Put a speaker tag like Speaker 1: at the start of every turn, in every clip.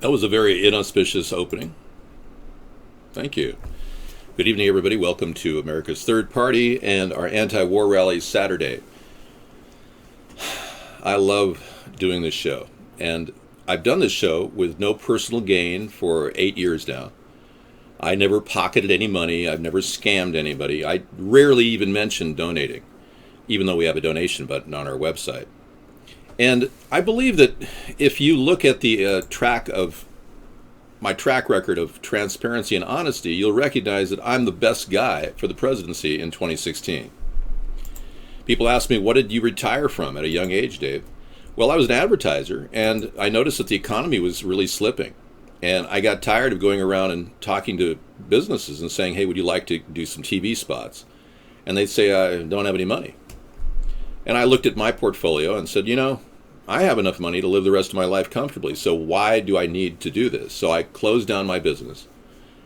Speaker 1: That was a very inauspicious opening. Thank you. Good evening, everybody. Welcome to America's Third Party and our anti-war rally Saturday. I love doing this show, and I've done this show with no personal gain for 8 years now. I never pocketed any money. I've never scammed anybody. I rarely even mention donating, even though we have a donation button on our website. And I believe that if you look at the my track record of transparency and honesty, you'll recognize that I'm the best guy for the presidency in 2016. People ask me, what did you retire from at a young age, Dave? Well, I was an advertiser, and I noticed that the economy was really slipping. And I got tired of going around and talking to businesses and saying, hey, would you like to do some TV spots? And they'd say, I don't have any money. And I looked at my portfolio and said, I have enough money to live the rest of my life comfortably, so why do I need to do this? So I closed down my business,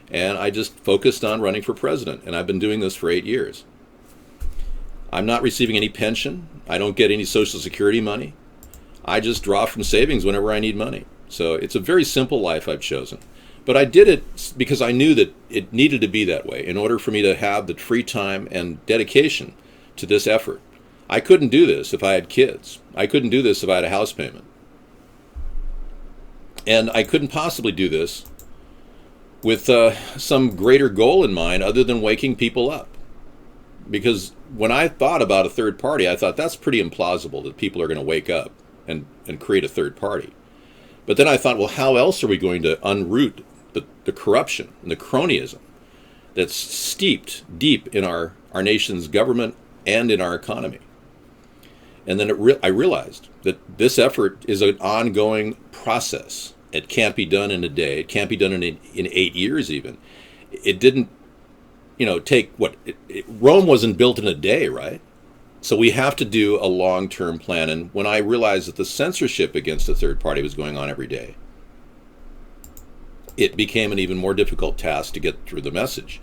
Speaker 1: and I just focused on running for president, and I've been doing this for 8 years. I'm not receiving any pension. I don't get any Social Security money. I just draw from savings whenever I need money. So it's a very simple life I've chosen. But I did it because I knew that it needed to be that way in order for me to have the free time and dedication to this effort. I couldn't do this if I had kids. I couldn't do this if I had a house payment. And I couldn't possibly do this with some greater goal in mind other than waking people up. Because when I thought about a third party, I thought that's pretty implausible that people are going to wake up and create a third party. But then I thought, well, how else are we going to unroot the corruption and the cronyism that's steeped deep in our nation's government and in our economy? And then I realized that this effort is an ongoing process. It can't be done in a day. It can't be done in 8 years even. It didn't, take Rome wasn't built in a day, right? So we have to do a long-term plan. And when I realized that the censorship against the third party was going on every day, it became an even more difficult task to get through the message.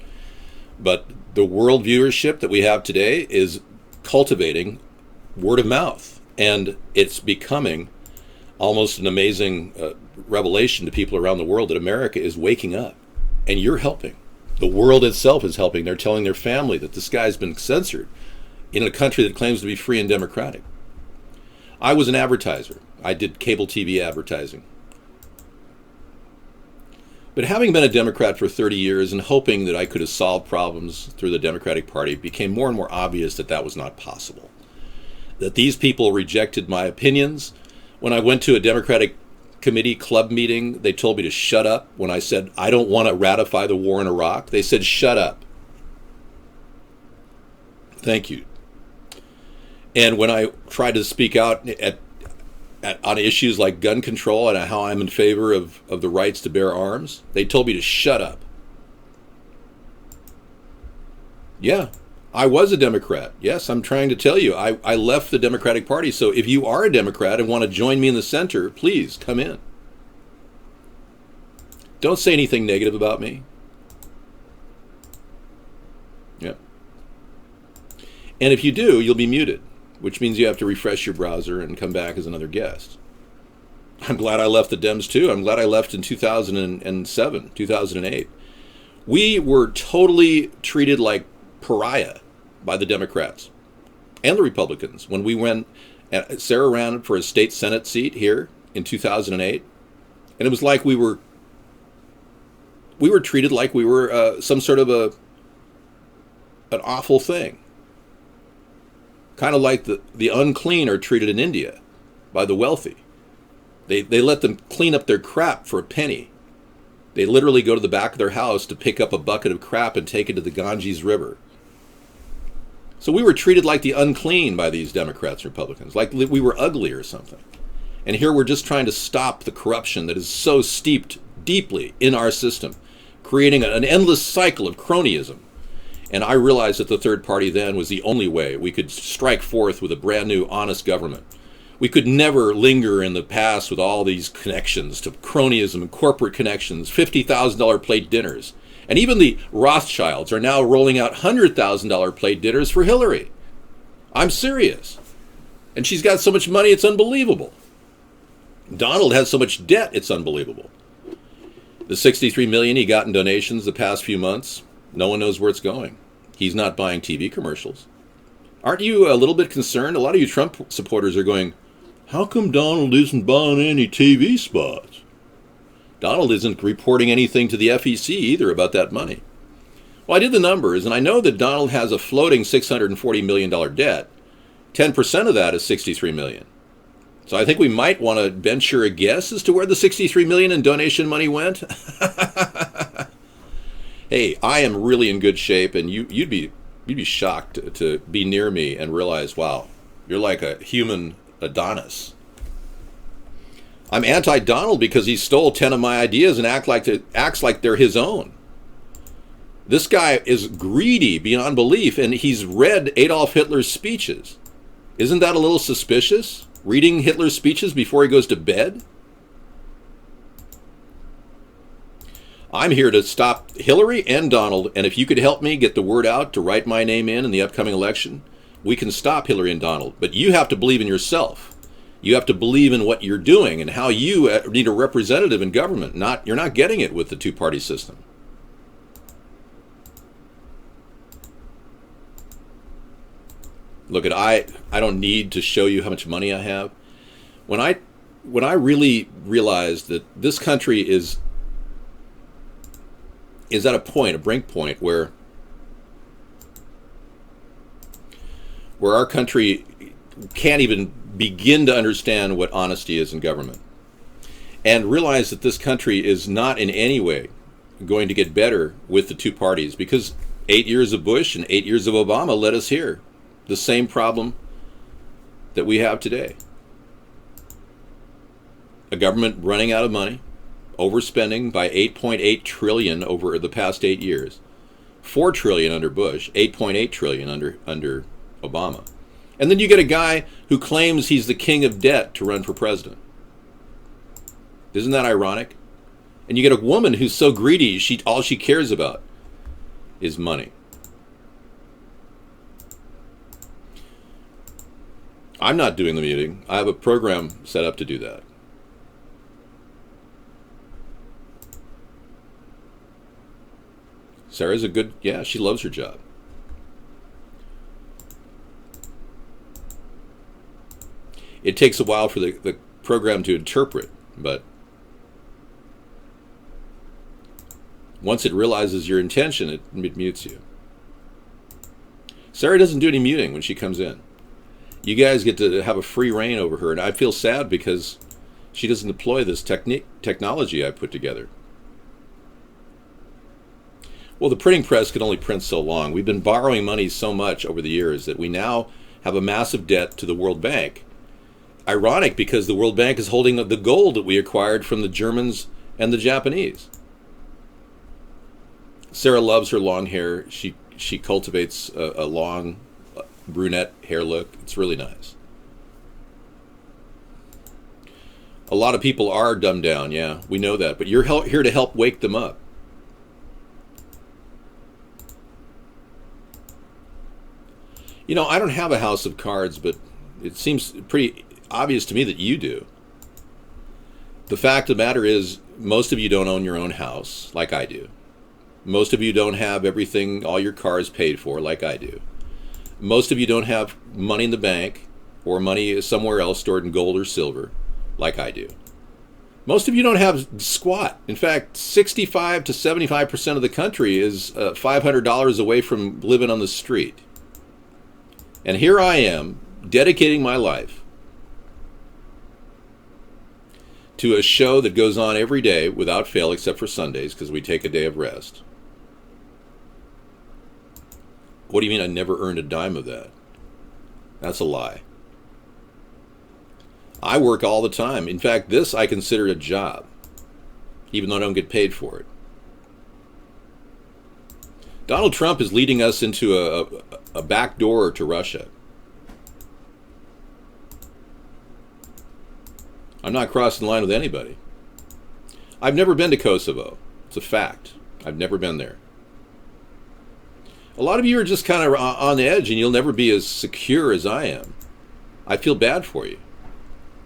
Speaker 1: But the world viewership that we have today is cultivating word of mouth, and it's becoming almost an amazing revelation to people around the world that America is waking up, and you're helping. The world itself is helping. They're telling their family that this guy's been censored in a country that claims to be free and democratic. I was an advertiser. I did cable TV advertising. But having been a Democrat for 30 years and hoping that I could have solved problems through the Democratic Party, it became more and more obvious that that was not possible. That these people rejected my opinions. When I went to a Democratic committee club meeting, they told me to shut up. When I said, I don't want to ratify the war in Iraq, they said, shut up. Thank you. And when I tried to speak out on issues like gun control and how I'm in favor of the rights to bear arms, they told me to shut up. Yeah. I was a Democrat. Yes, I'm trying to tell you, I left the Democratic Party. So if you are a Democrat and want to join me in the center, please come in. Don't say anything negative about me. Yep. And if you do, you'll be muted, which means you have to refresh your browser and come back as another guest. I'm glad I left the Dems too. I'm glad I left in 2007, 2008. We were totally treated like pariah by the Democrats and the Republicans when we went. Sarah ran for a state Senate seat here in 2008, and it was like we were treated like we were some sort of an awful thing, kind of like the unclean are treated in India by the wealthy. They let them clean up their crap for a penny. They literally go to the back of their house to pick up a bucket of crap and take it to the Ganges River. So we were treated like the unclean by these Democrats and Republicans, like we were ugly or something. And here we're just trying to stop the corruption that is so steeped deeply in our system, creating an endless cycle of cronyism. And I realized that the third party then was the only way we could strike forth with a brand new, honest government. We could never linger in the past with all these connections to cronyism and corporate connections, $50,000 plate dinners. And even the Rothschilds are now rolling out $100,000 plate dinners for Hillary. I'm serious. And she's got so much money, it's unbelievable. Donald has so much debt, it's unbelievable. The 63 million he got in donations the past few months, no one knows where it's going. He's not buying TV commercials. Aren't you a little bit concerned? A lot of you Trump supporters are going, how come Donald isn't buying any TV spots? Donald isn't reporting anything to the FEC either about that money. Well, I did the numbers, and I know that Donald has a floating $640 million debt. 10% of that is $63 million. So I think we might want to venture a guess as to where the $63 million in donation money went. Hey, I am really in good shape, and you'd be shocked to be near me and realize, wow, you're like a human Adonis. I'm anti-Donald because he stole 10 of my ideas and acts like they're his own. This guy is greedy beyond belief, and he's read Adolf Hitler's speeches. Isn't that a little suspicious? Reading Hitler's speeches before he goes to bed? I'm here to stop Hillary and Donald, and if you could help me get the word out to write my name in the upcoming election, we can stop Hillary and Donald. But you have to believe in yourself. You have to believe in what you're doing and how you need a representative in government. You're not getting it with the two-party system. Look, I don't need to show you how much money I have. When I really realized that this country is at a brink point where our country can't even begin to understand what honesty is in government, and realize that this country is not in any way going to get better with the two parties, because 8 years of Bush and 8 years of Obama led us here. The same problem that we have today. A government running out of money, overspending by $8.8 trillion over the past 8 years. $4 trillion under Bush, $8.8 trillion under Obama. And then you get a guy who claims he's the king of debt to run for president. Isn't that ironic? And you get a woman who's so greedy, all she cares about is money. I'm not doing the muting. I have a program set up to do that. Sarah's she loves her job. It takes a while for the program to interpret, but once it realizes your intention, it mutes you. Sarah doesn't do any muting when she comes in. You guys get to have a free reign over her, and I feel sad because she doesn't deploy this technology I put together. Well, the printing press can only print so long. We've been borrowing money so much over the years that we now have a massive debt to the World Bank. Ironic, because the World Bank is holding the gold that we acquired from the Germans and the Japanese. Sarah loves her long hair. She cultivates a long brunette hair look. It's really nice. A lot of people are dumbed down, yeah, we know that, but you're here to help wake them up. You know, I don't have a house of cards, but it seems pretty obvious to me that you do. The fact of the matter is, most of you don't own your own house like I do. Most of you don't have everything, all your cars paid for like I do. Most of you don't have money in the bank or money somewhere else stored in gold or silver like I do. Most of you don't have squat. In fact, 65 to 75% of the country is $500 away from living on the street. And here I am, dedicating my life to a show that goes on every day without fail, except for Sundays, because we take a day of rest. What do you mean I never earned a dime of that? That's a lie. I work all the time. In fact, this I consider a job, even though I don't get paid for it. Donald Trump is leading us into a back door to Russia. I'm not crossing the line with anybody. I've never been to Kosovo. It's a fact. I've never been there. A lot of you are just kind of on the edge, and you'll never be as secure as I am. I feel bad for you,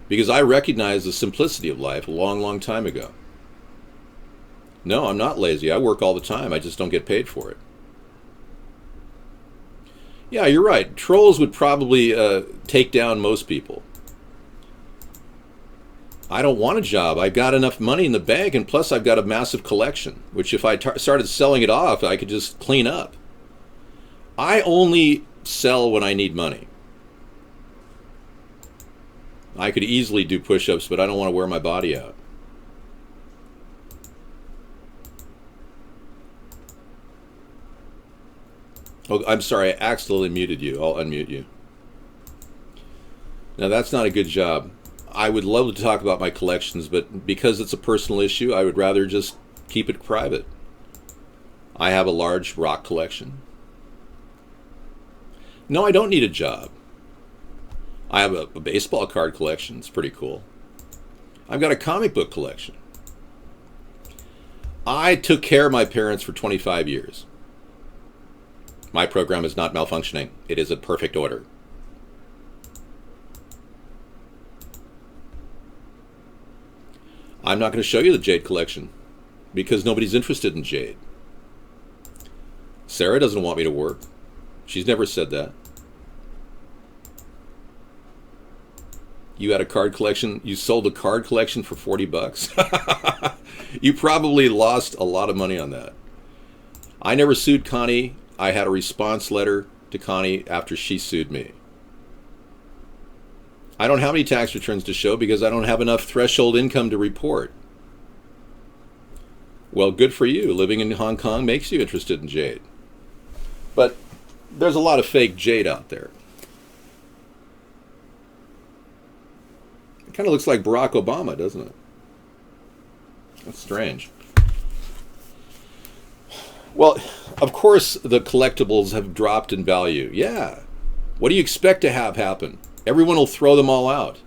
Speaker 1: because I recognized the simplicity of life a long, long time ago. No, I'm not lazy. I work all the time. I just don't get paid for it. Yeah, you're right. Trolls would probably take down most people. I don't want a job. I've got enough money in the bank, and plus I've got a massive collection, which if I started selling it off, I could just clean up. I only sell when I need money. I could easily do push-ups, but I don't want to wear my body out. Oh, I'm sorry, I accidentally muted you. I'll unmute you. Now, that's not a good job. I would love to talk about my collections, but because it's a personal issue, I would rather just keep it private. I have a large rock collection. No, I don't need a job. I have a baseball card collection. It's pretty cool. I've got a comic book collection. I took care of my parents for 25 years. My program is not malfunctioning. It is in perfect order. I'm not going to show you the jade collection because nobody's interested in jade. Sarah doesn't want me to work. She's never said that. You had a card collection. You sold a card collection for $40. You probably lost a lot of money on that. I never sued Connie. I had a response letter to Connie after she sued me. I don't have any tax returns to show because I don't have enough threshold income to report. Well, good for you. Living in Hong Kong makes you interested in jade. But there's a lot of fake jade out there. It kind of looks like Barack Obama, doesn't it? That's strange. Well, of course the collectibles have dropped in value. Yeah. What do you expect to have happen? Everyone will throw them all out.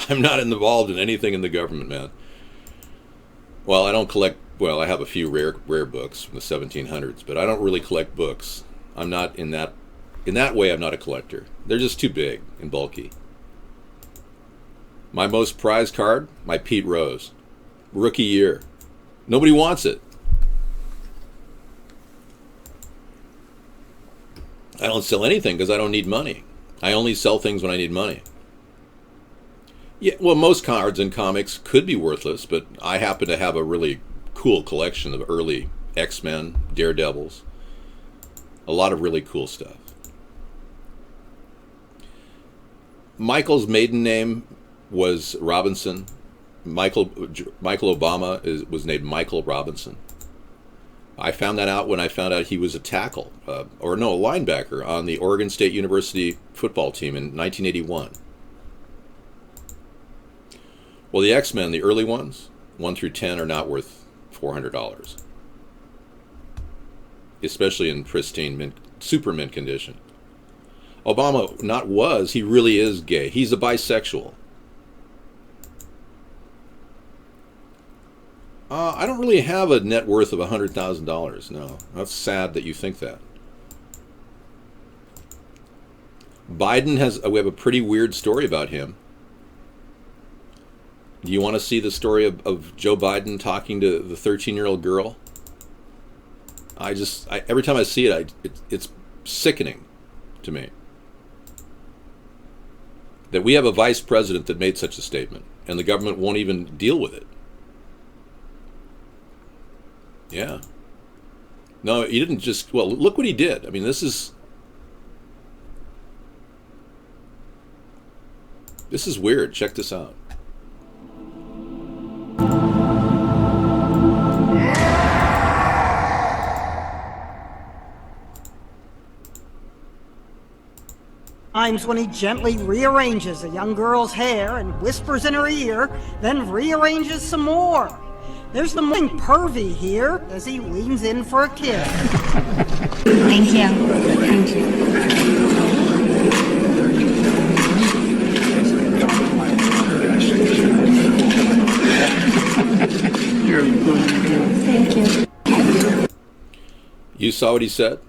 Speaker 1: I'm not involved in anything in the government, man. Well, I don't collect, well, I have a few rare books from the 1700s, but I don't really collect books. I'm not in that way, I'm not a collector. They're just too big and bulky. My most prized card, my Pete Rose. Rookie year. Nobody wants it. I don't sell anything because I don't need money. I only sell things when I need money. Yeah, well, most cards in comics could be worthless, but I happen to have a really cool collection of early X-Men, Daredevils. A lot of really cool stuff. Michael's maiden name was Robinson. Michael Obama was named Michael Robinson. I found that out when I found out he was a linebacker on the Oregon State University football team in 1981. Well, the X-Men, the early ones, 1 through 10, are not worth $400. Especially in pristine, super mint condition. Obama he really is gay. He's a bisexual. I don't really have a net worth of $100,000. No, that's sad that you think that. Biden we have a pretty weird story about him. Do you want to see the story of Joe Biden talking to the 13-year-old girl? Every time I see it, it's sickening to me that we have a vice president that made such a statement, and the government won't even deal with it. Yeah. No, he didn't just... Well, look what he did. I mean, this is weird. Check this out.
Speaker 2: Times when he gently rearranges a young girl's hair and whispers in her ear, then rearranges some more. There's something pervy here as he leans in for a kiss.
Speaker 3: Thank you. Thank you. Thank you.
Speaker 1: You saw what he said?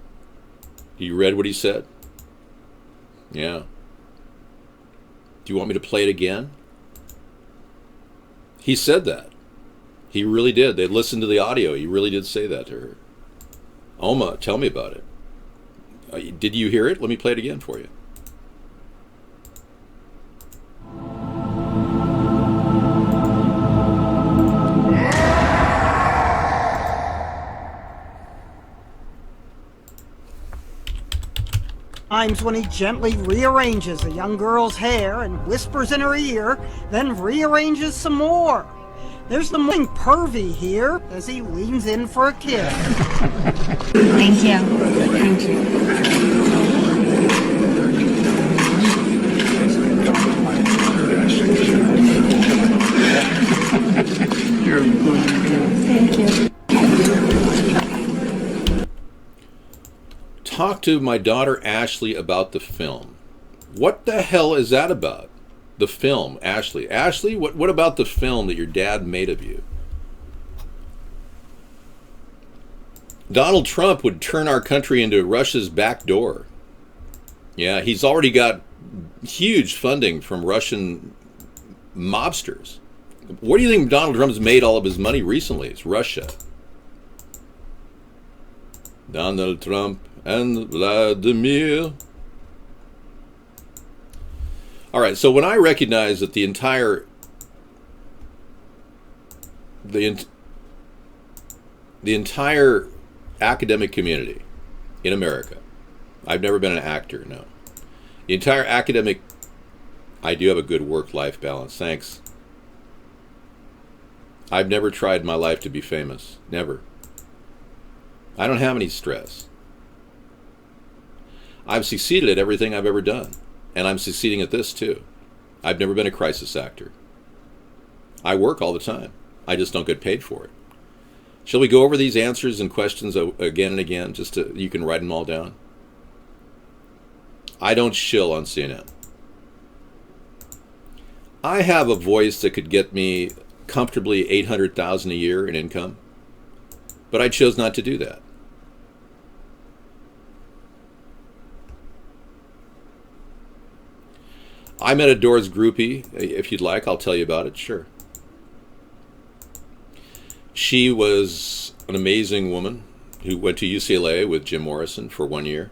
Speaker 1: You read what he said? Yeah. Do you want me to play it again? He said that. He really did. They listened to the audio. He really did say that to her. Oma, tell me about it. Did you hear it? Let me play it again for you.
Speaker 2: Times when he gently rearranges a young girl's hair and whispers in her ear, then rearranges some more. There's the morning pervy here as he leans in for a kiss.
Speaker 3: Thank you. Thank you. Thank you.
Speaker 1: Talk to my daughter Ashley about the film. What the hell is that about? The film, Ashley. Ashley, what about the film that your dad made of you? Donald Trump would turn our country into Russia's back door. Yeah, he's already got huge funding from Russian mobsters. Where do you think Donald Trump's made all of his money recently? It's Russia. Donald Trump and Vladimir. All right, so when I recognize that the entire academic community in America, I've never been an actor, no. The entire academic, I do have a good work-life balance, thanks. I've never tried in my life to be famous, never. I don't have any stress. I've succeeded at everything I've ever done. And I'm succeeding at this too. I've never been a crisis actor. I work all the time. I just don't get paid for it. Shall we go over these answers and questions again and again, just to, you can write them all down? I don't shill on CNN. I have a voice that could get me comfortably $800,000 a year in income, but I chose not to do that. I met a Doors groupie. If you'd like, I'll tell you about it. Sure. She was an amazing woman who went to UCLA with Jim Morrison for 1 year.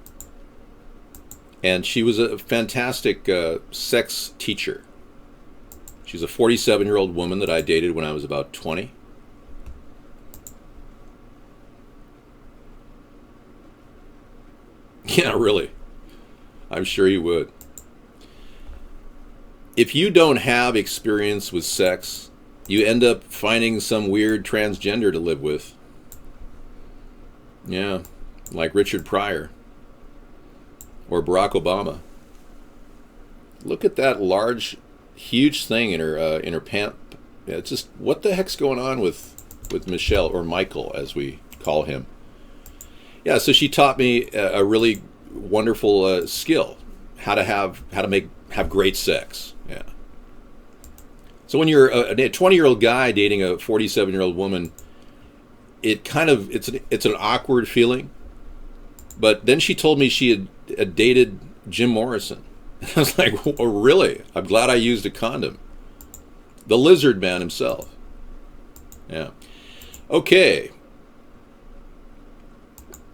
Speaker 1: And she was a fantastic sex teacher. She's a 47-year-old woman that I dated when I was about 20. Yeah, really. I'm sure you would. If you don't have experience with sex, you end up finding some weird transgender to live with. Yeah, like Richard Pryor or Barack Obama. Look at that large, huge thing in her pant. Yeah, it's just, what the heck's going on with Michelle, or Michael as we call him? Yeah, so she taught me a really wonderful skill, how to have great sex. Yeah. So when you're a 20-year-old guy dating a 47-year-old woman, it's an awkward feeling. But then she told me she had dated Jim Morrison. I was like, oh, really? I'm glad I used a condom. The lizard man himself. Yeah. Okay.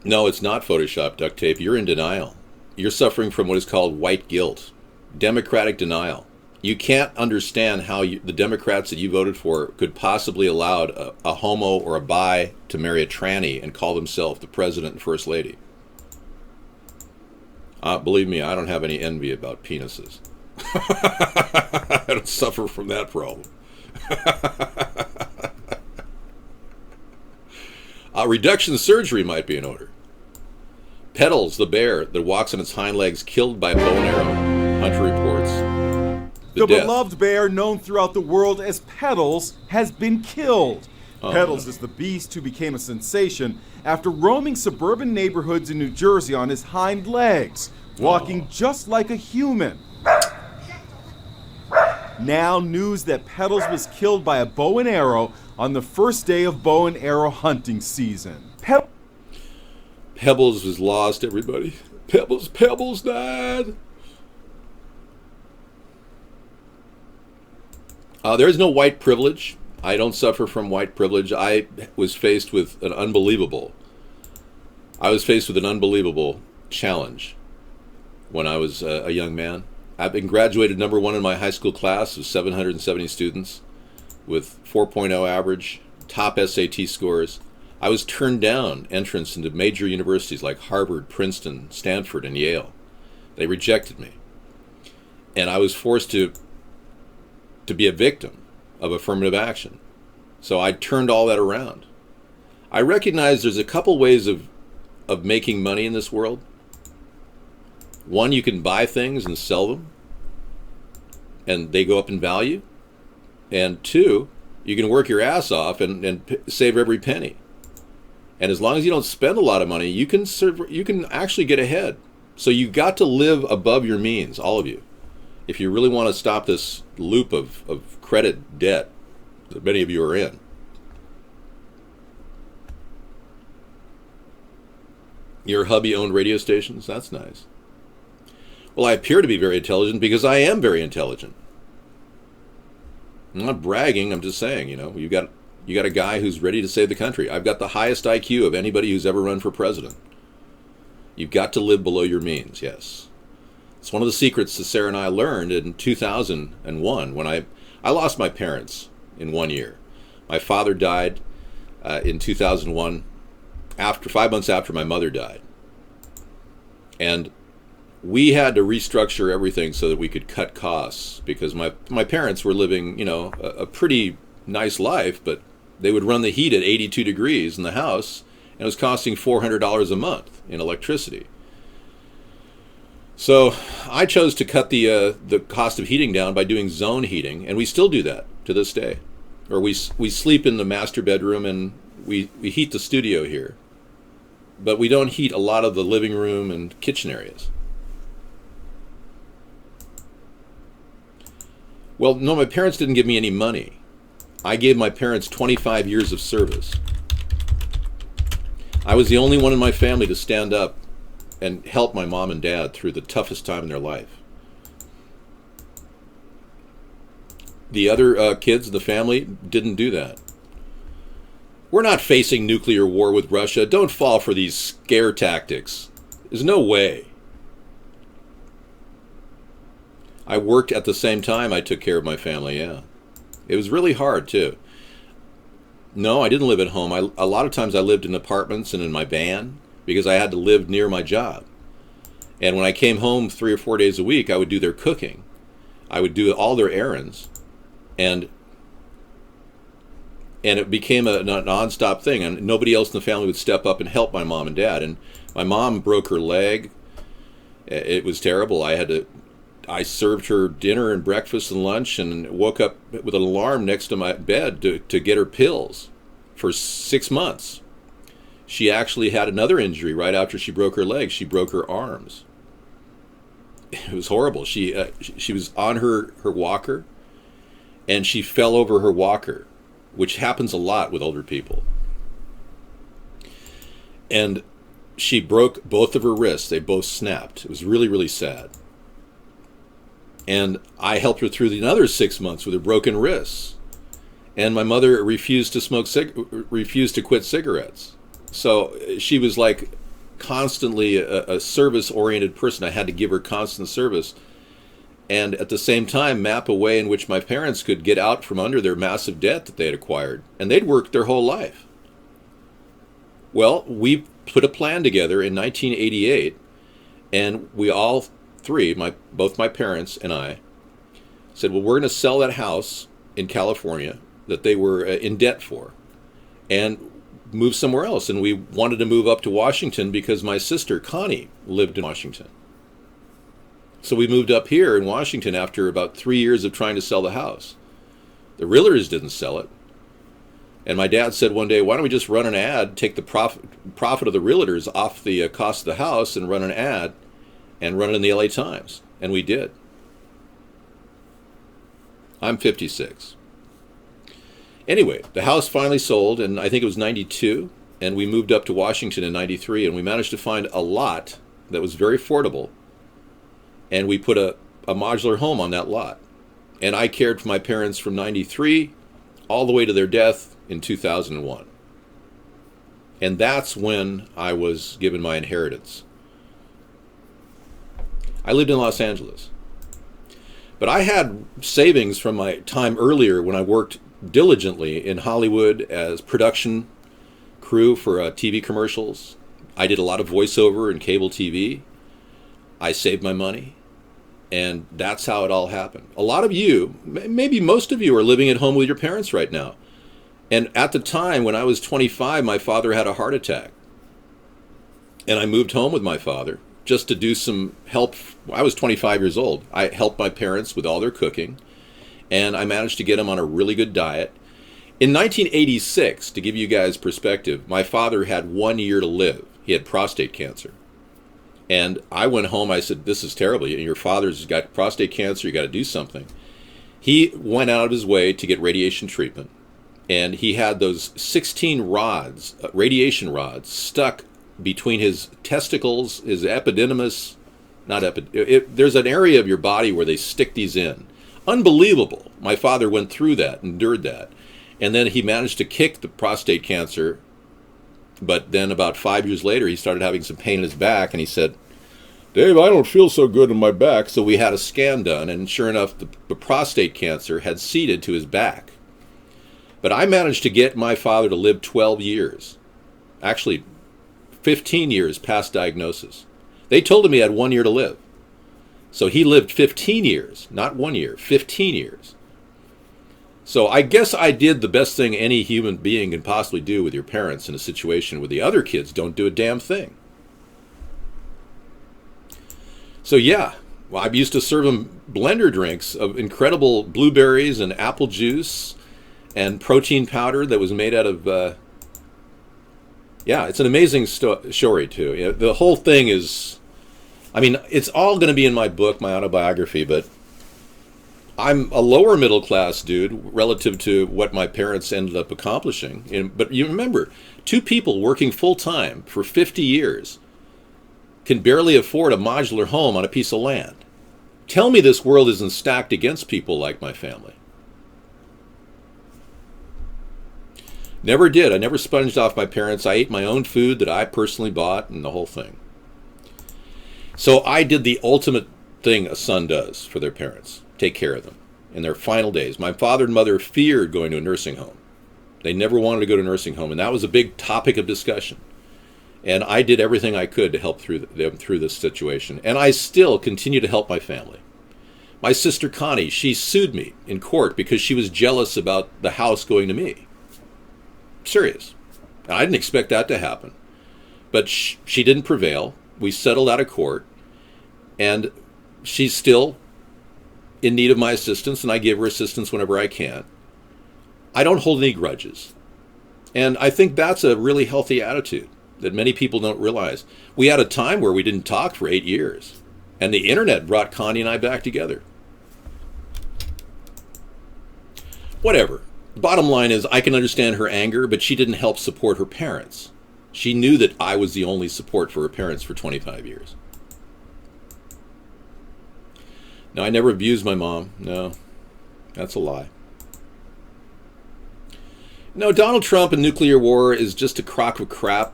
Speaker 1: No, it's not Photoshop duct tape. You're in denial. You're suffering from what is called white guilt. Democratic denial. You can't understand how the Democrats that you voted for could possibly allow a homo or a bi to marry a tranny and call themselves the president and first lady. Believe me, I don't have any envy about penises. I don't suffer from that problem. Reduction surgery might be in order. Petals, the bear that walks on its hind legs, killed by bow and arrow. Hunter reports.
Speaker 4: The beloved bear, known throughout the world as Petals, has been killed. Petals is the beast who became a sensation after roaming suburban neighborhoods in New Jersey on his hind legs, walking just like a human. Now news that Petals was killed by a bow and arrow on the first day of bow and arrow hunting season.
Speaker 1: Pebbles was lost, everybody. Pebbles died. There's no white privilege. I don't suffer from white privilege. I was faced with an unbelievable challenge when I was a young man. I've been graduated number one in my high school class of 770 students with 4.0 average, top SAT scores. I was turned down entrance into major universities like Harvard, Princeton, Stanford, and Yale. They rejected me. And I was forced to be a victim of affirmative action. So I turned all that around. I recognize there's a couple ways of making money in this world. One, you can buy things and sell them, and they go up in value. And two, you can work your ass off and save every penny. And as long as you don't spend a lot of money, you can actually get ahead. So you got to live above your means, all of you, if you really want to stop this loop of credit debt that many of you are in. Your hubby owned radio stations? That's nice. Well, I appear to be very intelligent because I am very intelligent. I'm not bragging, I'm just saying, you got a guy who's ready to save the country. I've got the highest IQ of anybody who's ever run for president. You've got to live below your means, yes. It's one of the secrets that Sarah and I learned in 2001 when I lost my parents in 1 year. My father died in 2001, 5 months after my mother died. And we had to restructure everything so that we could cut costs because my parents were living, a pretty nice life, but they would run the heat at 82 degrees in the house, and it was costing $400 a month in electricity. So I chose to cut the cost of heating down by doing zone heating, and we still do that to this day. Or we sleep in the master bedroom and we heat the studio here, but we don't heat a lot of the living room and kitchen areas. Well, no, my parents didn't give me any money. I gave my parents 25 years of service. I was the only one in my family to stand up and help my mom and dad through the toughest time in their life. The other kids in the family didn't do that. We're not facing nuclear war with Russia. Don't fall for these scare tactics. There's no way. I worked at the same time I took care of my family, yeah. It was really hard, too. No, I didn't live at home. A lot of times I lived in apartments and in my van because I had to live near my job. And when I came home 3 or 4 days a week, I would do their cooking. I would do all their errands. And it became a non-stop thing. And nobody else in the family would step up and help my mom and dad. And my mom broke her leg. It was terrible. I served her dinner and breakfast and lunch and woke up with an alarm next to my bed to get her pills for 6 months. She actually had another injury right after she broke her leg. She broke her arms. It was horrible. She was on her walker and she fell over her walker, which happens a lot with older people. And she broke both of her wrists. They both snapped. It was really, really sad. And I helped her through another 6 months with her broken wrists. And my mother refused to quit cigarettes. So she was like constantly a service-oriented person. I had to give her constant service. And at the same time, map a way in which my parents could get out from under their massive debt that they had acquired. And they'd worked their whole life. Well, we put a plan together in 1988, and we all three, both my parents and I, said, well, we're going to sell that house in California that they were in debt for and move somewhere else. And we wanted to move up to Washington because my sister, Connie, lived in Washington. So we moved up here in Washington after about 3 years of trying to sell the house. The realtors didn't sell it. And my dad said one day, why don't we just run an ad, take the profit of the realtors off the cost of the house and run an ad and run it in the LA Times. And we did. I'm 56. Anyway, the house finally sold, and I think it was 92, and we moved up to Washington in 93, and we managed to find a lot that was very affordable, and we put a modular home on that lot. And I cared for my parents from 93 all the way to their death in 2001. And that's when I was given my inheritance. I lived in Los Angeles. But I had savings from my time earlier when I worked diligently in Hollywood as production crew for TV commercials. I did a lot of voiceover and cable TV. I saved my money. And that's how it all happened. A lot of you, maybe most of you, are living at home with your parents right now. And at the time when I was 25, my father had a heart attack. And I moved home with my father just to do some help. I was 25 years old. I helped my parents with all their cooking. And I managed to get them on a really good diet. In 1986, to give you guys perspective, my father had 1 year to live. He had prostate cancer. And I went home, I said, this is terrible. Your father's got prostate cancer, you got to do something. He went out of his way to get radiation treatment. And he had those 16 rods, radiation rods, stuck between his testicles, his epididymis, there's an area of your body where they stick these in. Unbelievable. My father went through that, endured that. And then he managed to kick the prostate cancer. But then about 5 years later, he started having some pain in his back, and he said, Dave, I don't feel so good in my back. So we had a scan done, and sure enough, the prostate cancer had seeded to his back. But I managed to get my father to live 12 years. Actually, 15 years past diagnosis. They told him he had 1 year to live. So he lived 15 years, not 1 year, 15 years. So I guess I did the best thing any human being can possibly do with your parents in a situation where the other kids don't do a damn thing. So yeah, well, I used to serve them blender drinks of incredible blueberries and apple juice and protein powder that was made out of, it's an amazing story too. You know, the whole thing is, it's all going to be in my book, my autobiography, but I'm a lower middle class dude relative to what my parents ended up accomplishing. But you remember, two people working full time for 50 years can barely afford a modular home on a piece of land. Tell me this world isn't stacked against people like my family. Never did. I never sponged off my parents. I ate my own food that I personally bought and the whole thing. So I did the ultimate thing a son does for their parents. Take care of them in their final days. My father and mother feared going to a nursing home. They never wanted to go to a nursing home, and that was a big topic of discussion. And I did everything I could to help them through this situation. And I still continue to help my family. My sister Connie, she sued me in court because she was jealous about the house going to me. Serious. And I didn't expect that to happen. But she didn't prevail. We settled out of court. And she's still in need of my assistance, and I give her assistance whenever I can. I don't hold any grudges. And I think that's a really healthy attitude that many people don't realize. We had a time where we didn't talk for 8 years, and the internet brought Connie and I back together. Whatever. Bottom line is, I can understand her anger, but she didn't help support her parents. She knew that I was the only support for her parents for 25 years. No, I never abused my mom. No, that's a lie. No, Donald Trump and nuclear war is just a crock of crap.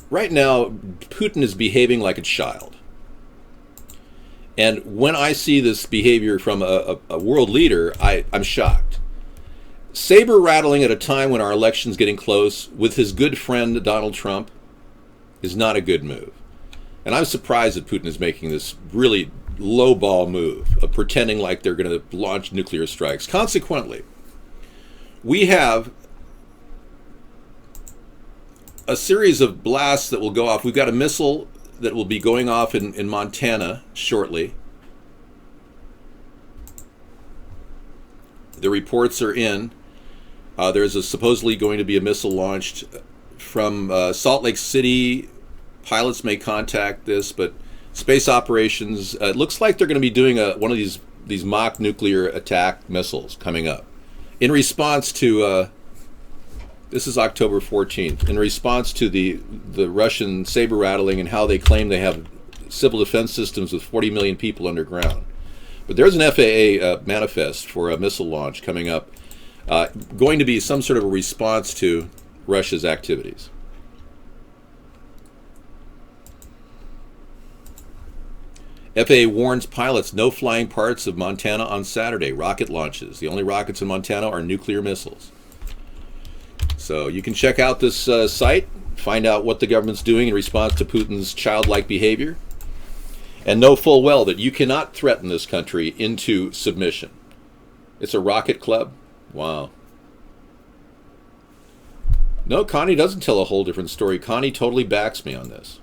Speaker 1: Right now, Putin is behaving like a child. And when I see this behavior from a world leader, I'm shocked. Saber rattling at a time when our election's getting close with his good friend Donald Trump is not a good move. And I'm surprised that Putin is making this really lowball move of pretending like they're going to launch nuclear strikes. Consequently, we have a series of blasts that will go off. We've got a missile that will be going off in Montana shortly. The reports are in. There's supposedly going to be a missile launched from Salt Lake City. Pilots may contact this, but space operations, it looks like they're going to be doing one of these mock nuclear attack missiles coming up. In response to, this is October 14th, in response to the Russian saber rattling and how they claim they have civil defense systems with 40 million people underground. But there's an FAA manifest for a missile launch coming up, going to be some sort of a response to Russia's activities. FAA warns pilots no flying parts of Montana on Saturday. Rocket launches. The only rockets in Montana are nuclear missiles. So you can check out this site, find out what the government's doing in response to Putin's childlike behavior, and know full well that you cannot threaten this country into submission. It's a rocket club? Wow. No, Connie doesn't tell a whole different story. Connie totally backs me on this.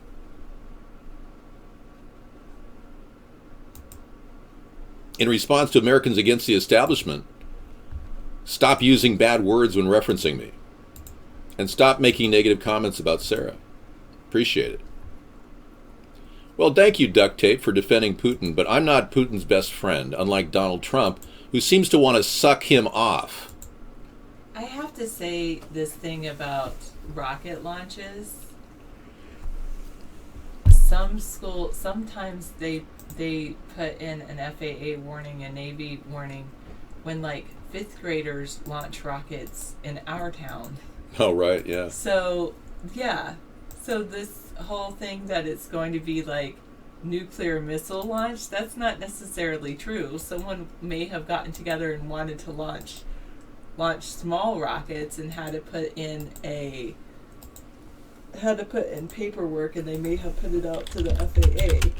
Speaker 1: In response to Americans against the establishment, stop using bad words when referencing me. And stop making negative comments about Sarah. Appreciate it. Well, thank you, Duct Tape, for defending Putin, but I'm not Putin's best friend, unlike Donald Trump, who seems to want to suck him off.
Speaker 5: I have to say this thing about rocket launches. Sometimes they put in an FAA warning, a Navy warning, when like 5th graders launch rockets in our town.
Speaker 1: Oh, right, yeah.
Speaker 5: So, yeah. So this whole thing that it's going to be like nuclear missile launch, that's not necessarily true. Someone may have gotten together and wanted to launch small rockets and had to put in paperwork, and they may have put it out to the FAA,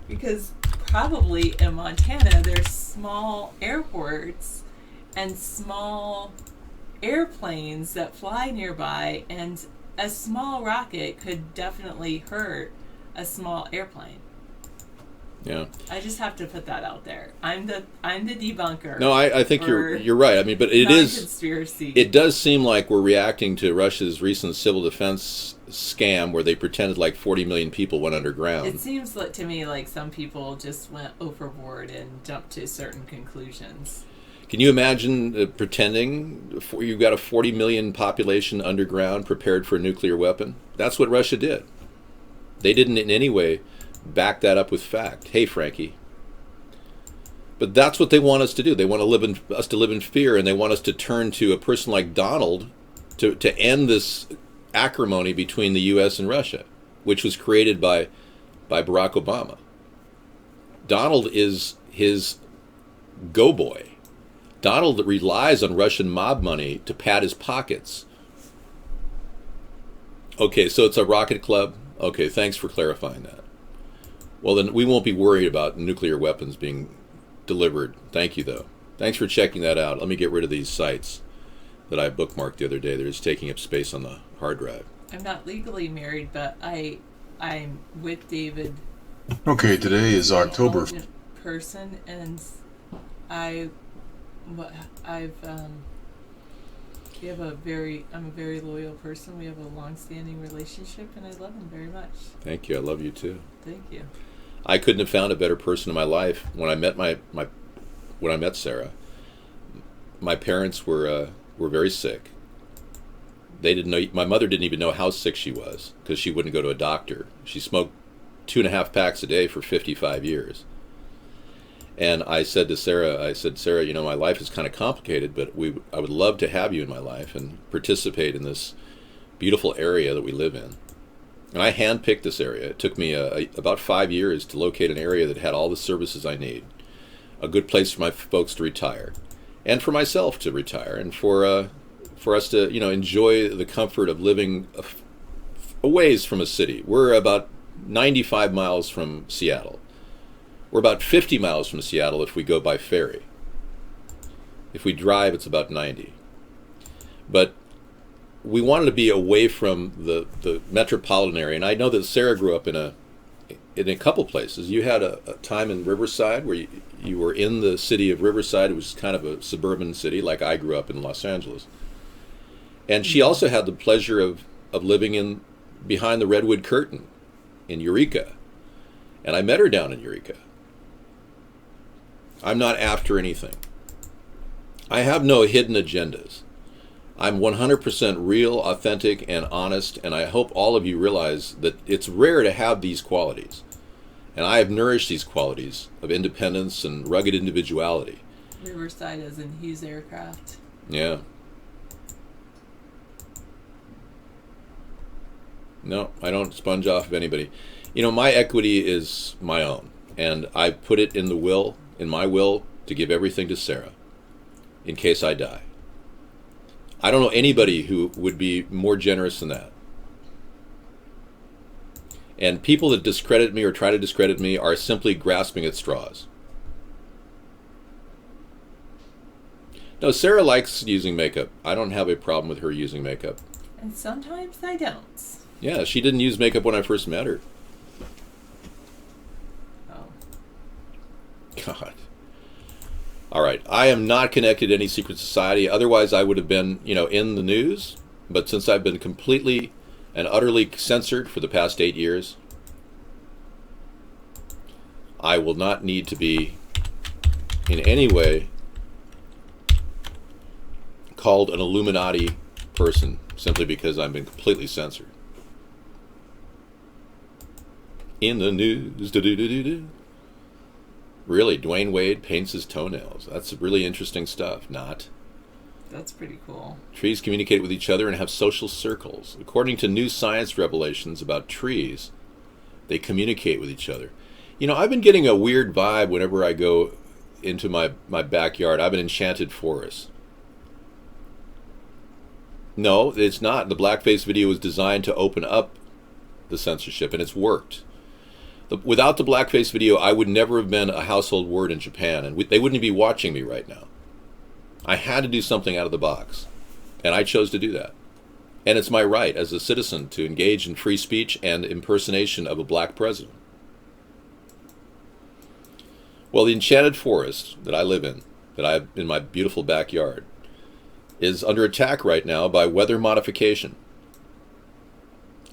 Speaker 5: because probably in Montana there's small airports and small airplanes that fly nearby, and a small rocket could definitely hurt a small airplane.
Speaker 1: Yeah.
Speaker 5: I just have to put that out there. I'm the debunker.
Speaker 1: No, I think you're right. I mean, but it is
Speaker 5: conspiracy.
Speaker 1: It does seem like we're reacting to Russia's recent civil defense scam where they pretended like 40 million people went underground.
Speaker 5: It seems to me like some people just went overboard and jumped to certain conclusions.
Speaker 1: Can you imagine pretending you've got a 40 million population underground prepared for a nuclear weapon? That's what Russia did. They didn't in any way back that up with fact. Hey, Frankie. But that's what they want us to do. They want us to live in fear, and they want us to turn to a person like Donald to end this acrimony between the U.S. and Russia, which was created by Barack Obama. Donald is his go-boy. Donald relies on Russian mob money to pad his pockets. Okay, so it's a rocket club? Okay, thanks for clarifying that. Well, then we won't be worried about nuclear weapons being delivered. Thank you, though. Thanks for checking that out. Let me get rid of these sites that I bookmarked the other day. They're just taking up space on the hard drive.
Speaker 5: I'm not legally married, but I'm with David.
Speaker 6: Okay, today is October.
Speaker 5: Person, and I'm a very loyal person. We have a long-standing relationship, and I love him very much.
Speaker 1: Thank you. I love you too.
Speaker 5: Thank you.
Speaker 1: I couldn't have found a better person in my life. When I met when I met Sarah, my parents were very sick. They didn't know. My mother didn't even know how sick she was because she wouldn't go to a doctor. She smoked 2.5 packs a day for 55 years. And I said to Sarah, Sarah, you know, my life is kind of complicated, but I would love to have you in my life and participate in this beautiful area that we live in. And I handpicked this area. It took me about 5 years to locate an area that had all the services I need, a good place for my folks to retire, and for myself to retire, and for us to, you know, enjoy the comfort of living a ways from a city. We're about 95 miles from Seattle. We're about 50 miles from Seattle if we go by ferry. If we drive, it's about 90. But we wanted to be away from the metropolitan area. And I know that Sarah grew up in a couple places. You had a time in Riverside where you were in the city of Riverside. It was kind of a suburban city, like I grew up in Los Angeles. And she also had the pleasure of living behind the Redwood Curtain in Eureka. And I met her down in Eureka. I'm not after anything. I have no hidden agendas. I'm 100% real, authentic, and honest, and I hope all of you realize that it's rare to have these qualities. And I have nourished these qualities of independence and rugged individuality.
Speaker 5: Riverside as in Hughes Aircraft.
Speaker 1: Yeah. No, I don't sponge off of anybody. You know, my equity is my own, and I put it in my will, to give everything to Sarah in case I die. I don't know anybody who would be more generous than that. And people that discredit me or try to discredit me are simply grasping at straws. No, Sarah likes using makeup. I don't have a problem with her using makeup.
Speaker 5: And sometimes I don't.
Speaker 1: Yeah, she didn't use makeup when I first met her.
Speaker 5: Oh.
Speaker 1: God. All right, I am not connected to any secret society. Otherwise, I would have been, in the news. But since I've been completely and utterly censored for the past 8 years, I will not need to be in any way called an Illuminati person simply because I've been completely censored. In the news, do-do-do-do-do. Really, Dwayne Wade paints his toenails. That's really interesting stuff, not?
Speaker 5: That's pretty cool.
Speaker 1: Trees communicate with each other and have social circles. According to new science revelations about trees, they communicate with each other. I've been getting a weird vibe whenever I go into my backyard. I have an enchanted forest. No, it's not. The blackface video was designed to open up the censorship, and it's worked. Without the blackface video, I would never have been a household word in Japan, and they wouldn't be watching me right now. I had to do something out of the box, and I chose to do that. And it's my right as a citizen to engage in free speech and impersonation of a black president. Well, the enchanted forest that I live in, that I have in my beautiful backyard, is under attack right now by weather modification.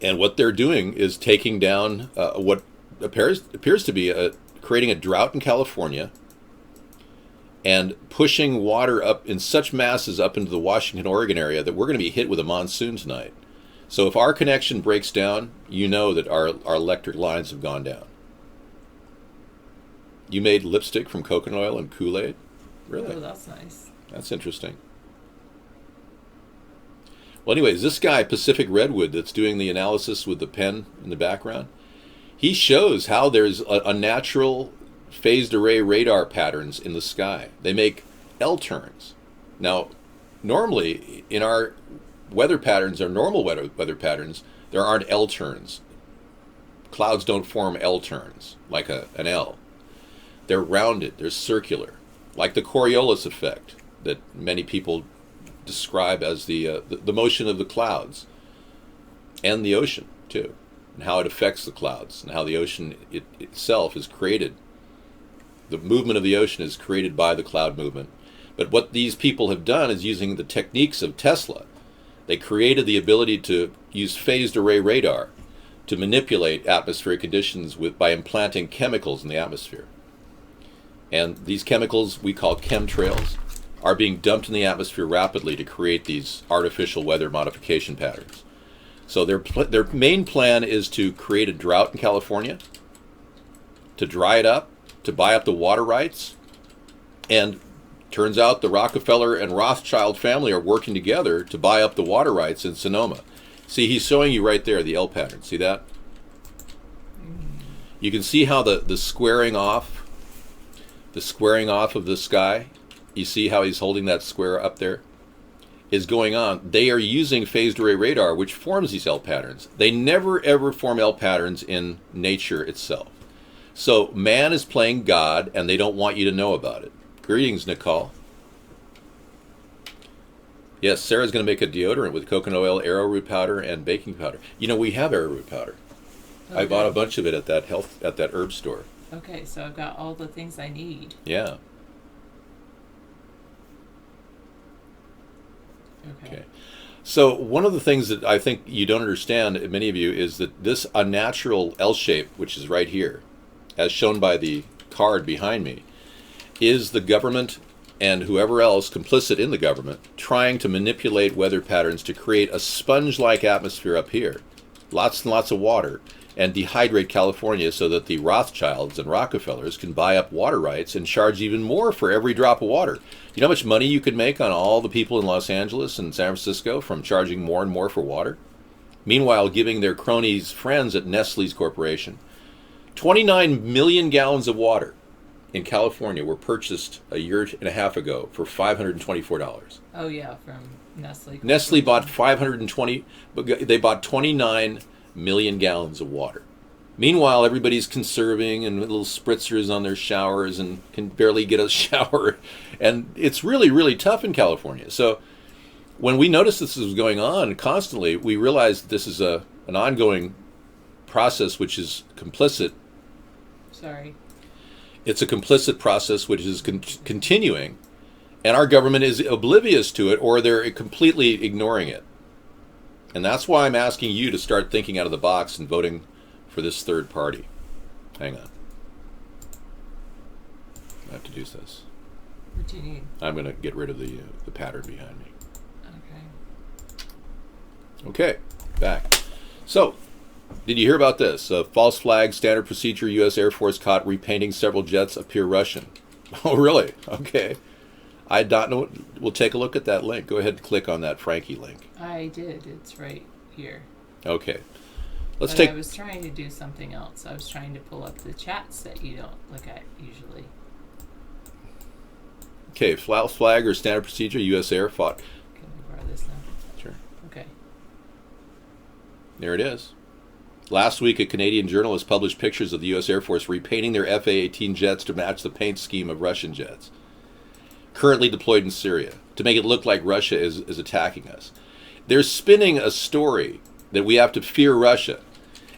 Speaker 1: And what they're doing is taking down what appears to be creating a drought in California and pushing water up in such masses up into the Washington, Oregon area that we're going to be hit with a monsoon tonight. So if our connection breaks down, you know that our electric lines have gone down. You made lipstick from coconut oil and Kool-Aid? Really?
Speaker 5: Oh, that's nice.
Speaker 1: That's interesting. Well, anyways, this guy, Pacific Redwood, that's doing the analysis with the pen in the background, he shows how there's a natural phased array radar patterns in the sky. They make L-turns. Now, normally, in our weather patterns, our normal weather patterns, there aren't L-turns. Clouds don't form L-turns, like an L. They're rounded, they're circular, like the Coriolis effect that many people describe as the motion of the clouds and the ocean, too, and how it affects the clouds and how the ocean itself is created. The movement of the ocean is created by the cloud movement. But what these people have done is using the techniques of Tesla. They created the ability to use phased array radar to manipulate atmospheric conditions by implanting chemicals in the atmosphere. And these chemicals we call chemtrails are being dumped in the atmosphere rapidly to create these artificial weather modification patterns. So their main plan is to create a drought in California, to dry it up, to buy up the water rights, and turns out the Rockefeller and Rothschild family are working together to buy up the water rights in Sonoma. See, he's showing you right there the L pattern. See that? You can see how the squaring off of the sky, you see how he's holding that square up there, is going on. They are using phased array radar, which forms these L patterns. They never ever form L patterns in nature itself. So man is playing God, and they don't want you to know about it. Greetings, Nicole. Yes, Sarah's going to make a deodorant with coconut oil, arrowroot powder, and baking powder. We have arrowroot powder. Okay. I bought a bunch of it at that herb store.
Speaker 5: Okay, so I've got all the things I need.
Speaker 1: Yeah.
Speaker 5: Okay.
Speaker 1: So one of the things that I think you don't understand, many of you, is that this unnatural L shape, which is right here, as shown by the card behind me, is the government and whoever else complicit in the government trying to manipulate weather patterns to create a sponge-like atmosphere up here. Lots and lots of water. and dehydrate California so that the Rothschilds and Rockefellers can buy up water rights and charge even more for every drop of water. You know how much money you could make on all the people in Los Angeles and San Francisco from charging more and more for water? Meanwhile, giving their cronies friends at Nestle's corporation. 29 million gallons of water in California were purchased a year and a half ago for $524.
Speaker 5: Oh yeah, from Nestle.
Speaker 1: Nestle bought 520, but they bought 29 million gallons of water. Meanwhile, everybody's conserving and little spritzers on their showers and can barely get a shower. And it's really, really tough in California. So when we noticed this was going on constantly, we realized this is an ongoing process which is complicit.
Speaker 5: Sorry.
Speaker 1: It's a complicit process which is continuing, and our government is oblivious to it, or they're completely ignoring it. And that's why I'm asking you to start thinking out of the box and voting for this third party. Hang on. I have to do this.
Speaker 5: What do you need?
Speaker 1: I'm going to get rid of the pattern behind me.
Speaker 5: Okay.
Speaker 1: Okay, back. So, did you hear about this? False flag, standard procedure, U.S. Air Force caught repainting several jets appear Russian. Oh, really? Okay. I don't know. We'll take a look at that link. Go ahead and click on that Frankie link.
Speaker 5: I did. It's right here.
Speaker 1: Okay.
Speaker 5: I was trying to do something else. I was trying to pull up the chats that you don't look at usually.
Speaker 1: Okay, false flag or standard procedure, U.S. Air fought.
Speaker 5: Can we borrow this now?
Speaker 1: Sure.
Speaker 5: Okay.
Speaker 1: There it is. Last week, a Canadian journalist published pictures of the U.S. Air Force repainting their F-A-18 jets to match the paint scheme of Russian jets, currently deployed in Syria, to make it look like Russia is attacking us. They're spinning a story that we have to fear Russia.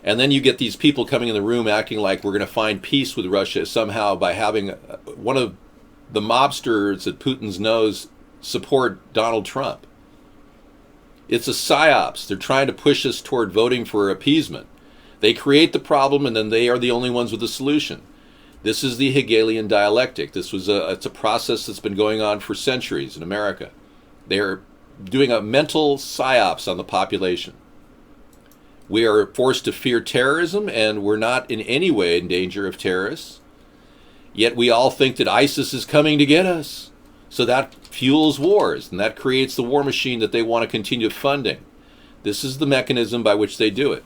Speaker 1: And then you get these people coming in the room acting like we're going to find peace with Russia somehow by having one of the mobsters that Putin's knows support Donald Trump. It's a psyops. They're trying to push us toward voting for appeasement. They create the problem, and then they are the only ones with the solution. This is the Hegelian dialectic. It's a process that's been going on for centuries in America. They're doing a mental psyops on the population. We are forced to fear terrorism, and we're not in any way in danger of terrorists. Yet we all think that ISIS is coming to get us. So that fuels wars, and that creates the war machine that they want to continue funding. This is the mechanism by which they do it.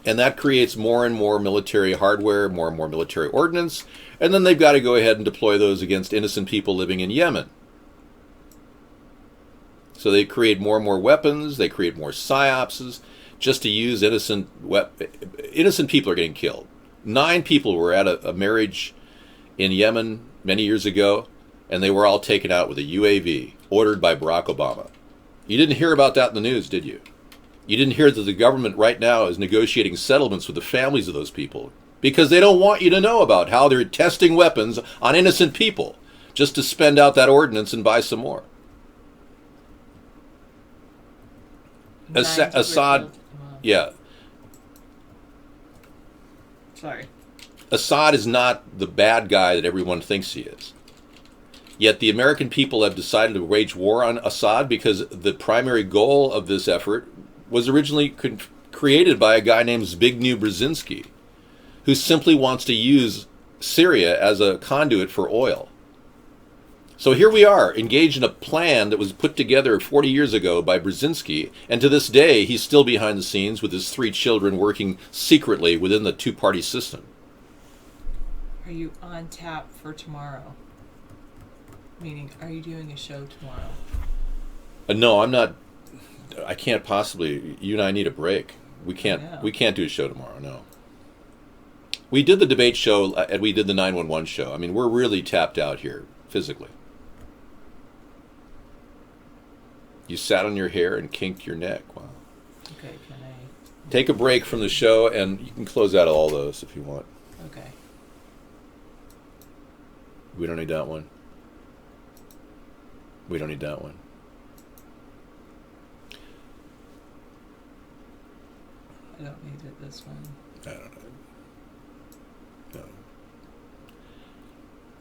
Speaker 1: And that creates more and more military hardware, more and more military ordnance, and then they've got to go ahead and deploy those against innocent people living in Yemen. So they create more and more weapons, they create more psyopses, just to use innocent people are getting killed. 9 people were at a marriage in Yemen many years ago, and they were all taken out with a UAV, ordered by Barack Obama. You didn't hear about that in the news, did you? You didn't hear that the government right now is negotiating settlements with the families of those people because they don't want you to know about how they're testing weapons on innocent people just to spend out that ordinance and buy some more. Assad, yeah.
Speaker 5: Sorry.
Speaker 1: Assad is not the bad guy that everyone thinks he is. Yet the American people have decided to wage war on Assad because the primary goal of this effort was originally created by a guy named Zbigniew Brzezinski, who simply wants to use Syria as a conduit for oil. So here we are, engaged in a plan that was put together 40 years ago by Brzezinski, and to this day, he's still behind the scenes with his 3 children working secretly within the 2-party system.
Speaker 5: Are you on tap for tomorrow? Meaning, are you doing a show tomorrow?
Speaker 1: No, I'm not. I can't possibly. You and I need a break. We can't. We can't do a show tomorrow. No. We did the debate show and we did the 911 show. I mean, we're really tapped out here physically. You sat on your hair and kinked your neck. Wow.
Speaker 5: Okay, can I
Speaker 1: take a break from the show, and you can close out all those if you want.
Speaker 5: Okay.
Speaker 1: We don't need that one. We don't need that one.
Speaker 5: I don't need it this one.
Speaker 1: I don't know.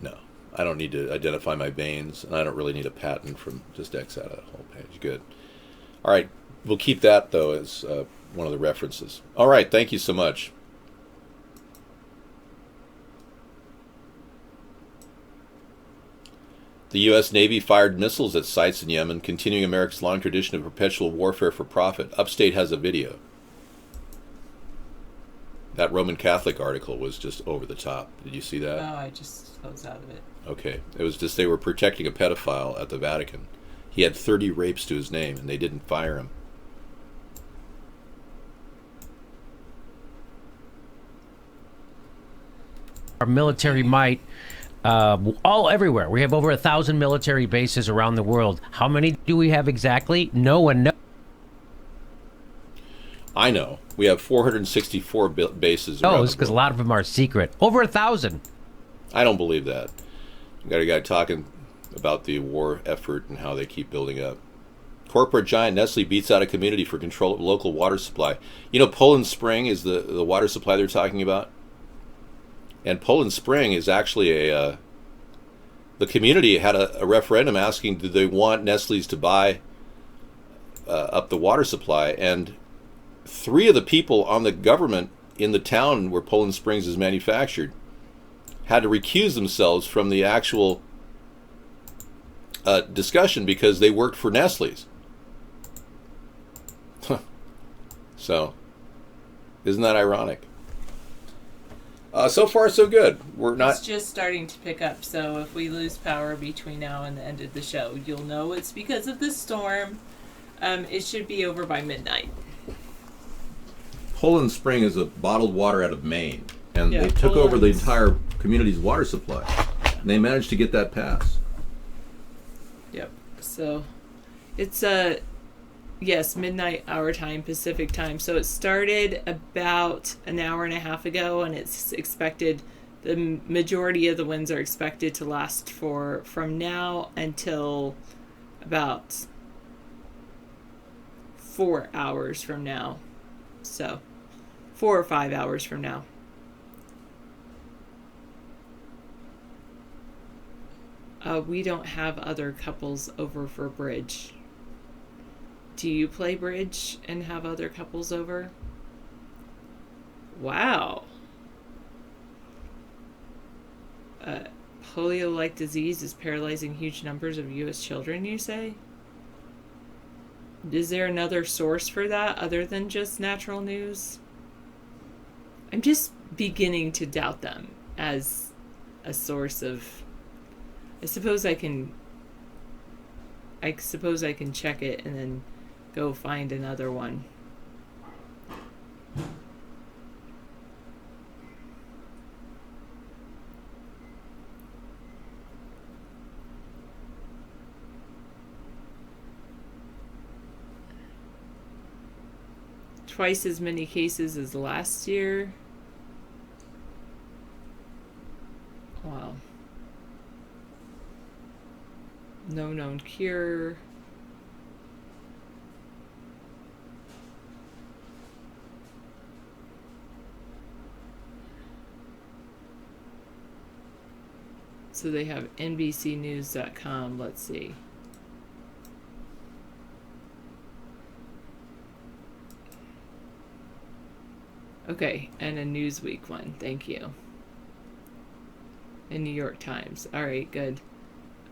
Speaker 1: No. I don't need to identify my veins, and I don't really need a patent from just X out of the whole page. Good. All right. We'll keep that, though, as one of the references. All right, thank you so much. The U.S. Navy fired missiles at sites in Yemen, continuing America's long tradition of perpetual warfare for profit. Upstate has a video. That Roman Catholic article was just over the top. Did you see that?
Speaker 5: No, I just closed out of it.
Speaker 1: Okay. It was just they were protecting a pedophile at the Vatican. He had 30 rapes to his name, and they didn't fire him.
Speaker 7: Our military might, all everywhere. We have over 1,000 military bases around the world. How many do we have exactly? No one knows.
Speaker 1: I know. We have 464 bases around the world.
Speaker 7: Because a lot of them are secret. Over 1,000.
Speaker 1: I don't believe that. We got a guy talking about the war effort and how they keep building up. Corporate giant Nestle beats out a community for control of local water supply. You know, Poland Spring is the water supply they're talking about. And Poland Spring is actually the community had a referendum asking, do they want Nestle's to buy up the water supply? And 3 of the people on the government in the town where Poland Springs is manufactured had to recuse themselves from the actual discussion because they worked for Nestle's. So, isn't that ironic? So far, so good.
Speaker 5: It's just starting to pick up, so if we lose power between now and the end of the show, you'll know it's because of the storm. It should be over by midnight.
Speaker 1: Poland Spring is a bottled water out of Maine, and
Speaker 5: Yeah,
Speaker 1: they took over the
Speaker 5: Poland's-
Speaker 1: entire community's water supply. And they managed to get that passed.
Speaker 5: Yep. So it's yes, midnight our time, Pacific time. So it started about an hour and a half ago, and it's expected, the majority of the winds are expected to last from now until about 4 hours from now. So 4 or 5 hours from now. We don't have other couples over for bridge. Do you play bridge and have other couples over? Wow. Polio-like disease is paralyzing huge numbers of U.S. children, you say? Is there another source for that other than just natural news? I'm just beginning to doubt them as a source of... I suppose I can check it and then go find another one. Twice as many cases as last year. Wow. No known cure. So they have NBCnews.com. Let's see. Okay, and a Newsweek one. Thank you. And New York Times. All right, good.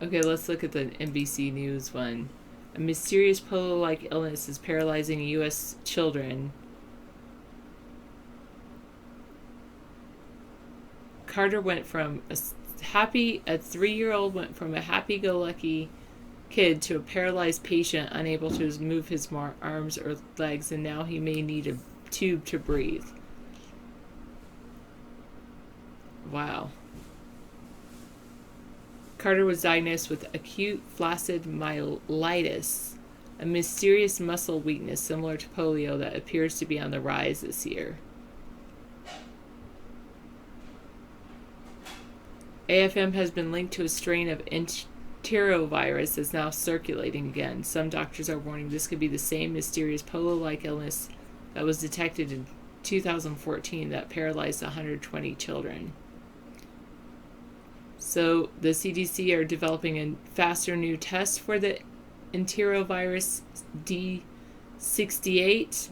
Speaker 5: Okay, let's look at the NBC News one. A mysterious polio-like illness is paralyzing U.S. children. Carter went from a 3-year-old went from a happy-go-lucky kid to a paralyzed patient unable to move his arms or legs, and now he may need a tube to breathe. Wow. Carter was diagnosed with acute flaccid myelitis, a mysterious muscle weakness similar to polio that appears to be on the rise this year. AFM has been linked to a strain of enterovirus that's now circulating again. Some doctors are warning this could be the same mysterious polio-like illness that was detected in 2014 that paralyzed 120 children. So the CDC are developing a faster new test for the enterovirus D68.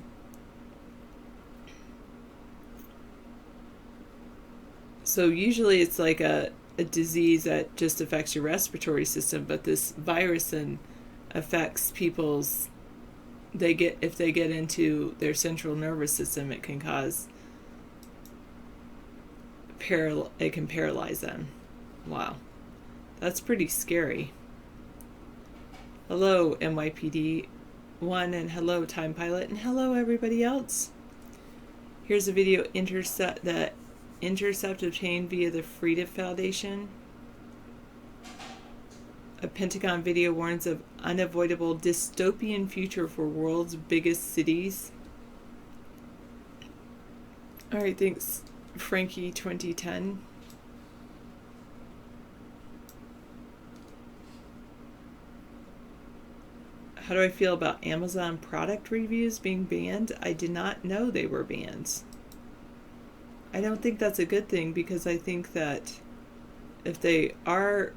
Speaker 5: So usually it's like a disease that just affects your respiratory system, but this virus then affects people's, if they get into their central nervous system, it can cause it can paralyze them. Wow. That's pretty scary. Hello, NYPD1, and hello, Time Pilot, and hello, everybody else. Here's a video that Intercept obtained via the Freedom Foundation. A Pentagon video warns of unavoidable dystopian future for world's biggest cities. All right, thanks, Frankie 2010. How do I feel about Amazon product reviews being banned? I did not know they were banned. I don't think that's a good thing, because I think that if they are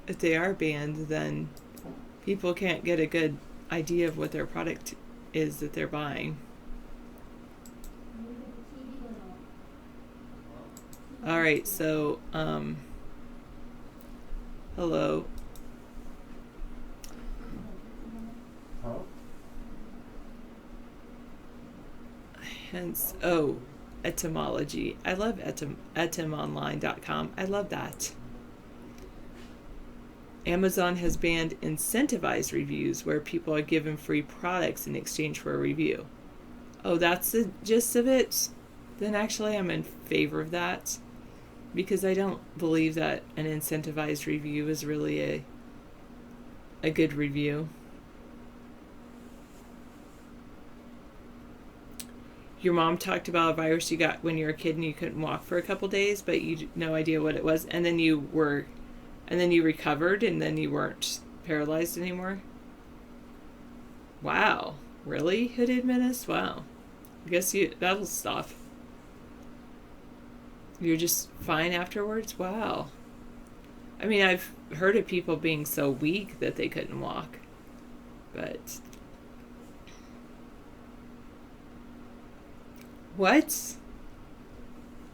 Speaker 5: banned, then people can't get a good idea of what their product is that they're buying. All right, so hello. Hence, etymology. I love etymonline.com. I love that. Amazon has banned incentivized reviews, where people are given free products in exchange for a review. Oh, that's the gist of it? Then actually I'm in favor of that, because I don't believe that an incentivized review is really a good review. Your mom talked about a virus you got when you were a kid and you couldn't walk for a couple days, but you had no idea what it was, and then you recovered, and then you weren't paralyzed anymore. Wow, really, Hooded Menace? Wow, I guess that'll stop. You're just fine afterwards? Wow. I mean, I've heard of people being so weak that they couldn't walk, but what?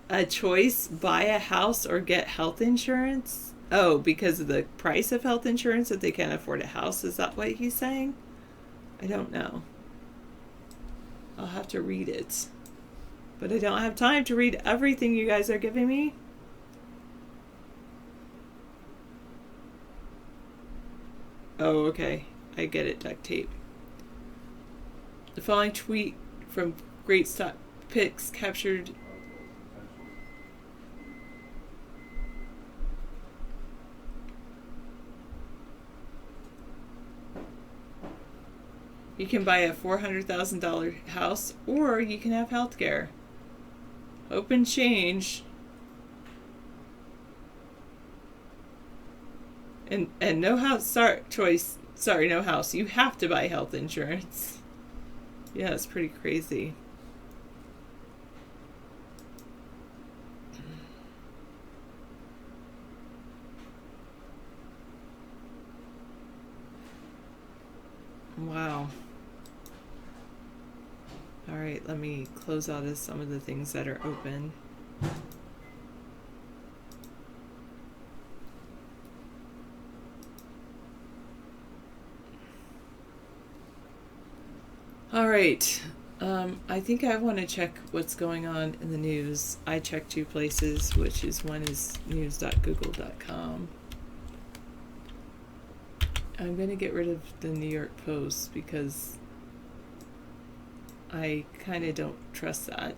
Speaker 5: A choice? Buy a house or get health insurance? Oh, because of the price of health insurance, that they can't afford a house? Is that what he's saying? I don't know. I'll have to read it. But I don't have time to read everything you guys are giving me. Oh, okay. I get it, duct tape. The following tweet from Great Stock Pics captured you can buy a $400,000 house, or you can have health care. Open change. And no house choice. Sorry, no house. You have to buy health insurance. Yeah, it's pretty crazy. Wow. All right, let me close out of some of the things that are open. All right. I think I want to check what's going on in the news. I check two places, which is one is news.google.com. I'm going to get rid of the New York Post because I kind of don't trust that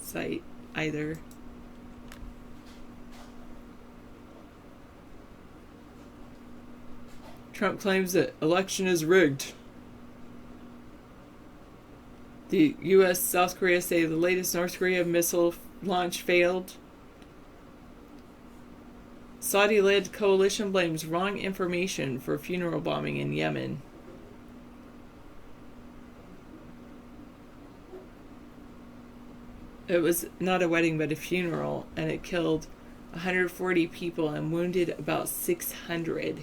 Speaker 5: site either. Trump claims that election is rigged. The U.S. South Korea say the latest North Korea missile launch failed. Saudi-led coalition blames wrong information for funeral bombing in Yemen. It was not a wedding but a funeral, and it killed 140 people and wounded about 600.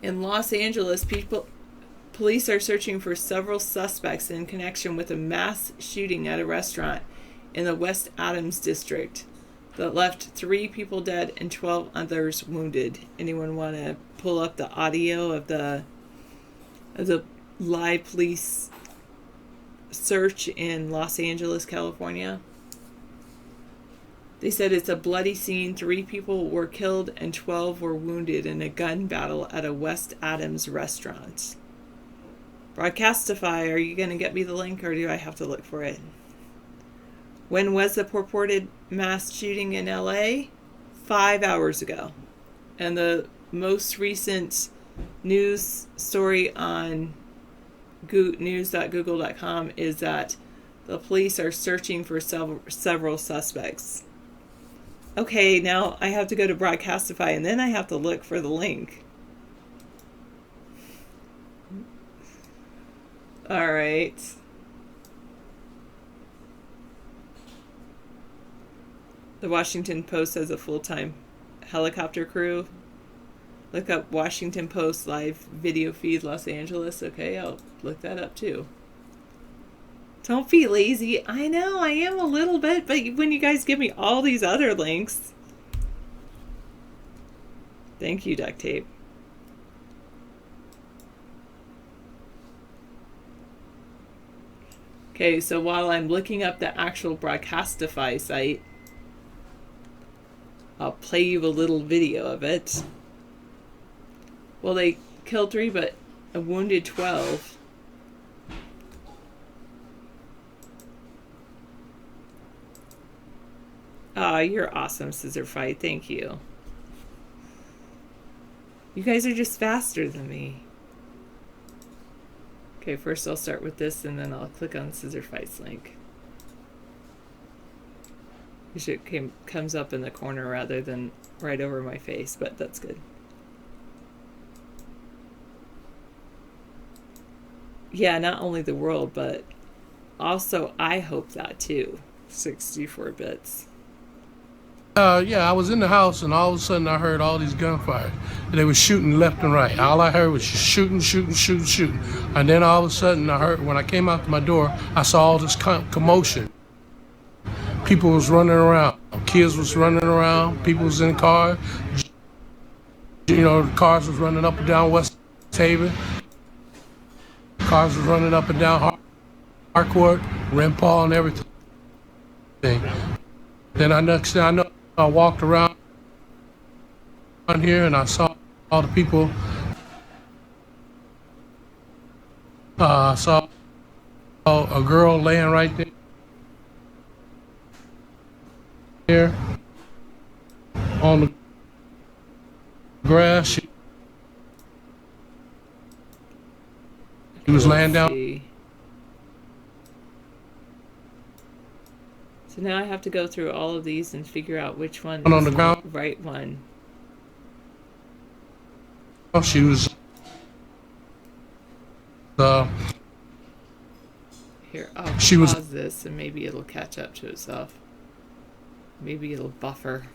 Speaker 5: In Los Angeles, police are searching for several suspects in connection with a mass shooting at a restaurant in the West Adams district that left 3 people dead and 12 others wounded. Anyone want to pull up the audio of the live police search in Los Angeles, California? They said it's a bloody scene. 3 people were killed and 12 were wounded in a gun battle at a West Adams restaurant. Broadcastify, are you going to get me the link or do I have to look for it? When was the purported mass shooting in LA? 5 hours ago. And the most recent news story on news.google.com is that the police are searching for several suspects. Okay, now I have to go to Broadcastify and then I have to look for the link. All right. The Washington Post has a full-time helicopter crew. Look up Washington Post live video feed Los Angeles. Okay, I'll look that up too. Don't be lazy. I know, I am a little bit, but when you guys give me all these other links. Thank you, duct tape. Okay, so while I'm looking up the actual Broadcastify site, I'll play you a little video of it. Well, they killed 3, but wounded 12. Ah, you're awesome, Scissor Fight. Thank you. You guys are just faster than me. Okay, first I'll start with this, and then I'll click on Scissor Fight's link. It comes up in the corner rather than right over my face, but that's good. Yeah, not only the world, but also I hope that too. 64 bits.
Speaker 8: Yeah, I was in the house and all of a sudden I heard all these gunfire. And they were shooting left and right. All I heard was shooting. And then all of a sudden I heard, when I came out to my door, I saw all this commotion. People was running around. Kids was running around. People was in cars. You know, the cars was running up and down West Haven. Cars was running up and down Harcourt, Rempal, and everything. Then next thing I know, I walked around here and I saw all the people. I saw a girl laying right there on the grass. She was laying down.
Speaker 5: So now I have to go through all of these and figure out which one
Speaker 8: On
Speaker 5: is
Speaker 8: the ground.
Speaker 5: the right one.
Speaker 8: She was
Speaker 5: Here, I'll
Speaker 8: She
Speaker 5: pause
Speaker 8: was-
Speaker 5: this and maybe it'll catch up to itself. Maybe it'll buffer.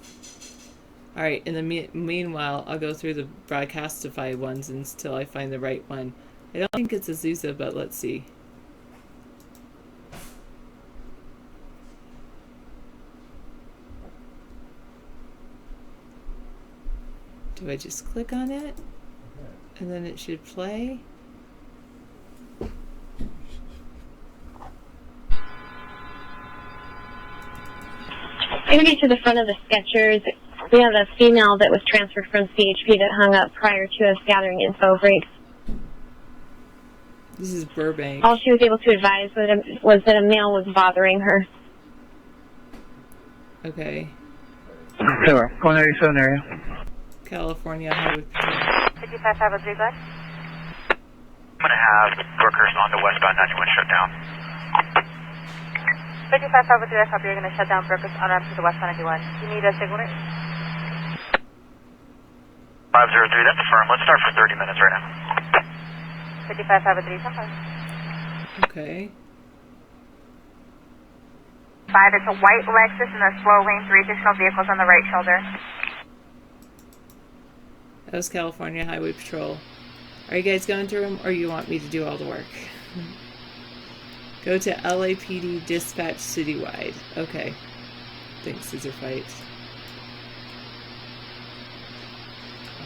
Speaker 5: Alright, in the meanwhile, I'll go through the Broadcastify ones until I find the right one. I don't think it's Azusa, but let's see. Do I just click on it? And then it should play?
Speaker 3: Maybe to the front of the Skechers, we have a female that was transferred from CHP that hung up prior to us gathering info breaks.
Speaker 5: This is Burbank.
Speaker 3: All she was able to advise was that a male was bothering her.
Speaker 5: Okay.
Speaker 9: Sure. 187 area.
Speaker 5: California Highway
Speaker 10: 5553, go ahead.
Speaker 9: I'm going to have workers on the westbound 91 shut down.
Speaker 10: 5553, I copy. You're going to shut down Brooklyn on ramp to the westbound 91. You need a signal?
Speaker 9: 503, that's firm. Let's start for 30 minutes right now.
Speaker 10: 5553, sometime.
Speaker 5: Okay.
Speaker 10: 5, it's a white Lexus in a slow lane, 3 additional vehicles on the right shoulder.
Speaker 5: That was California Highway Patrol. Are you guys going through them, or you want me to do all the work? Go to LAPD dispatch citywide. Okay. Thanks, Scissor Fight.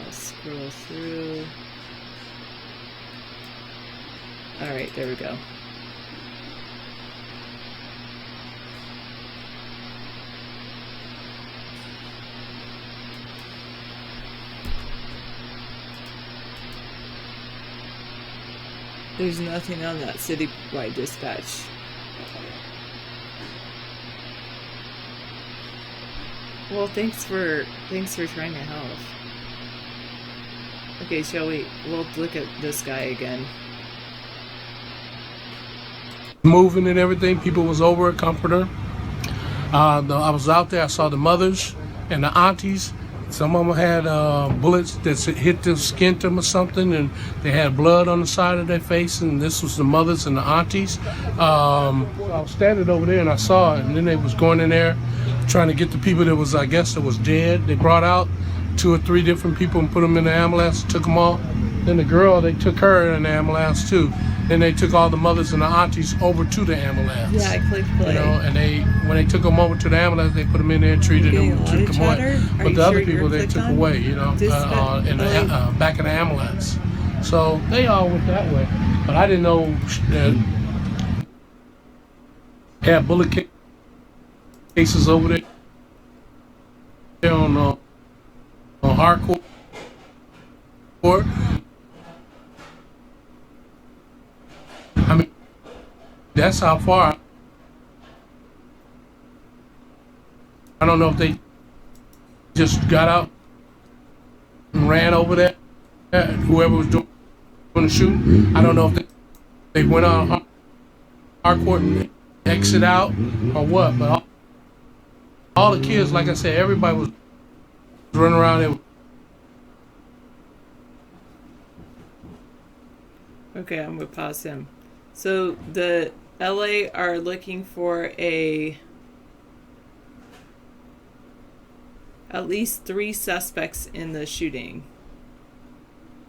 Speaker 5: I'll scroll through. Alright, there we go. There's nothing on that citywide dispatch. Well, thanks for trying to help. Okay, we'll look at this guy again.
Speaker 8: Moving and everything, people was over at Comforter. I was out there, I saw the mothers and the aunties. Some of them had bullets that hit them, skinned them or something, and they had blood on the side of their face, and this was the mothers and the aunties. I was standing over there and I saw it, and then they was going in there trying to get the people that was, I guess, that was dead. They brought out 2 or 3 different people and put them in the ambulance, took them all. Then the girl, they took her in the ambulance too. Then they took all the mothers and the aunties over to the ambulance.
Speaker 5: Yeah, I clicked play.
Speaker 8: You know, and when they took them over to the ambulance, they put them in there and treated them, took them away. But the other people they took away, you know, in the back of the ambulance. So they all went that way. But I didn't know that they had bullet cases over there on hardcore. I mean, that's how far. I don't know if they just got out and ran over there, whoever was doing the shooting. I don't know if they went on hardcore and exit out or what, but all the kids, like I said, everybody was running around there.
Speaker 5: Okay, I'm gonna pause him. So the LA are looking for at least 3 suspects in the shooting.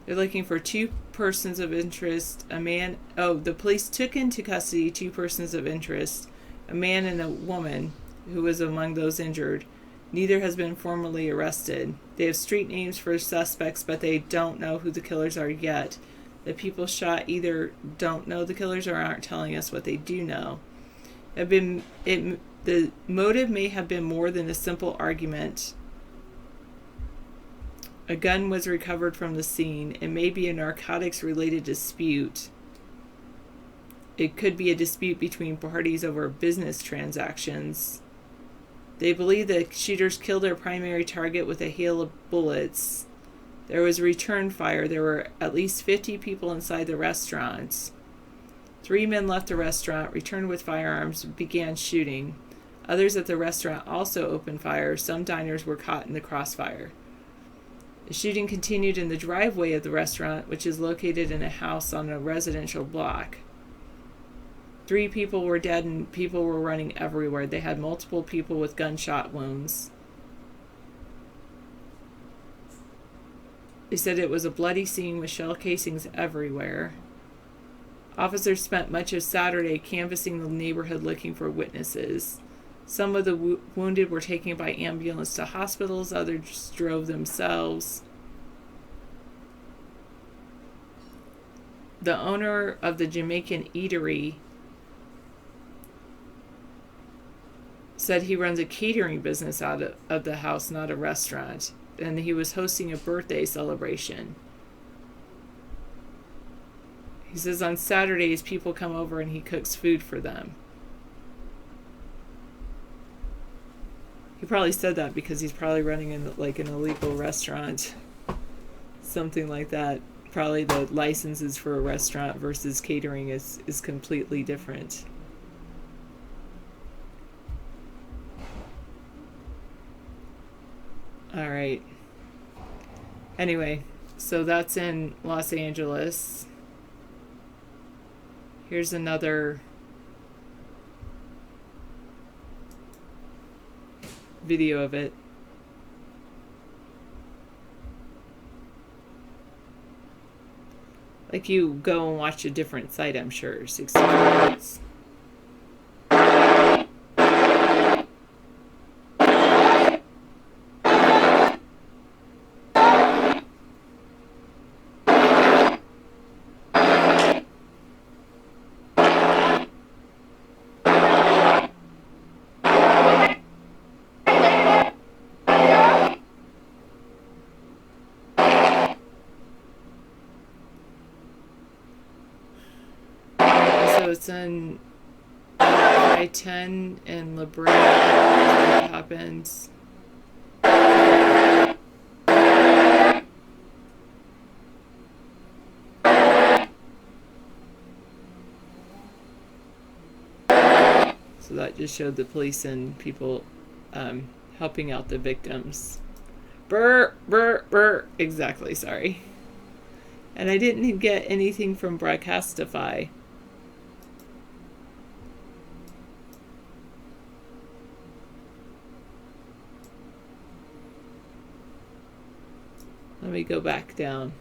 Speaker 5: They're looking for 2 persons of interest, the police took into custody 2 persons of interest, a man and a woman who was among those injured. Neither has been formally arrested. They have street names for suspects, but they don't know who the killers are yet. The people shot either don't know the killers or aren't telling us what they do know. The motive may have been more than a simple argument. A gun was recovered from the scene. It may be a narcotics-related dispute. It could be a dispute between parties over business transactions. They believe the shooters killed their primary target with a hail of bullets. There was return fire. There were at least 50 people inside the restaurant. 3 men left the restaurant, returned with firearms, began shooting. Others at the restaurant also opened fire. Some diners were caught in the crossfire. The shooting continued in the driveway of the restaurant, which is located in a house on a residential block. 3 people were dead and people were running everywhere. They had multiple people with gunshot wounds. They said it was a bloody scene with shell casings everywhere. Officers spent much of Saturday canvassing the neighborhood looking for witnesses. Some of the wounded were taken by ambulance to hospitals, others drove themselves. The owner of the Jamaican eatery said he runs a catering business out of the house, not a restaurant, and he was hosting a birthday celebration. He says on Saturdays people come over and he cooks food for them. He probably said that because he's probably running an illegal restaurant, something like that. Probably the licenses for a restaurant versus catering is completely different. All right. Anyway, so that's in Los Angeles. Here's another video of it. Like you go and watch a different site, I'm sure. 60 minutes. So it's on I-10 in La Brea. What happens? So that just showed the police and people helping out the victims. Brr, brr, brr. Exactly, sorry. And I didn't get anything from Broadcastify. Let me go back down.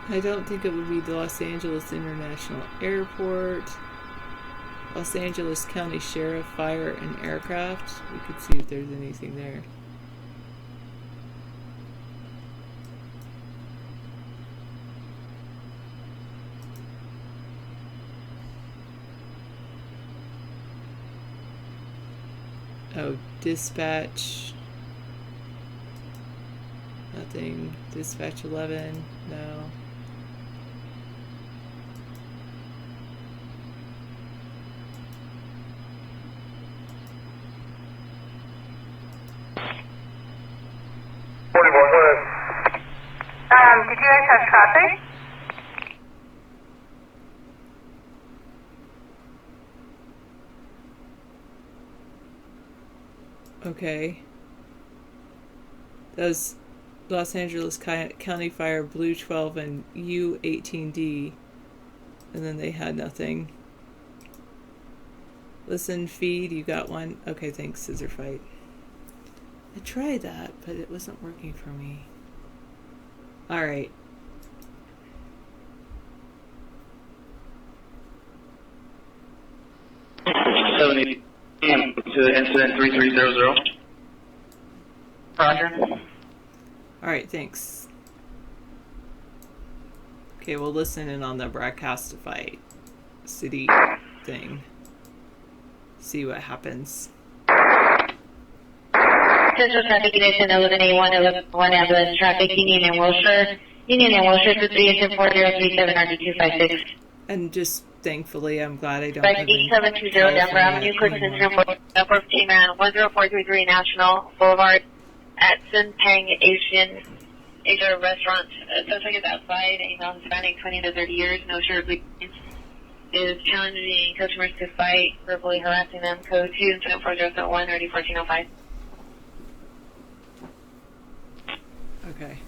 Speaker 5: I don't think it would be the Los Angeles International Airport. Los Angeles County Sheriff, Fire, and Aircraft. We could see if there's anything there. Oh, dispatch. Nothing. Dispatch 11. No.
Speaker 10: Did you guys have traffic?
Speaker 5: Okay. That was Los Angeles County Fire Blue 12 and U18D. And then they had nothing. Listen, feed, you got one? Okay, thanks, Scissor Fight. I tried that, but it wasn't working for me. Alright.
Speaker 9: To incident 3300. Roger.
Speaker 5: Alright, thanks. Okay, we'll listen in on the Broadcastify city thing. See what happens.
Speaker 3: Central Traffic Condition 11A1, 11A1 ambulance traffic, Union and Wilshire. Union and Wilshire for 384037 RD256.
Speaker 5: And just thankfully, I'm glad I don't
Speaker 10: Right,
Speaker 5: live in
Speaker 10: 8720 Denver Avenue,
Speaker 5: California
Speaker 10: Clifton,
Speaker 5: anymore.
Speaker 10: 04 man, 10433 National Boulevard at Sponheim Asian restaurant. Suspect is outside, a non-Hispanic, 20 to 30 years, no shirt, is challenging customers to fight, verbally harassing them. Code 2-4001, ready 1405.
Speaker 5: Okay.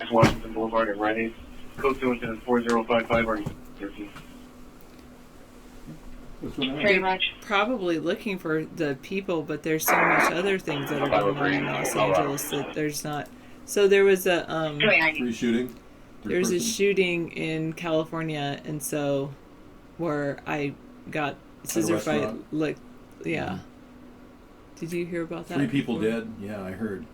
Speaker 9: Washington Boulevard at Rite Aid. Code 2 incident 4055 or 13.
Speaker 10: Very much.
Speaker 5: Probably looking for the people, but there's so much other things that are going on in Los Angeles that there's not. So there was a
Speaker 1: Free shooting.
Speaker 5: there was a shooting in California, and so where I got scissor fight.
Speaker 1: restaurant?
Speaker 5: Like, yeah. Did you hear about that?
Speaker 1: 3 people
Speaker 5: before?
Speaker 1: dead. Yeah, I heard.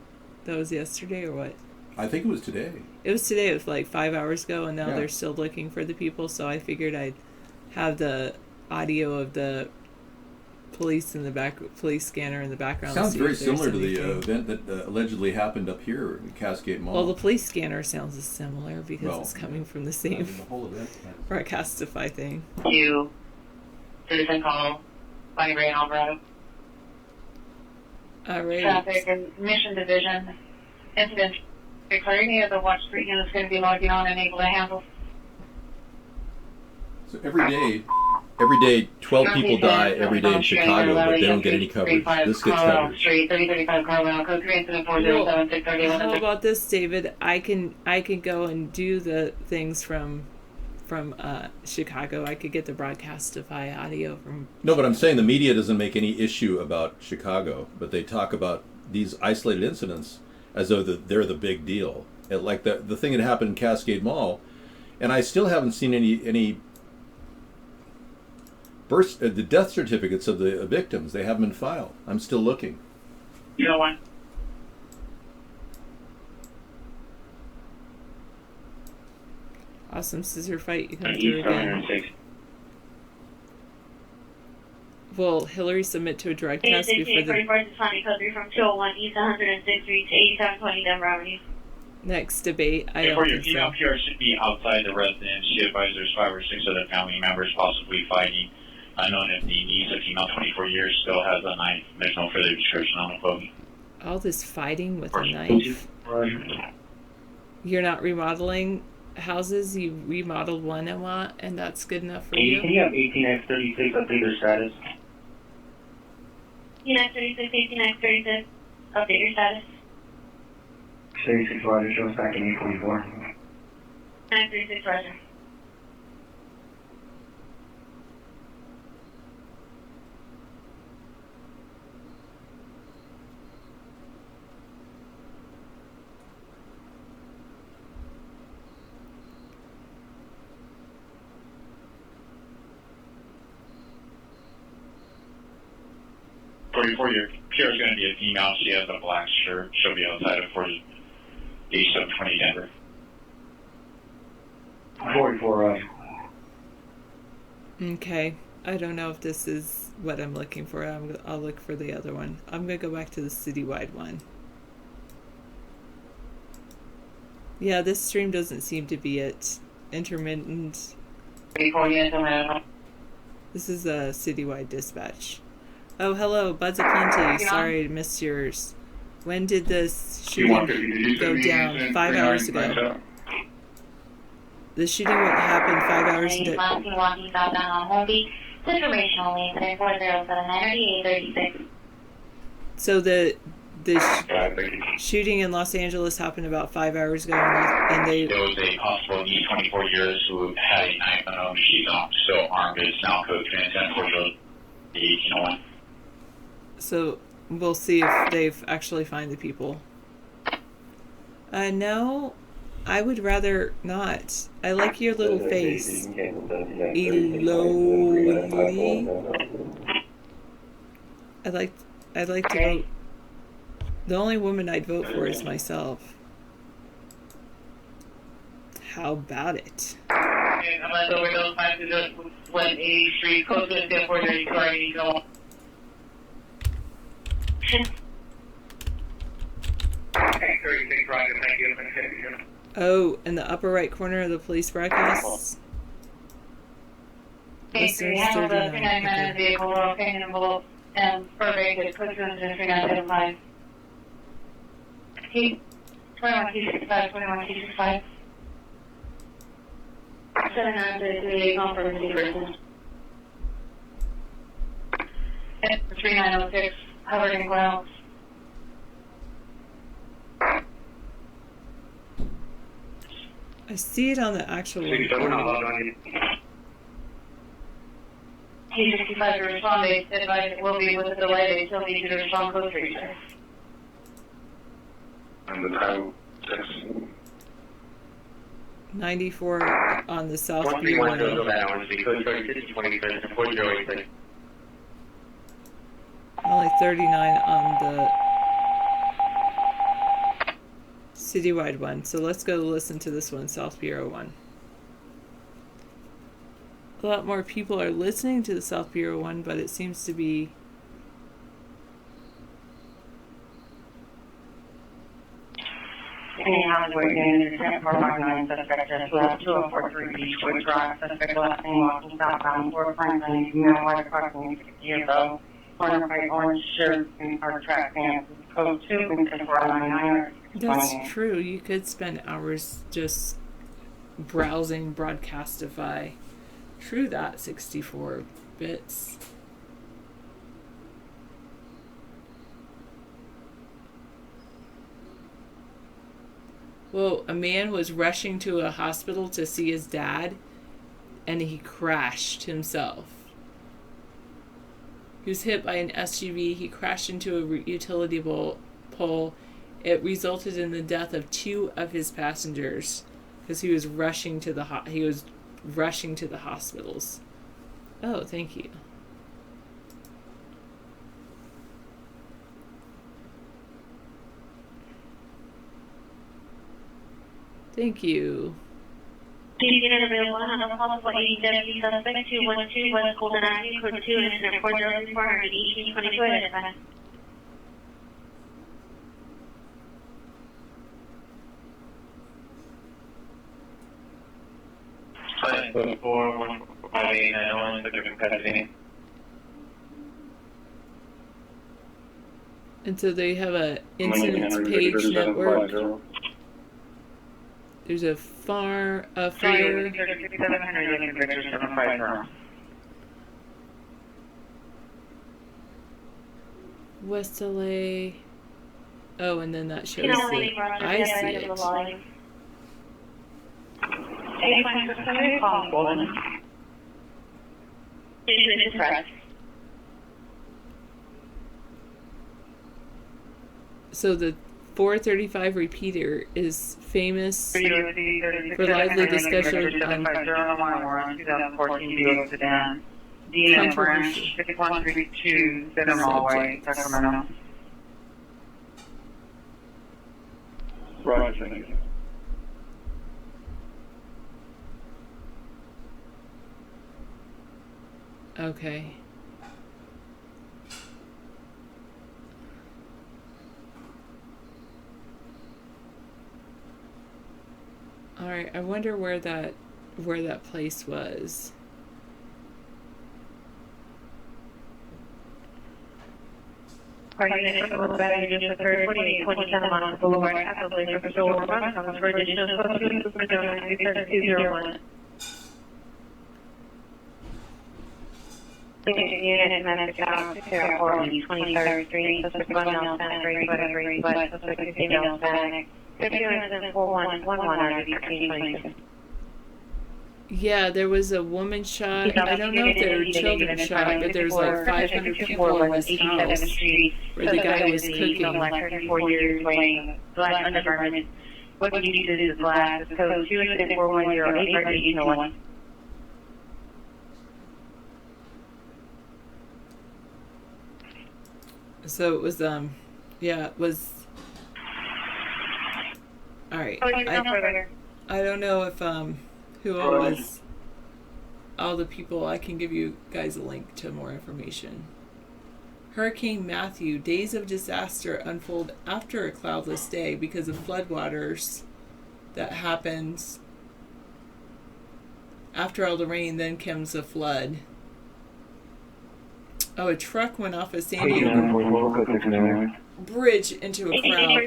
Speaker 5: That was yesterday or what?
Speaker 1: I think it was today.
Speaker 5: It was today. It was like 5 hours ago, and now
Speaker 1: Yeah.
Speaker 5: they're still looking for the people. So I figured I'd have the audio of the police in the back, police scanner in the background.
Speaker 1: Sounds
Speaker 5: see
Speaker 1: very
Speaker 5: if there's
Speaker 1: similar to the
Speaker 5: anything.
Speaker 1: event that allegedly happened up here in Cascade Mall.
Speaker 5: Well, the police scanner sounds similar because
Speaker 1: Well,
Speaker 5: it's coming from the
Speaker 1: I
Speaker 5: same
Speaker 1: mean, the whole event.
Speaker 5: Broadcastify thing.
Speaker 10: To citizen call, Bonnie Ray and Alvarado.
Speaker 5: All right.
Speaker 10: Traffic and Mission Division. Incident. Clarity of the Watch 3 units going to be logging on and able to handle.
Speaker 1: So every day every day 12 people die every day in Chicago, but they don't get any coverage. This gets coverage.
Speaker 5: How about this, David? I can go and do the things from Chicago. I could get the Broadcastify audio from.
Speaker 1: No, but I'm saying the media doesn't make any issue about Chicago, but they talk about these isolated incidents as though they're the big deal. Like the thing that happened in Cascade Mall, and I still haven't seen any the death certificates of the victims. They haven't been filed. I'm still looking.
Speaker 9: You know what?
Speaker 5: Awesome scissor fight. You come through again. Will Hillary submit to a drug test before the
Speaker 10: from 201 East 106th Street to 8720 Denver Avenue?
Speaker 5: Next debate? I don't think so.
Speaker 9: Your female PR should be outside the residence. She advised there's 5 or 6 other family members possibly fighting. Unknown if the niece, a female 24 years, still has a knife. There's no further description on the clothing.
Speaker 5: All this fighting with a knife? You're not remodeling houses? You remodeled one a lot, and that's good enough for you?
Speaker 9: Can you have 18X36 update your status?
Speaker 10: 18X36, 18X36, update your status.
Speaker 9: 36 Roger, show us back in 844.
Speaker 10: 936 Roger.
Speaker 9: For your PR is going to be a female. She has a black shirt. She'll be outside of 4720 Denver. 44
Speaker 5: Okay. I don't know if this is what I'm looking for. I'll look for the other one. I'm going to go back to the citywide one. Yeah, this stream doesn't seem to be it. Intermittent. This is a citywide dispatch. Oh, hello, Buds of Plenty. Sorry I missed yours. When did this shooting go down? 5 hours ago. The shooting happened 5 hours ago. So the shooting in Los Angeles happened about 5 hours ago, and they.
Speaker 9: There was a possible niece, 24 years, who had a knife on. She's still armed. It's now code 1040 1801.
Speaker 5: So we'll see if they've actually find the people. No, I would rather not. I like your little face. Elodie. I'd like to vote. The only woman I'd vote for is myself. How about it?
Speaker 10: I'm going to overdose 180 Street, code to 1040 sorry, go.
Speaker 5: Oh, in the upper right corner of the police broadcasts. Listeners 39.
Speaker 10: Vehicle, locating envelope, and prorated, code to 3975. 21T65, 21T65. 7933, confirm the person. 3906, hovering grounds.
Speaker 5: I see it on the actual one.
Speaker 10: T65 to respond, they advise it will be with a delay, they still need you to respond code 3, sir.
Speaker 9: And the time
Speaker 5: 94 on the South Bureau. Only 39 on the citywide one. So let's go listen to this one, South Bureau one. A lot more people are listening to the South Bureau one, but it seems to be That's true. You could spend hours just browsing Broadcastify, True that, 64 bits. Well, a man was rushing to a hospital to see his dad, and he crashed himself. He was hit by an SUV. He crashed into a utility pole. It resulted in the death of 2 of his passengers because he was rushing to the hospitals. Oh, thank you. Thank you.
Speaker 10: Unit available on a possible AEW suspect 212 West Golden Avenue, code 2, incident 40400, EC 22 identified.
Speaker 5: And so they have a incidents page network. There's a fire. West LA. Oh, and then that shows that I see it. So the 435 repeater is famous for lively discussion on controversial subjects. Okay. All right, I wonder where that place was.
Speaker 10: Our unit for the battery just occurred 27 on Boulevard, absolutely for Patrol 1, comes for additional code 201. Unit domestic out, 23rd Street, suspect 1 male Hispanic, race, but suspect female Hispanic. 5141
Speaker 5: Yeah, there was a woman shot. I don't know if there were children shot, but there was like 500 people in this house where the guy was cooking.
Speaker 10: 34 years wearing black undergarment. What you need to do is black. Code 26410
Speaker 5: So it was, yeah, it was. All right. I don't know if who all was. All the people. I can give you guys a link to more information. Hurricane Matthew. Days of disaster unfold after a cloudless day because of floodwaters that happens after all the rain. Then comes a flood. Oh, a truck went off a San Diego bridge into a crowd.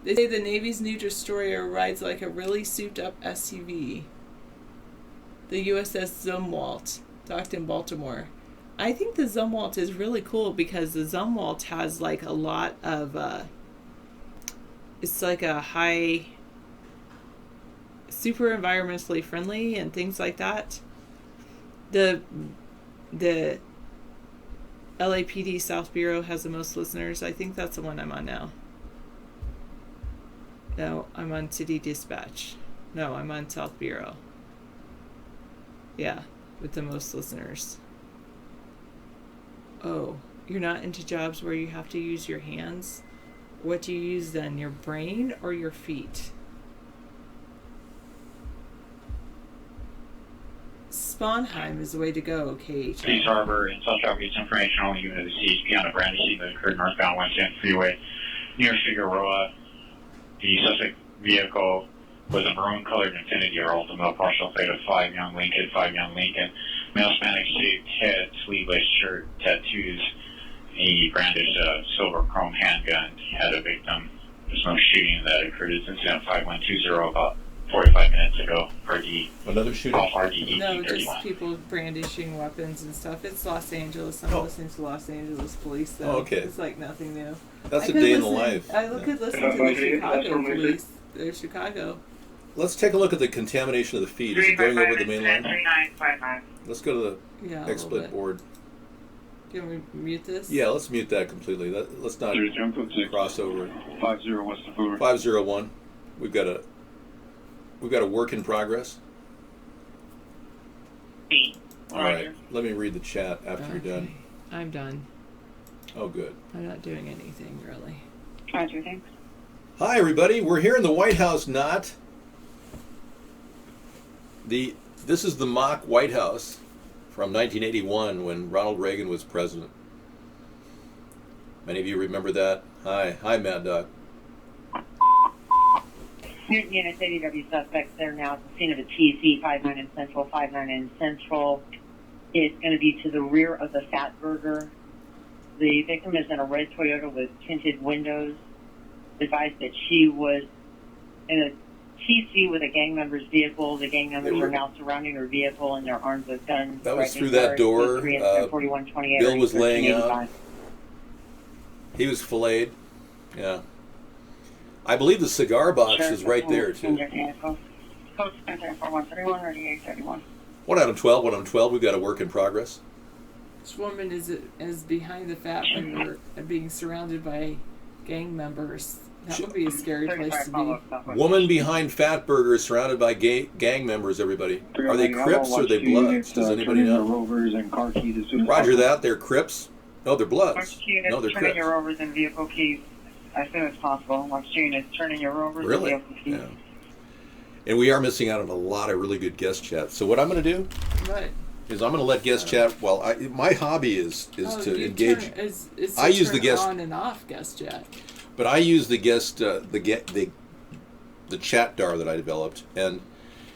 Speaker 5: They say the Navy's new destroyer rides like a really souped-up SUV. The USS Zumwalt, docked in Baltimore. I think the Zumwalt is really cool because the Zumwalt has like a lot of, it's like a high, super environmentally friendly and things like that. The LAPD South Bureau has the most listeners. I think that's the one I'm on now. No, I'm on City Dispatch. No, I'm on South Bureau. Yeah, with the most listeners. Oh, you're not into jobs where you have to use your hands? What do you use then? Your brain or your feet? Sponheim is the way to go, Kate.
Speaker 9: Peace Harbor and South Southeast information only given to the CHP on a brand new scene that occurred northbound West End Freeway near Figueroa. The suspect vehicle was a maroon-colored Infiniti or Ultima, partial fate of 5 young Lincoln. Male Hispanic-shaped head, sleeveless shirt, tattoos. He brandished a silver chrome handgun. He had a victim. There's no shooting that occurred. It's incident 5120 about 45 minutes ago. RD.
Speaker 1: Another shooting?
Speaker 9: RD
Speaker 5: No,
Speaker 9: 1831.
Speaker 5: just people brandishing weapons and stuff. It's Los Angeles. I'm listening to Los Angeles police, though.
Speaker 1: Oh, okay.
Speaker 5: It's like nothing new.
Speaker 1: That's a day in the life.
Speaker 5: I could listen to the Chicago police. They're Chicago.
Speaker 1: Let's take a look at the contamination of the feed. Is it going over the main line?
Speaker 10: 3959.
Speaker 1: Let's go to the
Speaker 5: Yeah,
Speaker 1: XSplit board.
Speaker 5: Do you want me to mute this?
Speaker 1: Yeah, let's mute that completely. Let's not cross over.
Speaker 11: 50 West of Hoover.
Speaker 1: 501. We've got a work in progress. All right. Let me read the chat after you're done.
Speaker 5: I'm done.
Speaker 1: Oh, good.
Speaker 5: I'm not doing anything really.
Speaker 10: Roger, thanks.
Speaker 1: Hi, everybody. We're here in the White House. This is the mock White House from 1981 when Ronald Reagan was president. Many of you remember that. Hi, Mad Dog.
Speaker 12: Newton units, ADW suspects. They're now at the scene of a TC 59 in Central. 59 in Central is going to be to the rear of the Fat Burger. The victim is in a red Toyota with tinted windows. Advised that she was in a TC with a gang member's vehicle. The gang members are now surrounding her vehicle and they're armed with guns.
Speaker 1: That was through that door. Bill was laying out. He was filleted. Yeah. I believe the cigar box is right there, too.
Speaker 10: Code 4131 or 831.
Speaker 1: 1 out of 12, 1 out of 12. We've got a work in progress.
Speaker 5: This woman is behind the Fat Burger and being surrounded by gang members. That would be a scary place to be.
Speaker 1: Woman behind Fat Burger surrounded by gang members, everybody. Are they Crips or are they Bloods? Does anybody know? Roger that. They're Crips. No, they're Bloods. No, they're Crips.
Speaker 10: Your rovers and vehicle keys as soon as possible. Watch units turning your rovers and vehicle keys.
Speaker 1: Yeah. And we are missing out on a lot of really good guest chat. So what I'm going to do is I'm going to let guest chat. Well, my hobby is to engage. I use the guest
Speaker 5: on and off guest chat.
Speaker 1: But I use the guest the chat DAR that I developed, and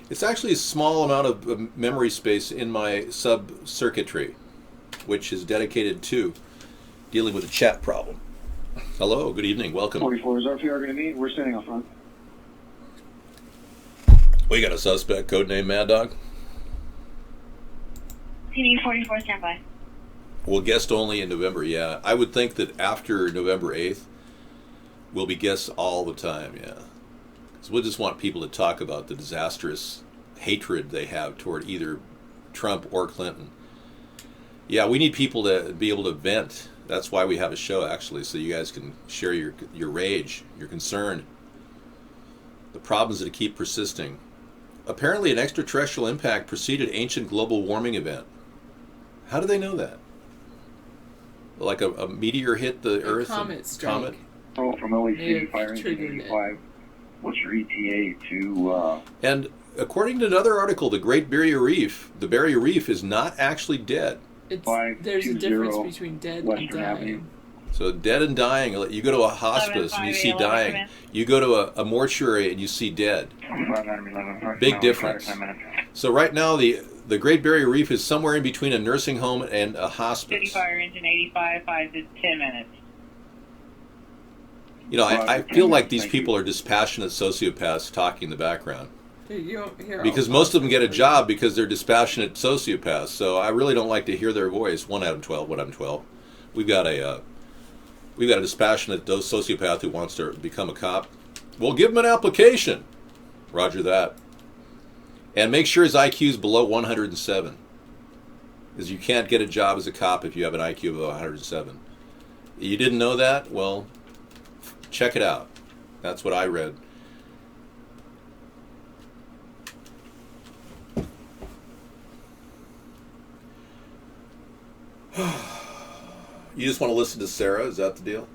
Speaker 1: it's actually a small amount of memory space in my sub circuitry, which is dedicated to dealing with a chat problem. Hello, good evening, welcome.
Speaker 11: 44 is RPR going to meet. We're standing up front.
Speaker 1: We got a suspect, codename Mad Dog.
Speaker 10: PD 44 standby.
Speaker 1: Well, guest only in November, yeah. I would think that after November 8th, we'll be guests all the time, yeah. Because we'll just want people to talk about the disastrous hatred they have toward either Trump or Clinton. Yeah, we need people to be able to vent. That's why we have a show, actually, so you guys can share your rage, your concern, the problems that keep persisting. Apparently, an extraterrestrial impact preceded ancient global warming event. How do they know that? Like a meteor hit the Earth?
Speaker 5: Comet strike.
Speaker 1: Comet?
Speaker 11: From OEC, fire engine 85. What's your ETA to...
Speaker 1: And according to another article, the Great Barrier Reef, the Barrier Reef is not actually dead.
Speaker 5: There's a difference between dead and dying.
Speaker 11: Avenue.
Speaker 1: So dead and dying, you go to a hospice and you see dying. You go to a mortuary and you see dead. Big difference. So right now the Great Barrier Reef is somewhere in between a nursing home and a hospice.
Speaker 10: City fire engine 85, 5 to 10 minutes.
Speaker 1: You know, I feel like these people are dispassionate sociopaths talking in the background. Because most of them get a job because they're dispassionate sociopaths. So I really don't like to hear their voice. 1 out of 12, 1 out of 12. We've got a dispassionate sociopath who wants to become a cop. Well, give him an application. Roger that. And make sure his IQ is below 107. Because you can't get a job as a cop if you have an IQ of 107. You didn't know that? Well, check it out. That's what I read. You just want to listen to Sarah? Is that the deal?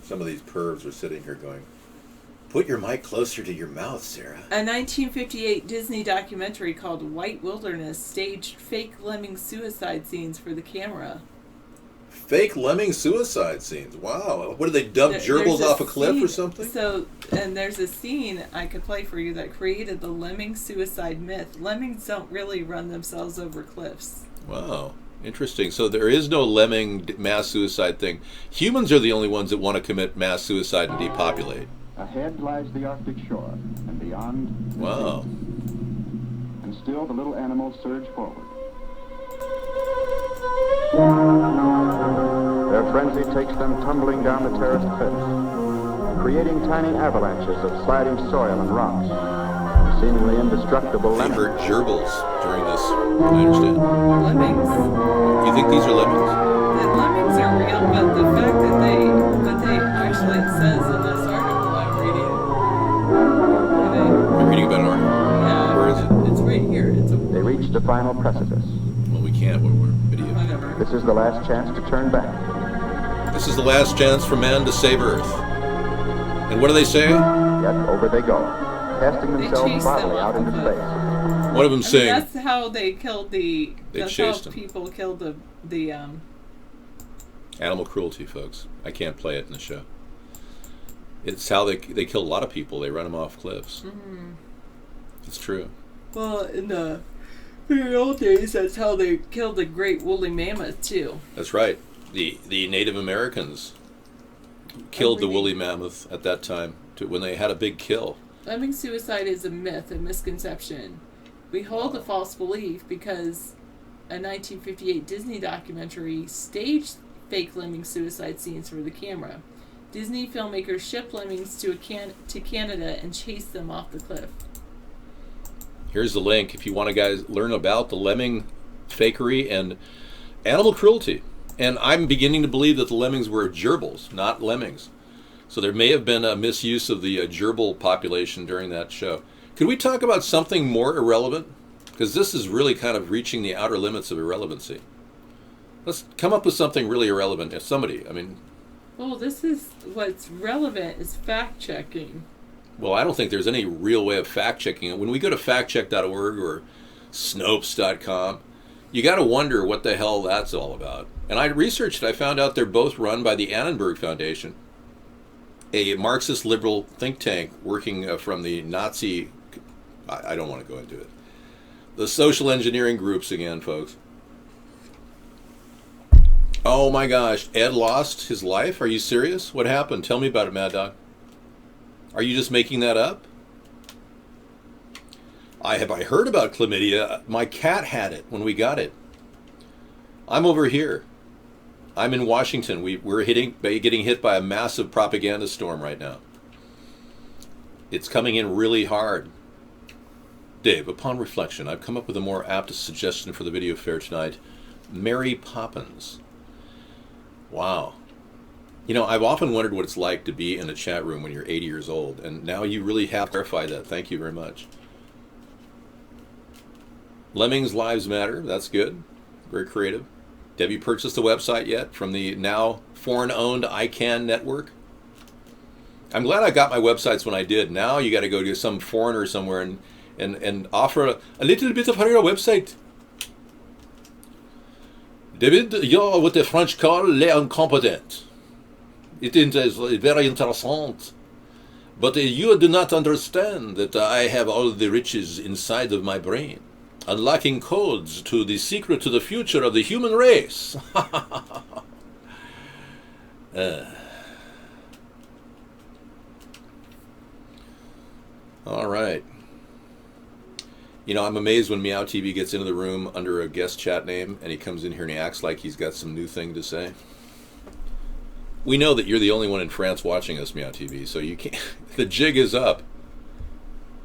Speaker 1: Some of these pervs are sitting here going, put your mic closer to your mouth, Sarah.
Speaker 5: A 1958 Disney documentary called White Wilderness staged fake lemming suicide scenes for the camera.
Speaker 1: Fake lemming suicide scenes? Wow. What, did they dump gerbils off a cliff or something?
Speaker 5: So, and there's a scene I could play for you that created the lemming suicide myth. Lemmings don't really run themselves over cliffs.
Speaker 1: Wow. Interesting. So there is no lemming mass suicide thing. Humans are the only ones that want to commit mass suicide and depopulate.
Speaker 13: Ahead lies the Arctic shore, and beyond.
Speaker 1: Wow.
Speaker 13: And still the little animals surge forward. Their frenzy takes them tumbling down the terraced cliffs, creating tiny avalanches of sliding soil and rocks, seemingly indestructible
Speaker 1: They
Speaker 13: lemons.
Speaker 1: hurt gerbils during this, I understand.
Speaker 5: Lemmings.
Speaker 1: You think these are lemmings?
Speaker 5: The lemmings are real, but the fact that they actually, it says in this article I'm reading.
Speaker 1: You're reading about an article?
Speaker 5: Yeah.
Speaker 1: Where is it?
Speaker 5: It's right here.
Speaker 13: They reach the final precipice.
Speaker 1: Well, we can't when we're video.
Speaker 5: Whatever.
Speaker 13: This is the last chance to turn back.
Speaker 1: This is the last chance for man to save Earth. And what do they say?
Speaker 13: Yet over they go, casting
Speaker 5: They
Speaker 13: themselves
Speaker 5: chase them
Speaker 13: bodily
Speaker 5: off
Speaker 13: out into
Speaker 5: the
Speaker 13: space.
Speaker 1: One of them saying
Speaker 5: That's how they killed the.
Speaker 1: They
Speaker 5: That's
Speaker 1: chased
Speaker 5: how
Speaker 1: him.
Speaker 5: people killed the
Speaker 1: animal cruelty, folks. I can't play it in the show. It's how they kill a lot of people. They run them off cliffs.
Speaker 5: Mm-hmm.
Speaker 1: It's true.
Speaker 5: Well, in the old days, that's how they killed the great woolly mammoth too.
Speaker 1: That's right. The Native Americans killed the woolly mammoth at that time when they had a big kill.
Speaker 5: Lemming suicide is a myth, a misconception. We hold a false belief because a 1958 Disney documentary staged fake lemming suicide scenes for the camera. Disney filmmakers shipped lemmings to Canada and chased them off the cliff.
Speaker 1: Here's the link if you want to guys learn about the lemming fakery and animal cruelty. And I'm beginning to believe that the lemmings were gerbils, not lemmings. So there may have been a misuse of the gerbil population during that show. Could we talk about something more irrelevant? Because this is really kind of reaching the outer limits of irrelevancy. Let's come up with something really irrelevant. If somebody,
Speaker 5: Well, this is what's relevant is fact checking.
Speaker 1: Well, I don't think there's any real way of fact checking it. When we go to factcheck.org or Snopes.com, you got to wonder what the hell that's all about. And I researched it. I found out they're both run by the Annenberg Foundation, a Marxist liberal think tank working from the Nazi. I don't want to go into it. The social engineering groups again, folks. Oh my gosh, Ed lost his life? Are you serious? What happened? Tell me about it, Mad Dog. Are you just making that up? I heard about chlamydia. My cat had it when we got it. I'm over here. I'm in Washington. We're getting hit by a massive propaganda storm right now. It's coming in really hard. Dave, upon reflection, I've come up with a more apt suggestion for the video fair tonight. Mary Poppins. Wow. You know, I've often wondered what it's like to be in a chat room when you're 80 years old, and now you really have clarified that. Thank you very much. Lemmings Lives Matter. That's good. Very creative. Have you purchased the website yet from the now foreign-owned ICANN network? I'm glad I got my websites when I did. Now you got to go to some foreigner somewhere and offer a little bit of your website. David, you're what the French call les incompetents. It is very interessant. But you do not understand that I have all the riches inside of my brain, unlocking codes to the secret to the future of the human race. All right. You know, I'm amazed when Meow TV gets into the room under a guest chat name and he comes in here and he acts like he's got some new thing to say. We know that you're the only one in France watching us, Meow TV, so you can't. The jig is up.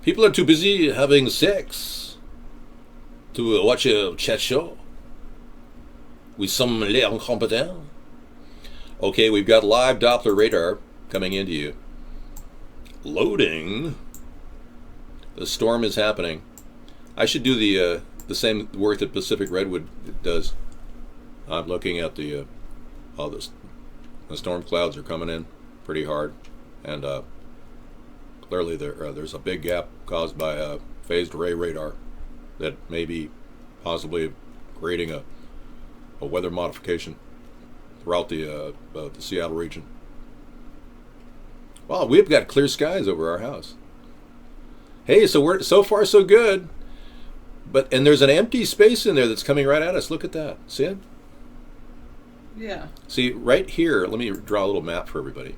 Speaker 1: People are too busy having sex to watch a chat show with some les incompetents. Okay, we've got live Doppler radar coming into you. Loading. The storm is happening. I should do the same work that Pacific Redwood does. I'm looking at the storm clouds are coming in pretty hard, and clearly there's a big gap caused by phased array radar that may be possibly creating a weather modification throughout the Seattle region. Wow, we've got clear skies over our house. Hey, so we're so far so good. And there's an empty space in there that's coming right at us. Look at that. See it?
Speaker 5: Yeah.
Speaker 1: See, right here, let me draw a little map for everybody.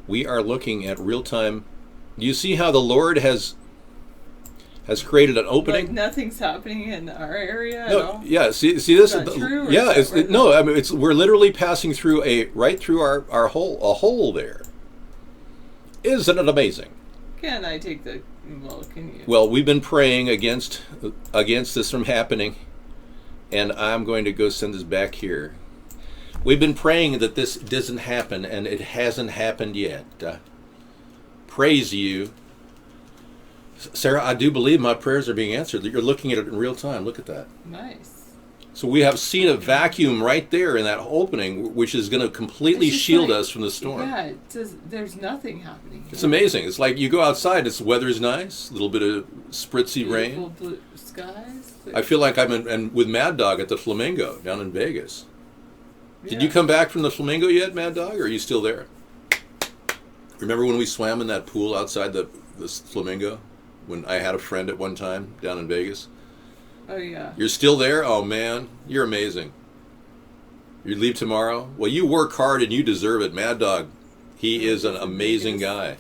Speaker 1: We are looking at real-time You see how the Lord has created an opening?
Speaker 5: Like nothing's happening in our area at all?
Speaker 1: Yeah, see this?
Speaker 5: Is that true, or
Speaker 1: yeah,
Speaker 5: is that
Speaker 1: no, I mean, we're literally passing through right through our hole there. Isn't it amazing?
Speaker 5: Can I take the, well, can you?
Speaker 1: Well, we've been praying against this from happening, and I'm going to go send this back here. We've been praying that this doesn't happen, and it hasn't happened yet. Praise you. Sarah, I do believe my prayers are being answered. You're looking at it in real time. Look at that.
Speaker 5: Nice.
Speaker 1: So we have seen a vacuum right there in that opening, which is going to completely shield us from the storm.
Speaker 5: Yeah, there's nothing happening here.
Speaker 1: It's amazing. It's like you go outside, the weather's nice, a little bit of spritzy rain.
Speaker 5: Blue skies.
Speaker 1: I feel like I'm with Mad Dog at the Flamingo down in Vegas. Yeah. Did you come back from the Flamingo yet, Mad Dog, or are you still there? Remember when we swam in that pool outside the Flamingo? When I had a friend at one time down in Vegas?
Speaker 5: Oh, yeah.
Speaker 1: You're still there? Oh, man. You're amazing. You leave tomorrow? Well, you work hard and you deserve it. Mad Dog, he is an amazing guy.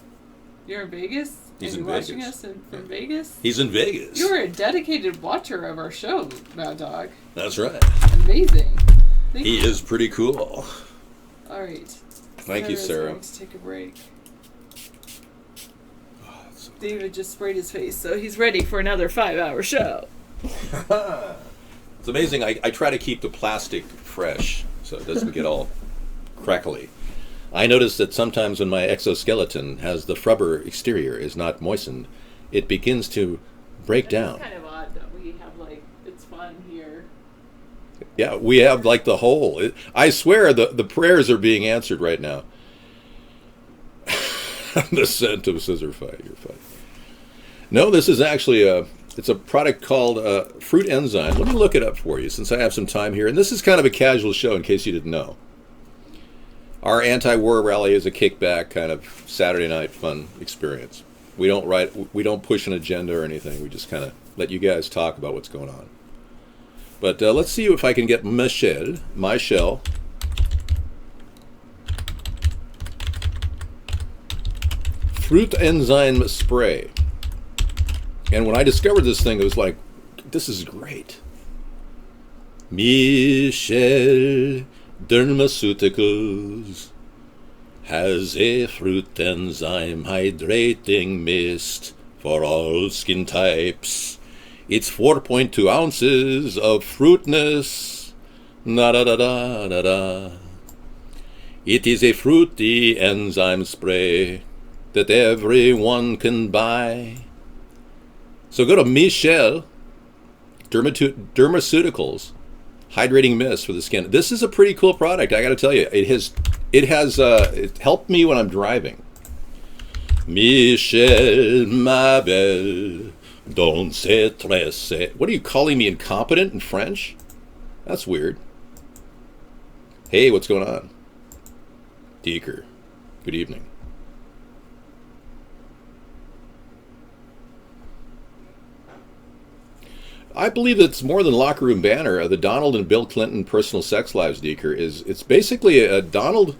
Speaker 5: You're in Vegas?
Speaker 1: He's
Speaker 5: and
Speaker 1: in
Speaker 5: you're
Speaker 1: Vegas.
Speaker 5: Watching us from Vegas?
Speaker 1: He's in Vegas.
Speaker 5: You're a dedicated watcher of our show, Mad Dog.
Speaker 1: That's right.
Speaker 5: Amazing.
Speaker 1: He is pretty cool.
Speaker 5: All right.
Speaker 1: Thank you, Sarah.
Speaker 5: Going to take a break. David just sprayed his face, so he's ready for another 5-hour show.
Speaker 1: It's amazing. I try to keep the plastic fresh so it doesn't get all crackly. I notice that sometimes when my exoskeleton has the rubber exterior is not moistened, it begins to break down.
Speaker 5: It's kind of odd that we have, like, it's fun here.
Speaker 1: Yeah, we have like the hole. I swear the prayers are being answered right now. The scent of scissor fight. You're fine. No, this is actually it's a product called Fruit Enzyme. Let me look it up for you since I have some time here. And this is kind of a casual show in case you didn't know. Our anti-war rally is a kickback kind of Saturday night fun experience. We don't push an agenda or anything. We just kind of let you guys talk about what's going on. But let's see if I can get Michelle. Fruit Enzyme Spray. And when I discovered this thing, it was like, this is great. Michelle Dermaceuticals has a fruit enzyme hydrating mist for all skin types. It's 4.2 ounces of fruitness. Na-da-da-da-da-da. It is a fruity enzyme spray that everyone can buy. So go to Michelle Dermaceuticals hydrating mist for the skin. This is a pretty cool product. I got to tell you, it helped me when I'm driving. Michelle, ma belle, don't se tresse. What are you calling me, incompetent in French? That's weird. Hey, what's going on? Deeker, good evening. I believe it's more than locker room banner. The Donald and Bill Clinton personal sex lives, Deeker, it's basically Donald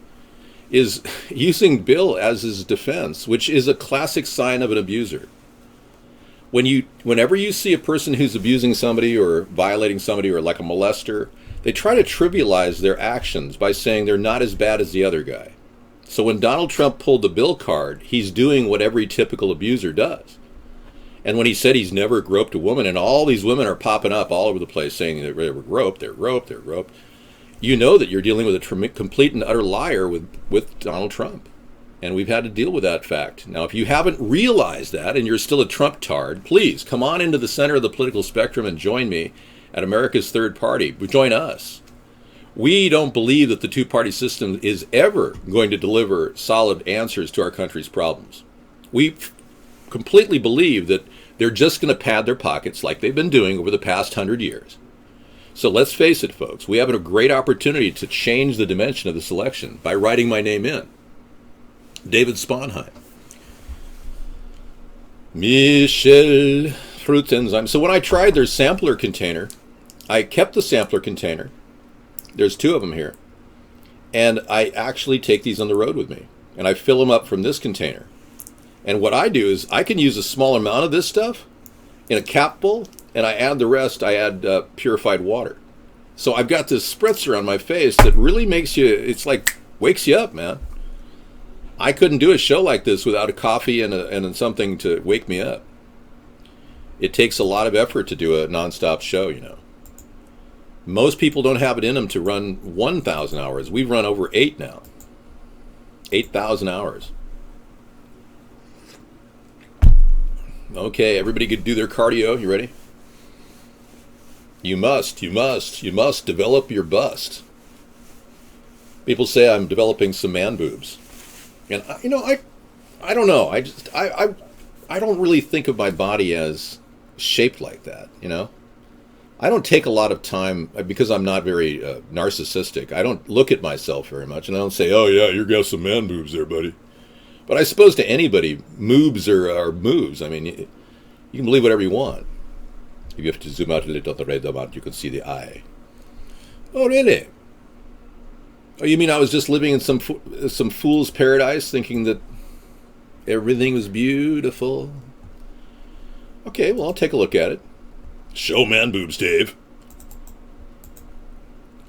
Speaker 1: is using Bill as his defense, which is a classic sign of an abuser. Whenever you see a person who's abusing somebody or violating somebody or like a molester, they try to trivialize their actions by saying they're not as bad as the other guy. So when Donald Trump pulled the Bill card, he's doing what every typical abuser does. And when he said he's never groped a woman, and all these women are popping up all over the place saying they were roped, they're roped, you know that you're dealing with a complete and utter liar with Donald Trump. And we've had to deal with that fact. Now, if you haven't realized that and you're still a Trump-tard, please come on into the center of the political spectrum and join me at America's Third Party. Join us. We don't believe that the two-party system is ever going to deliver solid answers to our country's problems. We completely believe that they're just going to pad their pockets like they've been doing over the past 100 years. So let's face it, folks. We have a great opportunity to change the dimension of this election by writing my name in. David Sponheim. Michelle Fruit Enzyme. So when I tried their sampler container, I kept the sampler container. There's 2 of them here. And I actually take these on the road with me. And I fill them up from this container. And what I do is I can use a small amount of this stuff in a cap bowl, and I add the rest. I add purified water. So I've got this spritzer on my face that really makes you, it's like, wakes you up, man. I couldn't do a show like this without a coffee and something to wake me up. It takes a lot of effort to do a nonstop show, you know. Most people don't have it in them to run 1,000 hours. We've run over 8 now. 8,000 hours. Okay, everybody could do their cardio. You ready? You must develop your bust. People say I'm developing some man boobs. And, you know, I don't know. I don't really think of my body as shaped like that, you know? I don't take a lot of time, because I'm not very narcissistic. I don't look at myself very much, and I don't say, oh, yeah, you got some man boobs there, buddy. But I suppose to anybody, moobs are moves. I mean, you can believe whatever you want. If you have to zoom out a little to read them out, you can see the eye. Oh, really? Oh, you mean I was just living in some fool's paradise, thinking that everything was beautiful? Okay, well, I'll take a look at it. Show man boobs, Dave.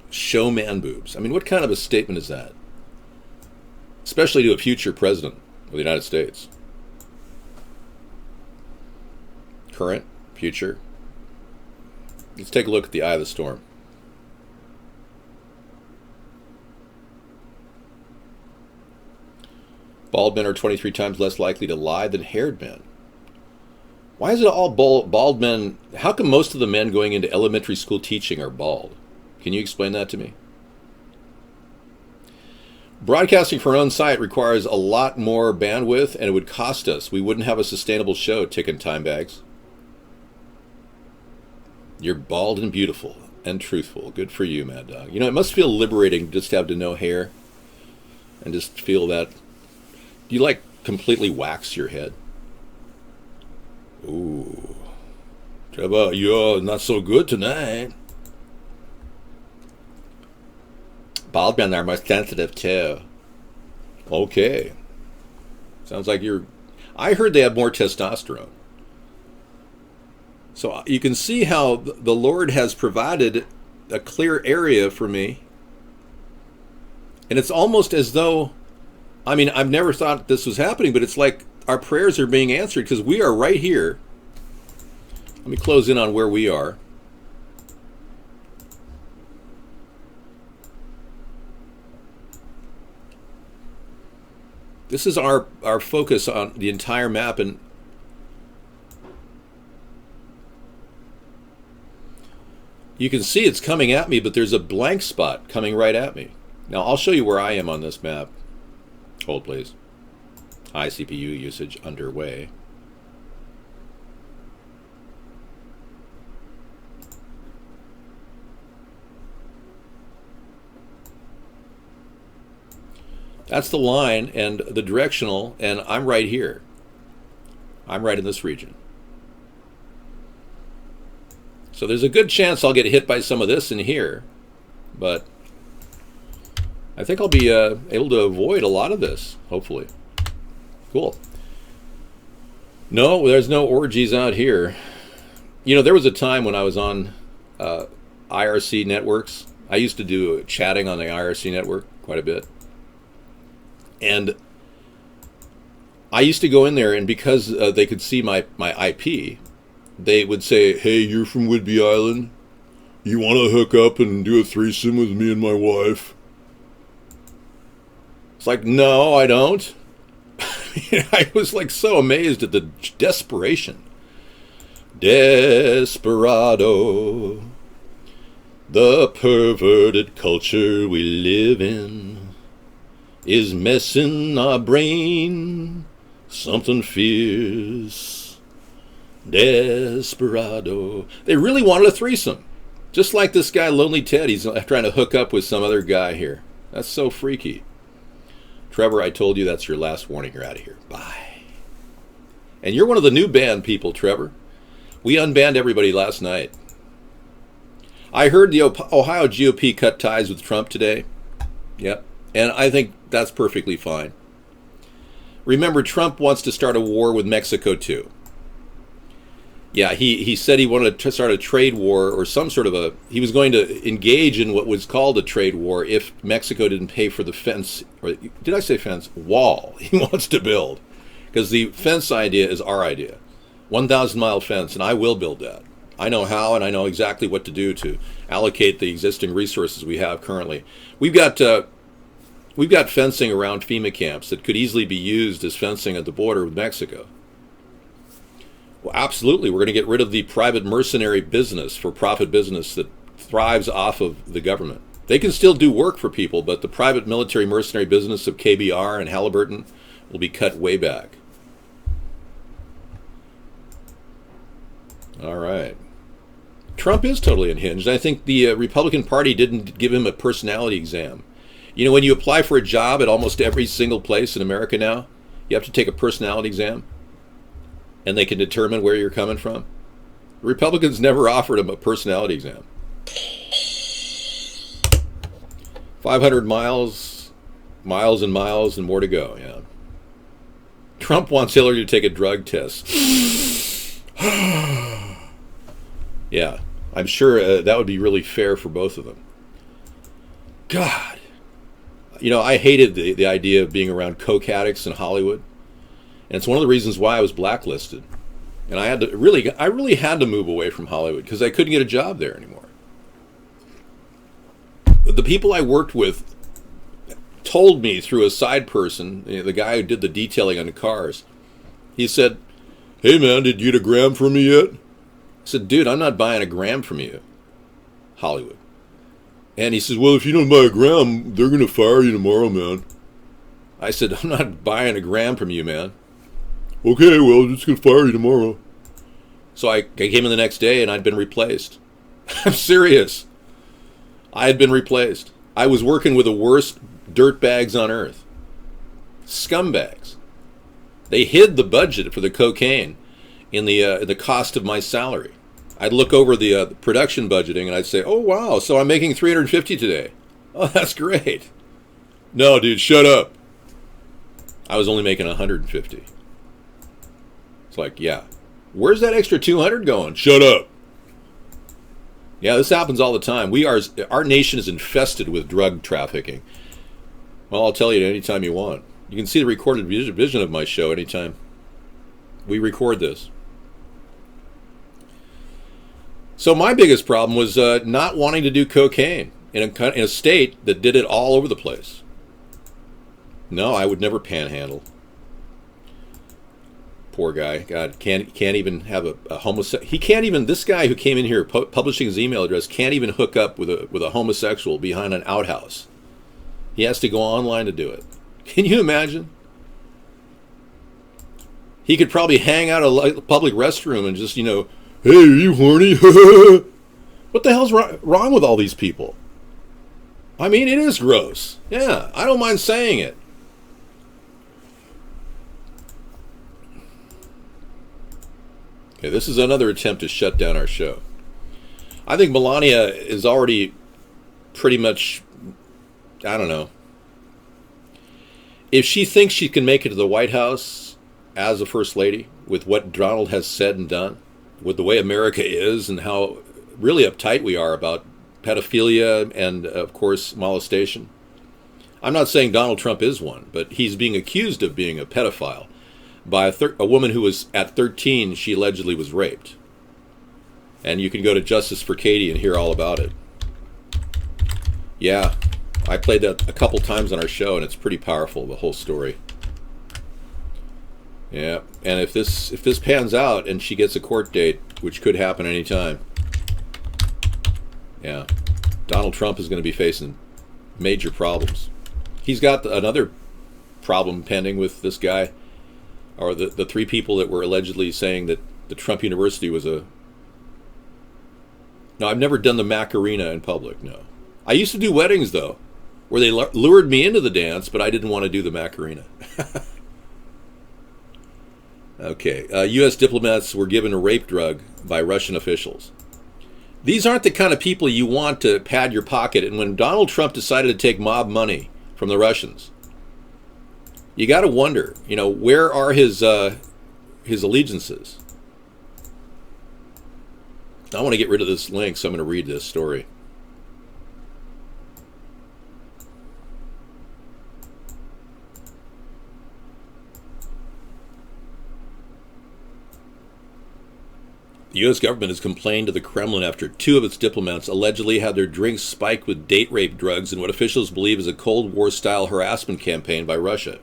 Speaker 1: Show man boobs. I mean, what kind of a statement is that? Especially to a future president of the United States. Current, future. Let's take a look at the eye of the storm. Bald men are 23 times less likely to lie than haired men. Why is it all bald men? How come most of the men going into elementary school teaching are bald? Can you explain that to me? Broadcasting for our own site requires a lot more bandwidth, and it would cost us. We wouldn't have a sustainable show, ticking time bags. You're bald and beautiful and truthful. Good for you, Mad Dog. You know, it must feel liberating just to have no hair and just feel that. Do you, like, completely wax your head? Ooh. Trevor, you're not so good tonight. Bald men are more sensitive, too. Okay. Sounds like you're... I heard they have more testosterone. So you can see how the Lord has provided a clear area for me. And it's almost as though... I mean, I've never thought this was happening, but it's like our prayers are being answered because we are right here. Let me close in on where we are. This is our focus on the entire map, and you can see it's coming at me, but there's a blank spot coming right at me. Now, I'll show you where I am on this map. Hold, please. High CPU usage underway. That's the line and the directional, and I'm right here. I'm right in this region. So there's a good chance I'll get hit by some of this in here, but I think I'll be able to avoid a lot of this, hopefully. Cool. No, there's no orgies out here. You know, there was a time when I was on IRC networks. I used to do chatting on the IRC network quite a bit. And I used to go in there, and because they could see my IP, they would say, hey, you're from Whidbey Island? You want to hook up and do a threesome with me and my wife? It's like, no, I don't. I was like so amazed at the desperation. Desperado, the perverted culture we live in is messing our brain something fierce. Desperado. They really wanted a threesome. Just like this guy, Lonely Ted, he's trying to hook up with some other guy here. That's so freaky. Trevor, I told you that's your last warning. You're out of here. Bye. And you're one of the new banned people, Trevor. We unbanned everybody last night. I heard the Ohio GOP cut ties with Trump today. Yep. And I think that's perfectly fine. Remember, Trump wants to start a war with Mexico too. Yeah, he said he wanted to start a trade war or some sort of he was going to engage in what was called a trade war if Mexico didn't pay for the fence, or did I say fence? Wall he wants to build. Because the fence idea is our idea. 1,000-mile fence, and I will build that. I know how, and I know exactly what to do to allocate the existing resources we have currently. We've got fencing around FEMA camps that could easily be used as fencing at the border with Mexico. Well, absolutely, we're going to get rid of the private mercenary business, for-profit business that thrives off of the government. They can still do work for people, but the private military mercenary business of KBR and Halliburton will be cut way back. All right. Trump is totally unhinged. I think the Republican Party didn't give him a personality exam. You know, when you apply for a job at almost every single place in America now, you have to take a personality exam, and they can determine where you're coming from. The Republicans never offered him a personality exam. 500 miles and miles and more to go, yeah. Trump wants Hillary to take a drug test. Yeah, I'm sure that would be really fair for both of them. God. You know, I hated the idea of being around coke addicts in Hollywood. And it's one of the reasons why I was blacklisted. And I really had to move away from Hollywood because I couldn't get a job there anymore. The people I worked with told me through a side person, the guy who did the detailing on the cars, he said, "Hey man, did you get a gram from me yet?" I said, "Dude, I'm not buying a gram from you, Hollywood." And he says, "Well, if you don't buy a gram, they're going to fire you tomorrow, man." I said, "I'm not buying a gram from you, man." "Okay, well, I'm just going to fire you tomorrow." So I came in the next day and I'd been replaced. I'm serious. I had been replaced. I was working with the worst dirtbags on earth. Scumbags. They hid the budget for the cocaine in the cost of my salary. I'd look over the production budgeting and I'd say, "Oh, wow, so I'm making $350 today. Oh, that's great." "No, dude, shut up. I was only making $150. It's like, yeah. Where's that extra $200 going? Shut up. Yeah, this happens all the time. Our nation is infested with drug trafficking. Well, I'll tell you anytime you want. You can see the recorded vision of my show anytime we record this. So my biggest problem was not wanting to do cocaine in a state that did it all over the place. No, I would never panhandle. Poor guy. God, can't even have a homosexual. He can't even. This guy who came in here publishing his email address can't even hook up with a homosexual behind an outhouse. He has to go online to do it. Can you imagine? He could probably hang out a public restroom and just, "Hey, are you horny?" What the hell's wrong with all these people? I mean, it is gross. Yeah, I don't mind saying it. Okay, this is another attempt to shut down our show. I think Melania is already pretty much, I don't know. If she thinks she can make it to the White House as a First Lady with what Donald has said and done, with the way America is and how really uptight we are about pedophilia and, of course, molestation. I'm not saying Donald Trump is one, but he's being accused of being a pedophile by a woman who was, at 13, she allegedly was raped. And you can go to Justice for Katie and hear all about it. Yeah, I played that a couple times on our show, and it's pretty powerful, the whole story. Yeah, and if this pans out and she gets a court date, which could happen any time, yeah, Donald Trump is going to be facing major problems. He's got another problem pending with this guy, or the three people that were allegedly saying that the Trump University was a... No, I've never done the Macarena in public, no. I used to do weddings, though, where they lured me into the dance, but I didn't want to do the Macarena. Okay, U.S. diplomats were given a rape drug by Russian officials. These aren't the kind of people you want to pad your pocket, and when Donald Trump decided to take mob money from the Russians, you got to wonder, where are his allegiances? I want to get rid of this link, so I'm going to read this story. The U.S. government has complained to the Kremlin after 2 of its diplomats allegedly had their drinks spiked with date rape drugs in what officials believe is a Cold War-style harassment campaign by Russia.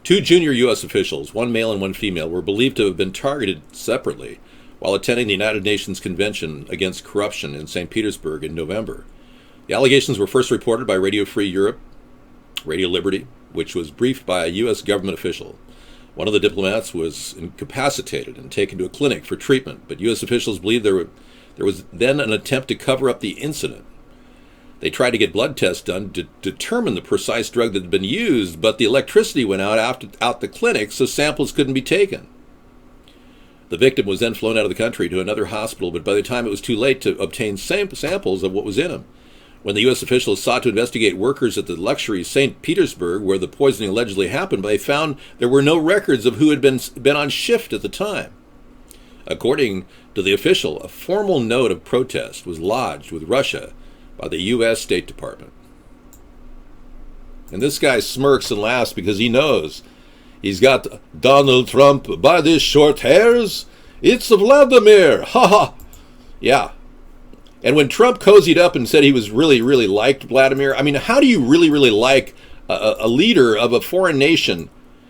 Speaker 1: 2 junior U.S. officials, 1 male and 1 female, were believed to have been targeted separately while attending the United Nations Convention Against Corruption in St. Petersburg in November. The allegations were first reported by Radio Free Europe, Radio Liberty, which was briefed by a U.S. government official. One of the diplomats was incapacitated and taken to a clinic for treatment, but U.S. officials believe there was then an attempt to cover up the incident. They tried to get blood tests done to determine the precise drug that had been used, but the electricity went out the clinic, so samples couldn't be taken. The victim was then flown out of the country to another hospital, but by the time it was too late to obtain samples of what was in him. When the U.S. officials sought to investigate workers at the luxury St. Petersburg, where the poisoning allegedly happened, they found there were no records of who had been on shift at the time. According to the official, a formal note of protest was lodged with Russia by the U.S. State Department. And this guy smirks and laughs because he knows he's got Donald Trump by the short hairs. It's Vladimir, ha ha. Yeah. And when Trump cozied up and said he was really, really liked Vladimir, I mean, how do you really, really like a leader of a foreign nation?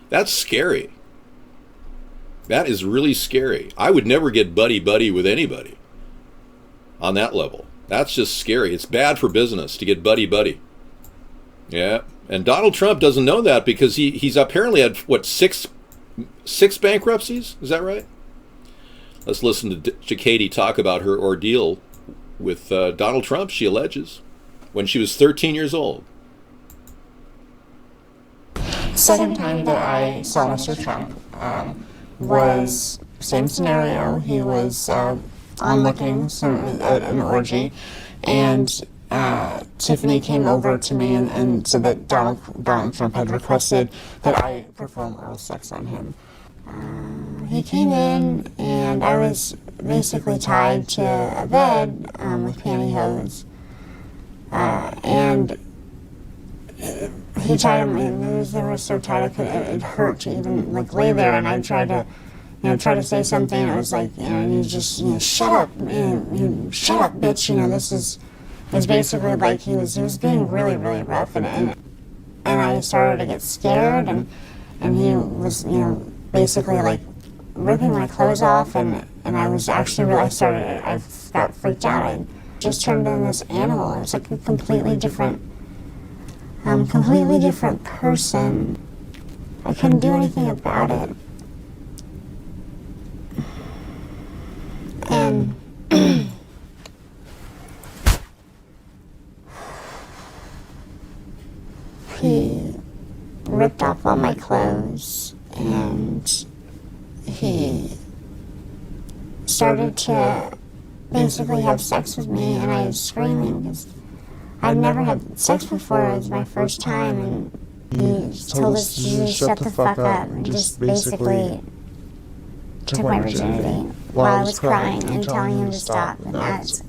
Speaker 1: That's scary. That is really scary. I would never get buddy-buddy with anybody on that level. That's just scary. It's bad for business to get buddy-buddy. Yeah. And Donald Trump doesn't know that because he's apparently had, what, six bankruptcies? Is that right? Let's listen to Katie talk about her ordeal with Donald Trump, she alleges, when she was 13 years old.
Speaker 14: Second time that I saw Mr. Trump was same scenario. He was onlooking at an orgy, and Tiffany came over to me and said that Donald Trump had requested that I perform oral sex on him. He came in, and I was basically tied to a bed with pantyhose, and he tied him. They were so tight it hurt to even lay there. And I tried to say something. And it was like, you just shut up, shut up, bitch. This is. It was basically like he was being really, really rough, and I started to get scared, and he was basically ripping my clothes off, and I was actually I got freaked out. I just turned into this animal. It was like a completely different person. I couldn't do anything about it. And he ripped off all my clothes, and he started to basically have sex with me, and I was screaming because I'd never had sex before. It was my first time, and he told us to shut the fuck up and just basically took my virginity while I was crying and telling him to stop, and that's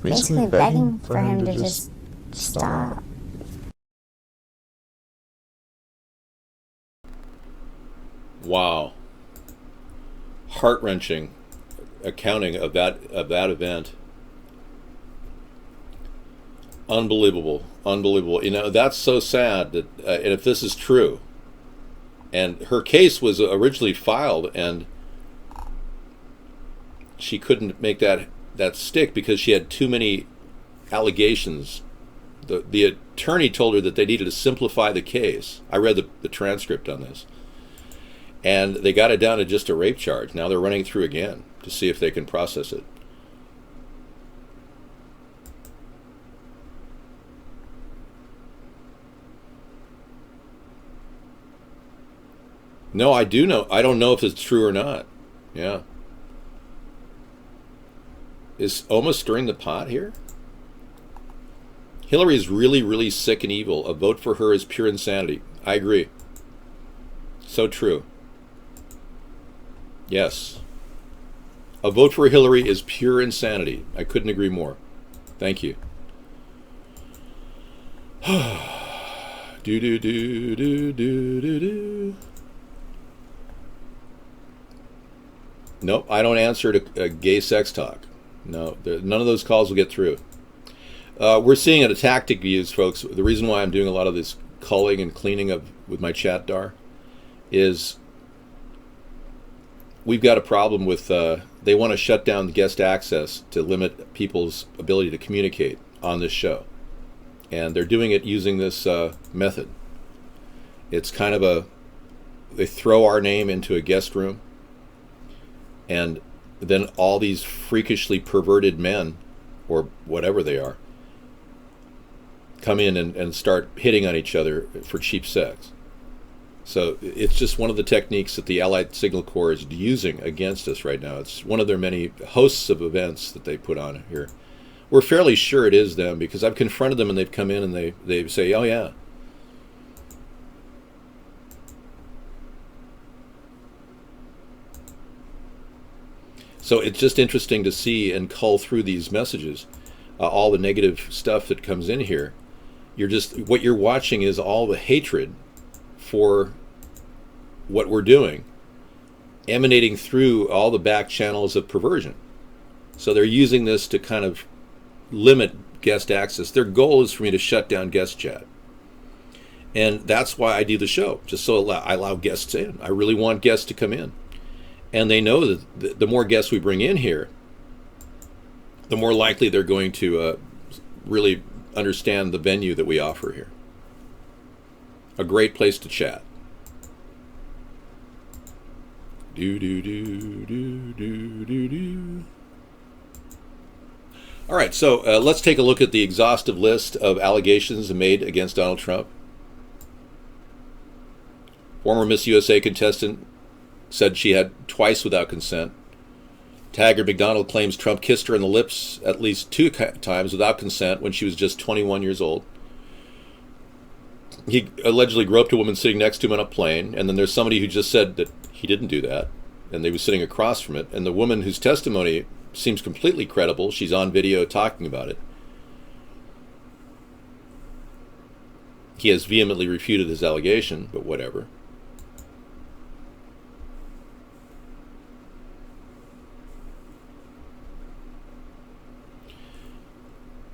Speaker 14: basically begging for him to just stop.
Speaker 1: Wow. Heart-wrenching accounting of that event. Unbelievable. That's so sad that and if this is true, and her case was originally filed, and she couldn't make that stick because she had too many allegations. The attorney told her that they needed to simplify the case. I read the transcript on this. And they got it down to just a rape charge. Now they're running through again to see if they can process it. No, I do know. I don't know if it's true or not. Yeah. Is Oma stirring the pot here? Hillary is really, really sick and evil. A vote for her is pure insanity. I agree. So true. Yes. A vote for Hillary is pure insanity. I couldn't agree more. Thank you. Do do do do do do do. Nope, I don't answer to gay sex talk. No, none of those calls will get through. We're seeing a tactic used, folks. The reason why I'm doing a lot of this culling and cleaning with my chat dar is we've got a problem with they want to shut down guest access to limit people's ability to communicate on this show. And they're doing it using this method. It's kind of they throw our name into a guest room, and then all these freakishly perverted men, or whatever they are, come in and start hitting on each other for cheap sex. So it's just one of the techniques that the Allied Signal Corps is using against us right now. It's one of their many hosts of events that they put on here. We're fairly sure it is them because I've confronted them and they've come in and they say, oh yeah. So it's just interesting to see and cull through these messages, all the negative stuff that comes in here. What you're watching is all the hatred for what we're doing, emanating through all the back channels of perversion. So they're using this to kind of limit guest access. Their goal is for me to shut down guest chat. And that's why I do the show, just so I allow guests in. I really want guests to come in. And they know that the more guests we bring in here, the more likely they're going to really understand the venue that we offer here. A great place to chat. Do do do do do do do. All right, so let's take a look at the exhaustive list of allegations made against Donald Trump. Former Miss USA contestant said she had twice without consent. Taggart McDonald claims Trump kissed her on the lips at least 2 times without consent when she was just 21 years old. He allegedly groped a woman sitting next to him on a plane, and then there's somebody who just said that he didn't do that, and they were sitting across from it. And the woman whose testimony seems completely credible, she's on video talking about it. He has vehemently refuted his allegation, but whatever.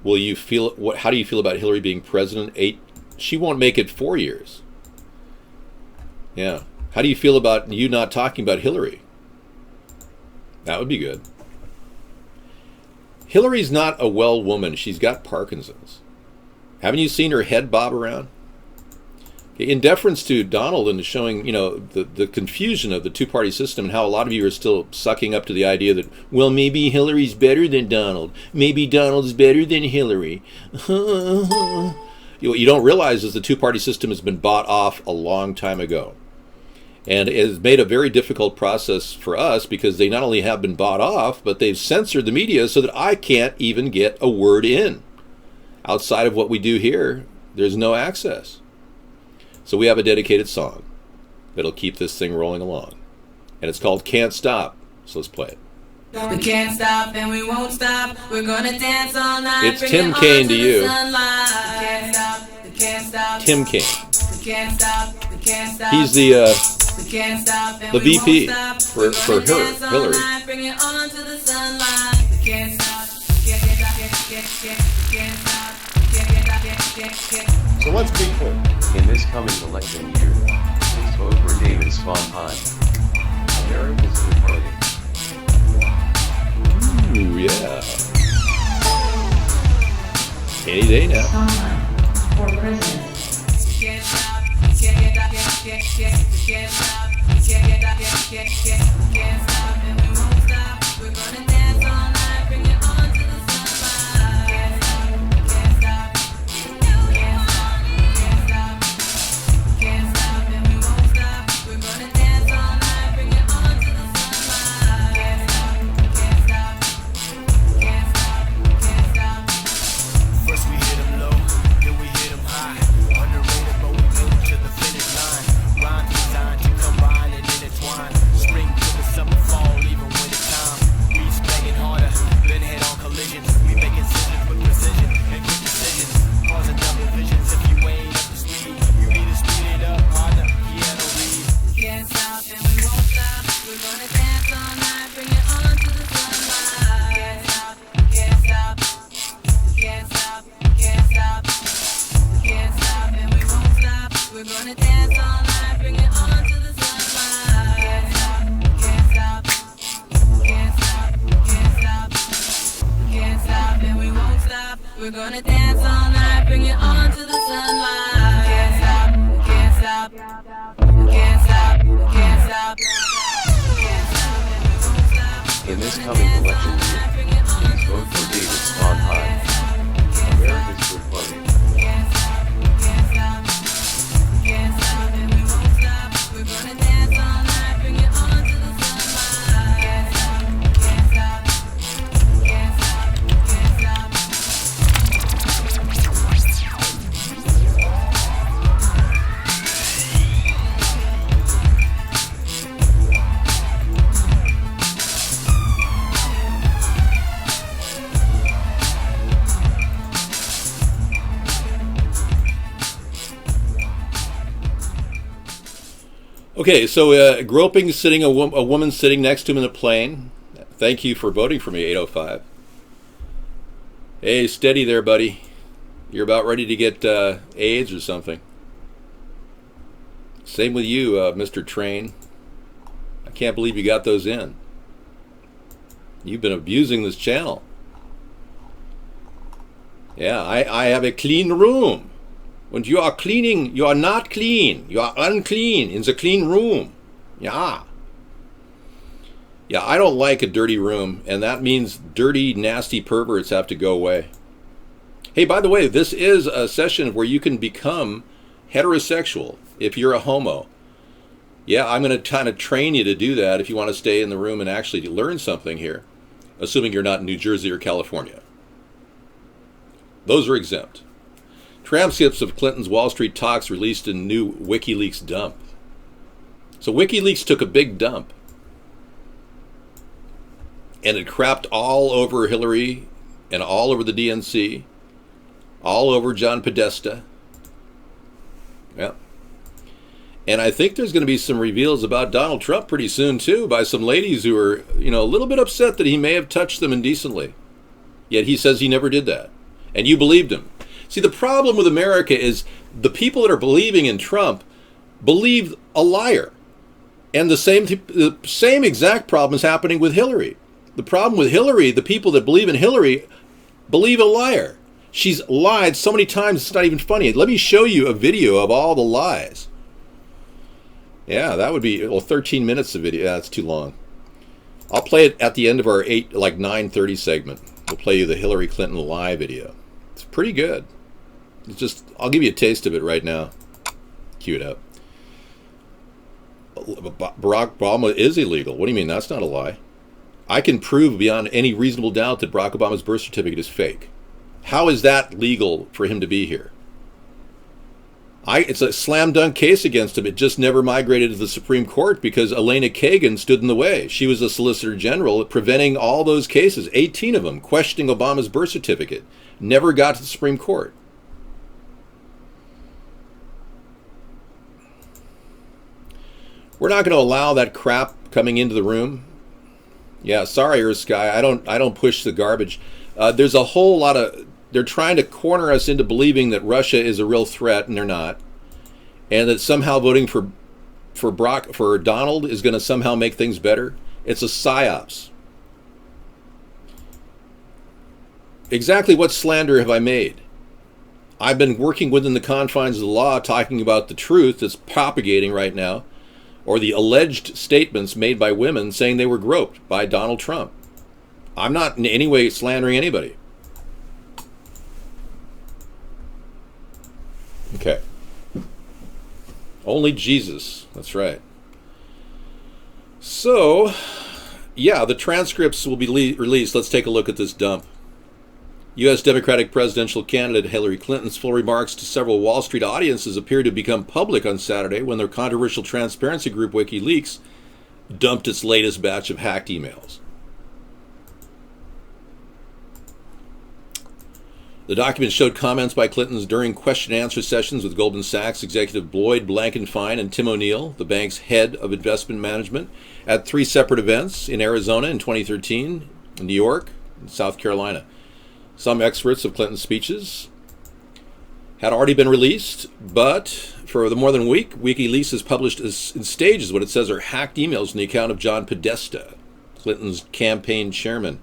Speaker 1: How do you feel about Hillary being president? She won't make it 4 years. Yeah. How do you feel about you not talking about Hillary? That would be good. Hillary's not a well woman. She's got Parkinson's. Haven't you seen her head bob around? In deference to Donald and showing, the confusion of the two-party system and how a lot of you are still sucking up to the idea that, well, maybe Hillary's better than Donald. Maybe Donald's better than Hillary. What you don't realize is the two-party system has been bought off a long time ago. And it has made a very difficult process for us because they not only have been bought off, but they've censored the media so that I can't even get a word in. Outside of what we do here, there's no access. So we have a dedicated song that'll keep this thing rolling along. And it's called Can't Stop. So let's play it.
Speaker 15: We can't stop and we won't stop. We're gonna dance all night.
Speaker 1: It's Tim Kaine to you. Tim Kaine. He's the VP for Hillary.
Speaker 15: Bring it on to the sunlight. We can't stop.
Speaker 4: So let's be clear.
Speaker 16: In this coming election year, please vote for David Sponheim. America's Third Party.
Speaker 1: Ooh, yeah. Any day now.
Speaker 15: Sponheim for president. Can't stop. Can't stop and we won't stop. We're gonna dance all night. Bring it on to the sunlight. Can't stop. Can't stop and we won't stop. We're gonna dance all night. Bring it on to the sunlight. Can't stop.
Speaker 17: First we hit 'em low, then we hit 'em high. Underrated, but we made it to the finish line. Rhymes designed to come
Speaker 15: We're gonna dance all night, bring it on to the sunlight. Can't stop, we can't stop, we can't stop, we can't stop.
Speaker 16: In this coming election year, please vote for David Sponheim. America's Third Party.
Speaker 1: Okay, so groping sitting a woman sitting next to him in a plane. Thank you for voting for me, 805. Hey, steady there, buddy. You're about ready to get AIDS or something. Same with you, Mr. Train. I can't believe you got those in. You've been abusing this channel. Yeah, I have a clean room. When you are cleaning, you are not clean. You are unclean in the clean room. Yeah. Yeah, I don't like a dirty room, and that means dirty, nasty perverts have to go away. Hey, by the way, this is a session where you can become heterosexual if you're a homo. Yeah, I'm going to kind of train you to do that if you want to stay in the room and actually learn something here, assuming you're not in New Jersey or California. Those are exempt. Transcripts of Clinton's Wall Street talks released in new WikiLeaks dump. So WikiLeaks took a big dump. And it crapped all over Hillary and all over the DNC, all over John Podesta. Yeah. And I think there's going to be some reveals about Donald Trump pretty soon, too, by some ladies who are, a little bit upset that he may have touched them indecently. Yet he says he never did that. And you believed him. See, the problem with America is the people that are believing in Trump believe a liar. And the same exact problem is happening with Hillary. The problem with Hillary, the people that believe in Hillary believe a liar. She's lied so many times it's not even funny. Let me show you a video of all the lies. Yeah, that would be 13 minutes of video. That's too long. I'll play it at the end of our 9:30 segment. We'll play you the Hillary Clinton lie video. It's pretty good. I'll give you a taste of it right now. Cue it up. Barack Obama is illegal. What do you mean? That's not a lie. I can prove beyond any reasonable doubt that Barack Obama's birth certificate is fake. How is that legal for him to be here? It's a slam dunk case against him. It just never migrated to the Supreme Court because Elena Kagan stood in the way. She was a Solicitor General preventing all those cases, 18 of them, questioning Obama's birth certificate. Never got to the Supreme Court. We're not going to allow that crap coming into the room. Yeah, sorry, Earth Sky. I don't push the garbage. There's a whole lot of. They're trying to corner us into believing that Russia is a real threat, and they're not, and that somehow voting for Donald is going to somehow make things better. It's a psyops. Exactly what slander have I made? I've been working within the confines of the law, talking about the truth that's propagating right now, or the alleged statements made by women saying they were groped by Donald Trump. I'm not in any way slandering anybody. Okay. Only Jesus. That's right. So, yeah, the transcripts will be released. Let's take a look at this dump. U.S. Democratic presidential candidate Hillary Clinton's full remarks to several Wall Street audiences appeared to become public on Saturday when their controversial transparency group WikiLeaks dumped its latest batch of hacked emails. The document showed comments by Clinton's during question-and-answer sessions with Goldman Sachs executive Lloyd Blankenfein and Tim O'Neill, the bank's head of investment management, at 3 separate events in Arizona in 2013, in New York, and South Carolina. Some excerpts of Clinton's speeches had already been released, but for more than a week, WikiLeaks has published in stages what it says are hacked emails from the account of John Podesta, Clinton's campaign chairman.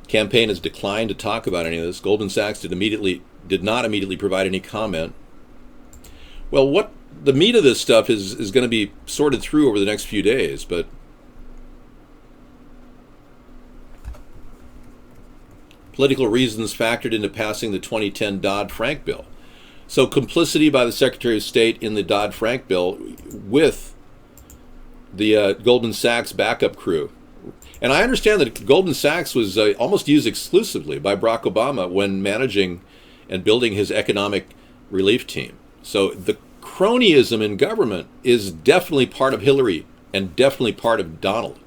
Speaker 1: Campaign has declined to talk about any of this. Goldman Sachs did not immediately provide any comment. Well, what the meat of this stuff is going to be sorted through over the next few days, but political reasons factored into passing the 2010 Dodd-Frank bill. So complicity by the Secretary of State in the Dodd-Frank bill with the Goldman Sachs backup crew. And I understand that Goldman Sachs was almost used exclusively by Barack Obama when managing and building his economic relief team. So the cronyism in government is definitely part of Hillary and definitely part of Donald.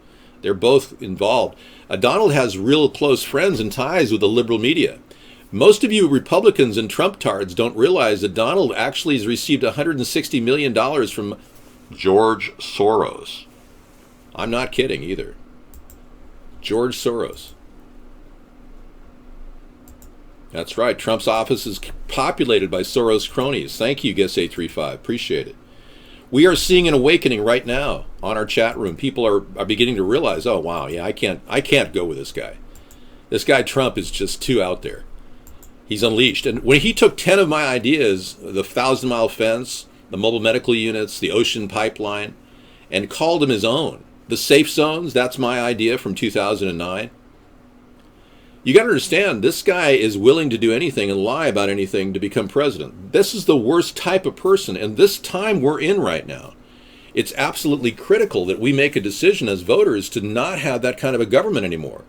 Speaker 1: They're both involved. Donald has real close friends and ties with the liberal media. Most of you Republicans and Trump-tards don't realize that Donald actually has received $160 million from George Soros. I'm not kidding either. George Soros. That's right. Trump's office is populated by Soros cronies. Thank you, Guess835. Appreciate it. We are seeing an awakening right now on our chat room. People are beginning to realize, oh wow, yeah, I can't go with this guy. This guy Trump is just too out there. He's unleashed. And when he took 10 of my ideas, the 1,000-mile fence, the mobile medical units, the ocean pipeline, and called them his own. The safe zones, that's my idea from 2009. You got to understand, this guy is willing to do anything and lie about anything to become president. This is the worst type of person, and this time we're in right now. It's absolutely critical that we make a decision as voters to not have that kind of a government anymore.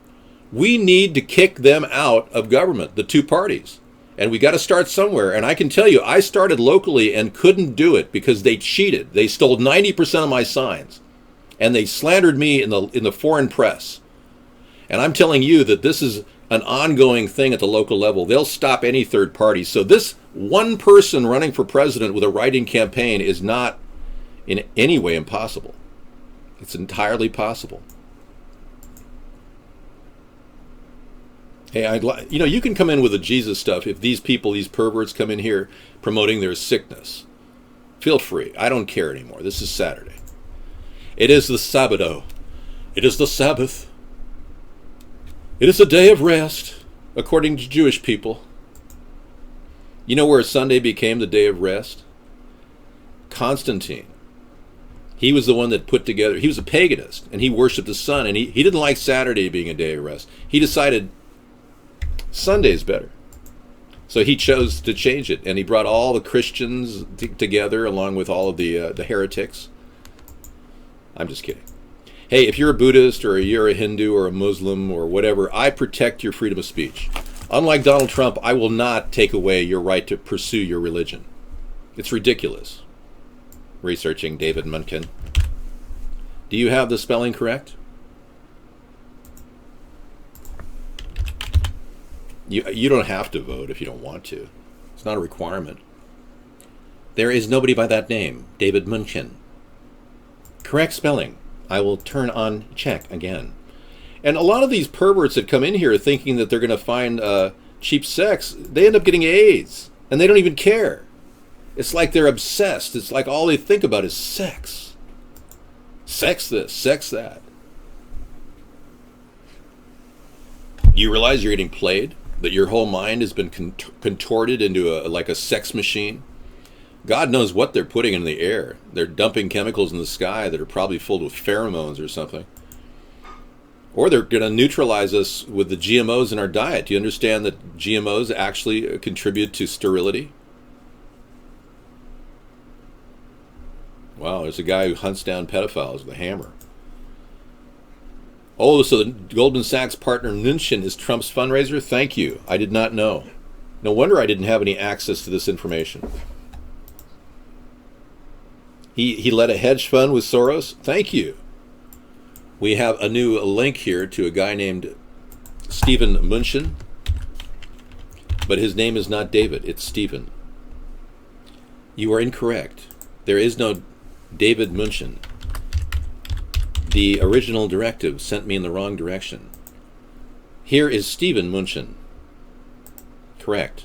Speaker 1: We need to kick them out of government, the two parties. And we got to start somewhere. And I can tell you, I started locally and couldn't do it because they cheated. They stole 90% of my signs. And they slandered me in the foreign press. And I'm telling you that this is an ongoing thing at the local level. They'll stop any third party. So this one person running for president with a write-in campaign is not in any way impossible. It's entirely possible. Hey, you can come in with the Jesus stuff if these people, these perverts, come in here promoting their sickness. Feel free. I don't care anymore. This is Saturday. It is the Sabbato. It is the Sabbath. It is a day of rest, according to Jewish people. You know where Sunday became the day of rest? Constantine. He was the one that put together, he was a paganist, and he worshipped the sun, and he didn't like Saturday being a day of rest. He decided Sunday's better. So he chose to change it, and he brought all the Christians together along with all of the heretics. I'm just kidding. Hey, if you're a Buddhist or you're a Hindu or a Muslim or whatever, I protect your freedom of speech. Unlike Donald Trump, I will not take away your right to pursue your religion. It's ridiculous. Researching David Munkin. Do you have the spelling correct? You don't have to vote if you don't want to. It's not a requirement. There is nobody by that name, David Munkin. Correct spelling. I will turn on check again. And a lot of these perverts that come in here thinking that they're going to find cheap sex, they end up getting AIDS. And they don't even care. It's like they're obsessed. It's like all they think about is sex. Sex this, sex that. You realize you're getting played? That your whole mind has been contorted into like a sex machine? God knows what they're putting in the air. They're dumping chemicals in the sky that are probably filled with pheromones or something. Or they're going to neutralize us with the GMOs in our diet. Do you understand that GMOs actually contribute to sterility? Wow, there's a guy who hunts down pedophiles with a hammer. Oh, so the Goldman Sachs partner Mnuchin is Trump's fundraiser? Thank you. I did not know. No wonder I didn't have any access to this information. He led a hedge fund with Soros? Thank you. We have a new link here to a guy named Stephen Mnuchin. But his name is not David, it's Stephen. You are incorrect. There is no David Mnuchin. The original directive sent me in the wrong direction. Here is Stephen Mnuchin. Correct.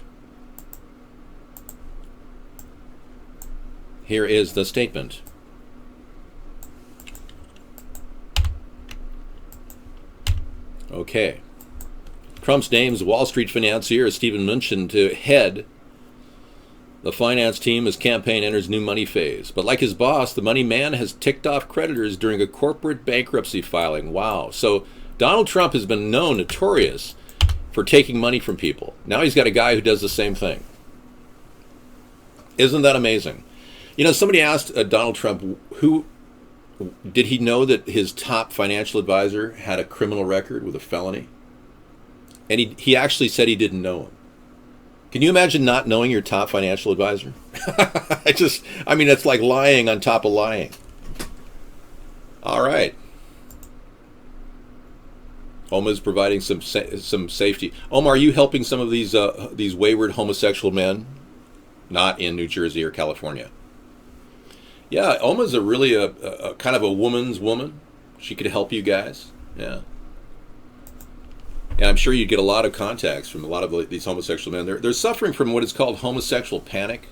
Speaker 1: Here is the statement. Okay. Trump's names Wall Street financier Steven Mnuchin to head the finance team as campaign enters new money phase. But like his boss, the money man has ticked off creditors during a corporate bankruptcy filing. Wow. So Donald Trump has been notorious for taking money from people. Now he's got a guy who does the same thing. Isn't that amazing? You know, somebody asked Donald Trump, did he know that his top financial advisor had a criminal record with a felony? And he actually said he didn't know him. Can you imagine not knowing your top financial advisor? I mean, it's like lying on top of lying. All right. Oma's providing some safety. Oma, are you helping some of these wayward homosexual men? Not in New Jersey or California. Yeah, Oma's really a kind of a woman's woman. She could help you guys. Yeah. And I'm sure you get a lot of contacts from a lot of these homosexual men. They're suffering from what is called homosexual panic,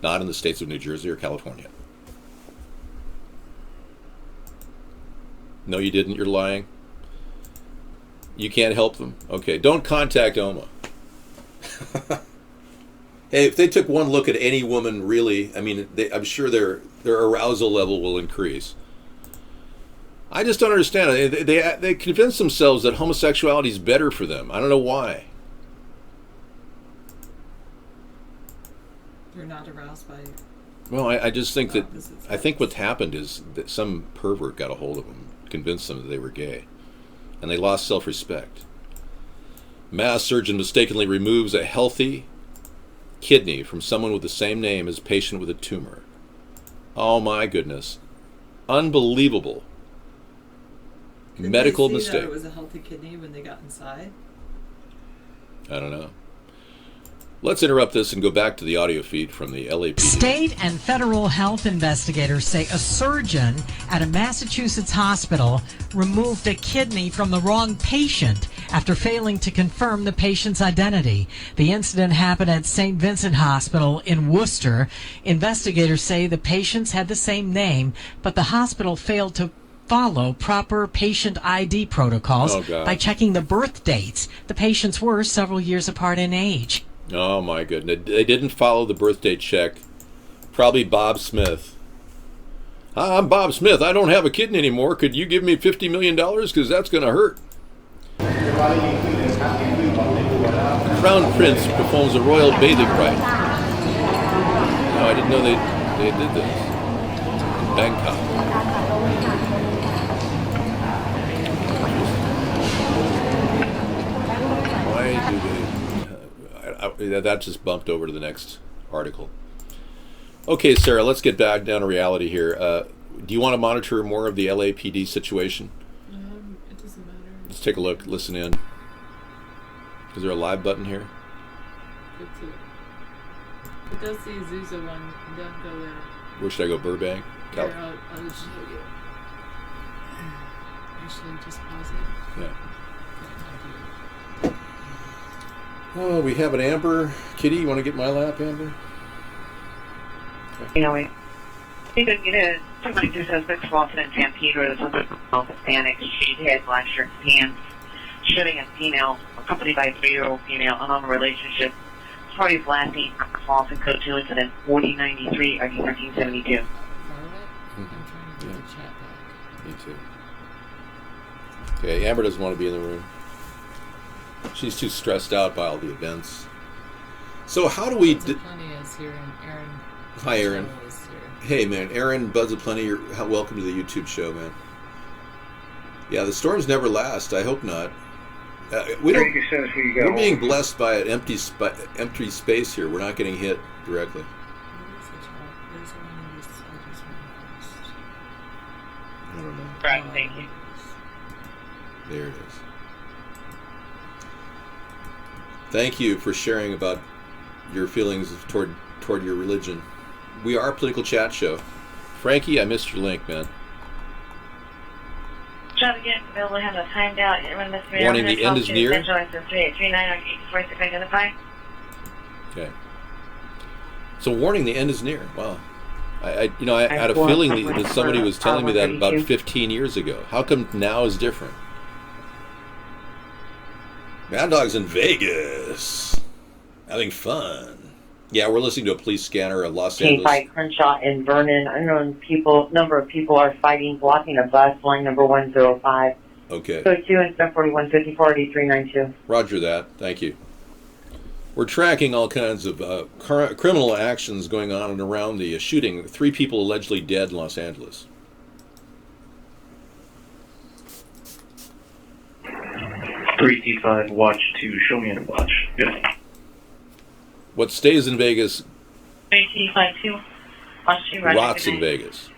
Speaker 1: not in the states of New Jersey or California. No, you didn't. You're lying. You can't help them. Okay, don't contact Oma. Hey, if they took one look at any woman, really, I mean, I'm sure their arousal level will increase. I just don't understand. They convince themselves that homosexuality is better for them. I don't know why.
Speaker 5: They're not aroused by.
Speaker 1: Well, I just think that I think what's happened is that some pervert got a hold of them, convinced them that they were gay, and they lost self-respect. Mass surgeon mistakenly removes a healthy kidney from someone with the same name as a patient with a tumor. Oh my goodness. Unbelievable. Medical
Speaker 5: they see
Speaker 1: mistake.
Speaker 5: That it was a healthy kidney when they got inside?
Speaker 1: I don't know. Let's interrupt this and go back to the audio feed from the LAPD.
Speaker 18: State and federal health investigators say a surgeon at a Massachusetts hospital removed a kidney from the wrong patient after failing to confirm the patient's identity. The incident happened at St. Vincent Hospital in Worcester. Investigators say the patients had the same name, but the hospital failed to follow proper patient ID protocols by checking the birth dates. The patients were several years apart in age.
Speaker 1: Oh my goodness. They didn't follow the birth date check. Probably Bob Smith. Hi, I'm Bob Smith. I don't have a kidney anymore. Could you give me $50 million? Because that's going to hurt. Crown Prince performs a royal bathing rite. No, I didn't know they did this. Bangkok. Why do they... that just bumped over to the next article. Okay, Sarah, let's get back down to reality here. Do you want to monitor more of the LAPD situation?
Speaker 5: It doesn't matter.
Speaker 1: Let's take a look, listen in. Is there a live button here?
Speaker 5: It does the Azusa one. Don't go there.
Speaker 1: Where should I go? Burbank?
Speaker 5: Here, I'll show you. Actually, just pause it.
Speaker 1: Yeah. Oh, we have an Amber. Kitty, you want to get my lap, Amber?
Speaker 12: You know, we somebody who suspects Lawson and Stampede or the suspect of Hispanic, shaved head, black shirt, pants, shooting a female, accompanied by a 3-year-old female, unarmed relationship. This party's last name, Lawson, code 2 incident, 4093, ID 1372.
Speaker 5: I'm trying to get the chat back.
Speaker 1: Me too. Okay, Amber doesn't want to be in the room. She's too stressed out by all the events. So how do we...
Speaker 5: Plenty is here, and Aaron...
Speaker 1: Hi, Aaron. Hey, man. Aaron, Buzz of Plenty, welcome to the YouTube show, man. Yeah, the storms never last. I hope not. We're being blessed by an empty space here. We're not getting hit directly. I don't know.
Speaker 12: Right, thank you.
Speaker 1: There it is. Thank you for sharing about your feelings toward your religion. We are a political chat show. Frankie, I missed your link, man.
Speaker 10: Try to get available to have a timed out.
Speaker 1: Warning, the end is near.
Speaker 10: Identify.
Speaker 1: Okay. So, warning, the end is near. Wow. I had a feeling that somebody was telling me that about 15 years ago. How come now is different? Mad Dog's in Vegas. Having fun. Yeah, we're listening to a police scanner of Los
Speaker 12: Team
Speaker 1: Angeles.
Speaker 12: fight Crenshaw and Vernon. Unknown number of people are fighting, blocking a bus, line number 105.
Speaker 1: Okay.
Speaker 12: So 2 and 741 5392.
Speaker 1: Roger that. Thank you. We're tracking all kinds of criminal actions going on and around the shooting. 3 people allegedly dead in Los Angeles.
Speaker 11: 3T5, watch 2, show me a watch. Good.
Speaker 1: What stays in Vegas
Speaker 12: 3T52, watch 2, Roger.
Speaker 1: rots in Vegas.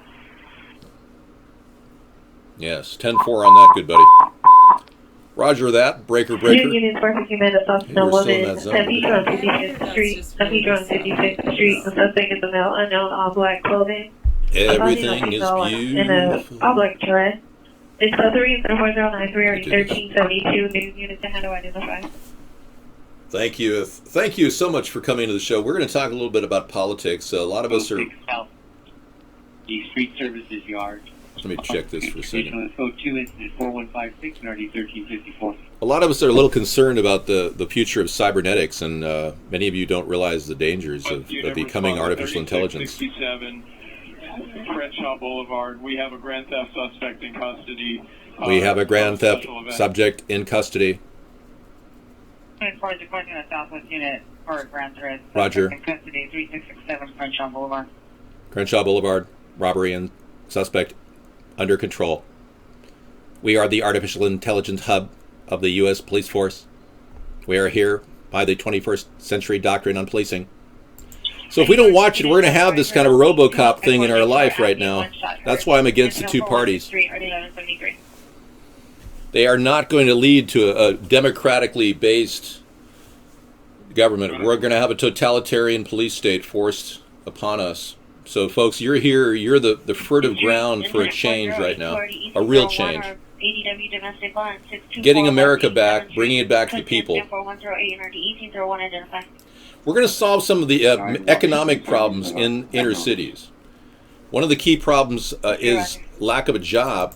Speaker 1: Yes, 10-4 on that, good buddy. Roger that. Breaker.
Speaker 10: New units working command of
Speaker 1: Hey, we're still in that zone.
Speaker 10: Pedro on 55th Street. Pedro on 55th Street. The suspect is a male, unknown, all black clothing.
Speaker 1: Everything is
Speaker 10: In a
Speaker 1: beautiful.
Speaker 10: all black dress. It's 3-4093 already 1372. New units to handle identify.
Speaker 1: Thank you. Thank you so much for coming to the show. We're going to talk a little bit about politics. A lot of us are...
Speaker 11: The street services yard.
Speaker 1: Let me check this for a second.
Speaker 11: Code 2 incident 4156 and RD 1354.
Speaker 1: A lot of us are a little concerned about the future of cybernetics, and many of you don't realize the dangers of becoming artificial intelligence.
Speaker 19: 67 Crenshaw Boulevard. We have a grand theft suspect in custody.
Speaker 1: We have a grand theft subject in custody.
Speaker 12: Towards requesting a Southwest unit for a grand threat.
Speaker 1: Roger.
Speaker 12: In custody, 3667 Crenshaw Boulevard.
Speaker 1: Crenshaw Boulevard, robbery and suspect under control. We are the artificial intelligence hub of the U.S. police force. We are here by the 21st century doctrine on policing. So if we don't watch it, we're going to have this kind of a RoboCop thing in our life right now. That's why I'm against the 2 parties. They are not going to lead to a democratically based government. We're going to have a totalitarian police state forced upon us. So, folks, you're here. You're the fertile ground for a change right now, a real change. Getting America back, bringing it back to the people. We're going to solve some of the economic problems in inner cities. One of the key problems is lack of a job,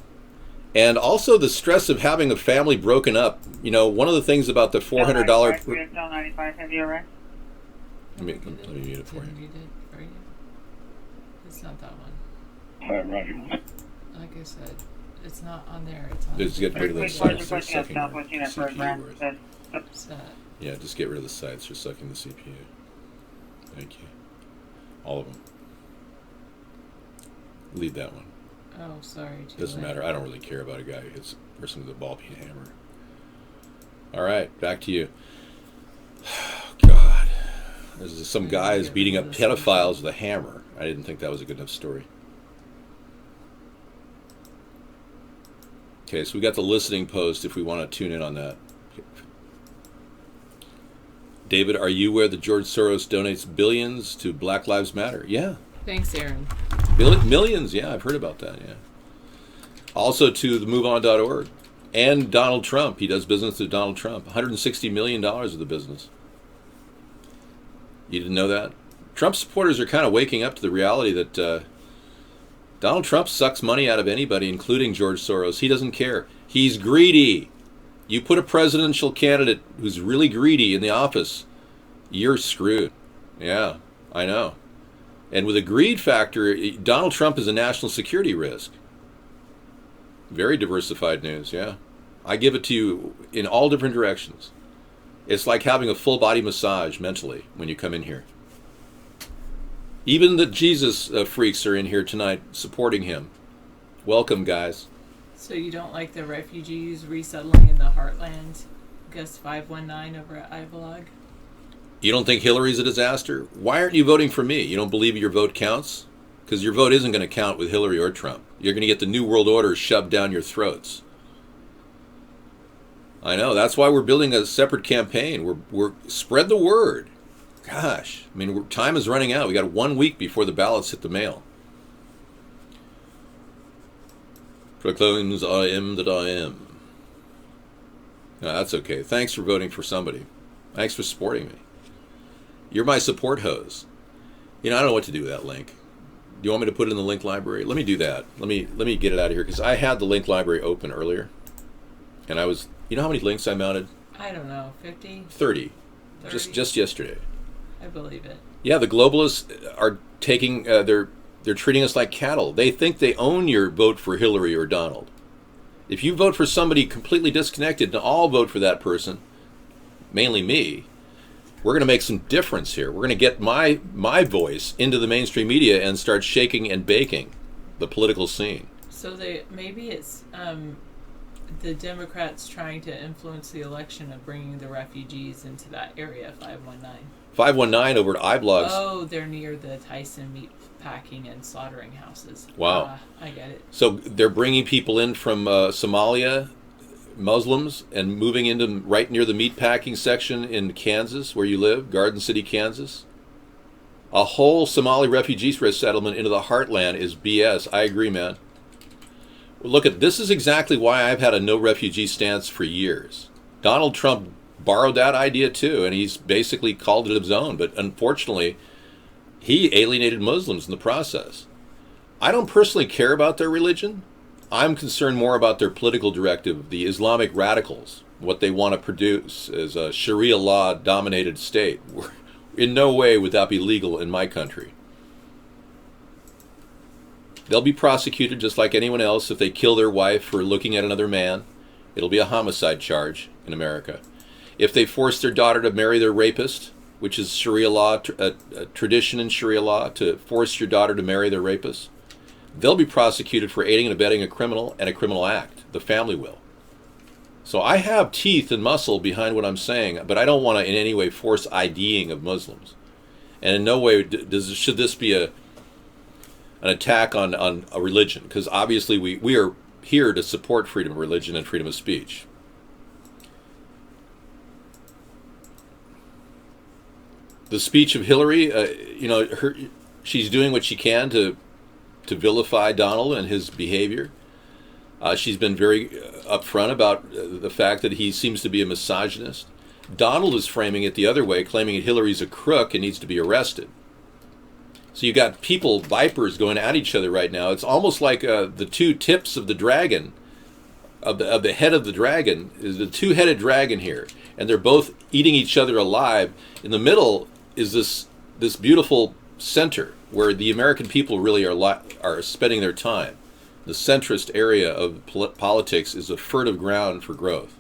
Speaker 1: and also the stress of having a family broken up. You know, one of the things about the $400... Let me mute it for you.
Speaker 5: It's not that one.
Speaker 11: Alright, Roger.
Speaker 5: Like I said, it's not on there. It's on.
Speaker 1: Just get rid of the sites that are sucking the CPU.
Speaker 5: Set.
Speaker 1: Yeah, just get rid of the sites that are sucking the CPU. Thank you. All of them. Leave that one.
Speaker 5: Oh, sorry.
Speaker 1: Doesn't matter. I don't really care about a guy who hits a person with a ball-peen hammer. All right, back to you. God. There's some guys beating up pedophiles with a hammer. I didn't think that was a good enough story. Okay, so we got the listening post if we want to tune in on that. David, are you aware that George Soros donates billions to Black Lives Matter? Yeah.
Speaker 5: Thanks, Aaron.
Speaker 1: Millions, yeah, I've heard about that, yeah. Also to the MoveOn.org. And Donald Trump. He does business with Donald Trump. $160 million of the business. You didn't know that? Trump supporters are kind of waking up to the reality that Donald Trump sucks money out of anybody, including George Soros. He doesn't care. He's greedy. You put a presidential candidate who's really greedy in the office, you're screwed. Yeah, I know. And with a greed factor, Donald Trump is a national security risk. Very diversified news, yeah. I give it to you in all different directions. It's like having a full body massage mentally when you come in here. Even the Jesus freaks are in here tonight supporting him. Welcome, guys.
Speaker 5: So you don't like the refugees resettling in the heartland? Gus 519 over at iBlog.
Speaker 1: You don't think Hillary's a disaster? Why aren't you voting for me? You don't believe your vote counts? Because your vote isn't going to count with Hillary or Trump. You're going to get the New World Order shoved down your throats. I know. That's why we're building a separate campaign. We're spread the word. Gosh, I mean, time is running out. We got 1 week before the ballots hit the mail. Proclaims I am that I am. No, that's okay. Thanks for voting for somebody. Thanks for supporting me. You're my support hose. You know, I don't know what to do with that link. Do you want me to put it in the link library? Let me do that. Let me get it out of here because I had the link library open earlier, and I was. You know how many links I mounted?
Speaker 5: I don't know, 50?
Speaker 1: 30.
Speaker 5: 30?
Speaker 1: Just yesterday.
Speaker 5: I believe it.
Speaker 1: Yeah, the globalists are taking, they're treating us like cattle. They think they own your vote for Hillary or Donald. If you vote for somebody completely disconnected and all vote for that person, mainly me, we're going to make some difference here. We're going to get my voice into the mainstream media and start shaking and baking the political scene.
Speaker 5: So maybe it's the Democrats trying to influence the election of bringing the refugees into that area, 519.
Speaker 1: 519 over at iBlogs.
Speaker 5: Oh, they're near the Tyson meat packing and slaughtering houses.
Speaker 1: Wow.
Speaker 5: I get it.
Speaker 1: So they're bringing people in from Somalia, Muslims, and moving into right near the meatpacking section in Kansas, where you live, Garden City, Kansas. A whole Somali refugee settlement into the heartland is BS. I agree, man. Look, this is exactly why I've had a no refugee stance for years. Donald Trump borrowed that idea too, and he's basically called it his own. But unfortunately, he alienated Muslims in the process. I don't personally care about their religion. I'm concerned more about their political directive, the Islamic radicals, what they want to produce as a Sharia law dominated state. In no way would that be legal in my country. They'll be prosecuted just like anyone else if they kill their wife for looking at another man. It'll be a homicide charge in America. If they force their daughter to marry their rapist, which is Sharia law, a tradition in Sharia law, to force your daughter to marry their rapist, they'll be prosecuted for aiding and abetting a criminal and a criminal act. The family will. So I have teeth and muscle behind what I'm saying, but I don't want to in any way force IDing of Muslims. And in no way should this be an attack on a religion, because obviously we are here to support freedom of religion and freedom of speech. The speech of Hillary, she's doing what she can to vilify Donald and his behavior. She's been very upfront about the fact that he seems to be a misogynist. Donald is framing it the other way, claiming that Hillary's a crook and needs to be arrested. So you got people, vipers, going at each other right now. It's almost like the two tips of the dragon, of the head of the dragon, is the two-headed dragon here, and they're both eating each other alive. In the middle is this beautiful center where the American people really are spending their time. The centrist area of politics is a fertile ground for growth.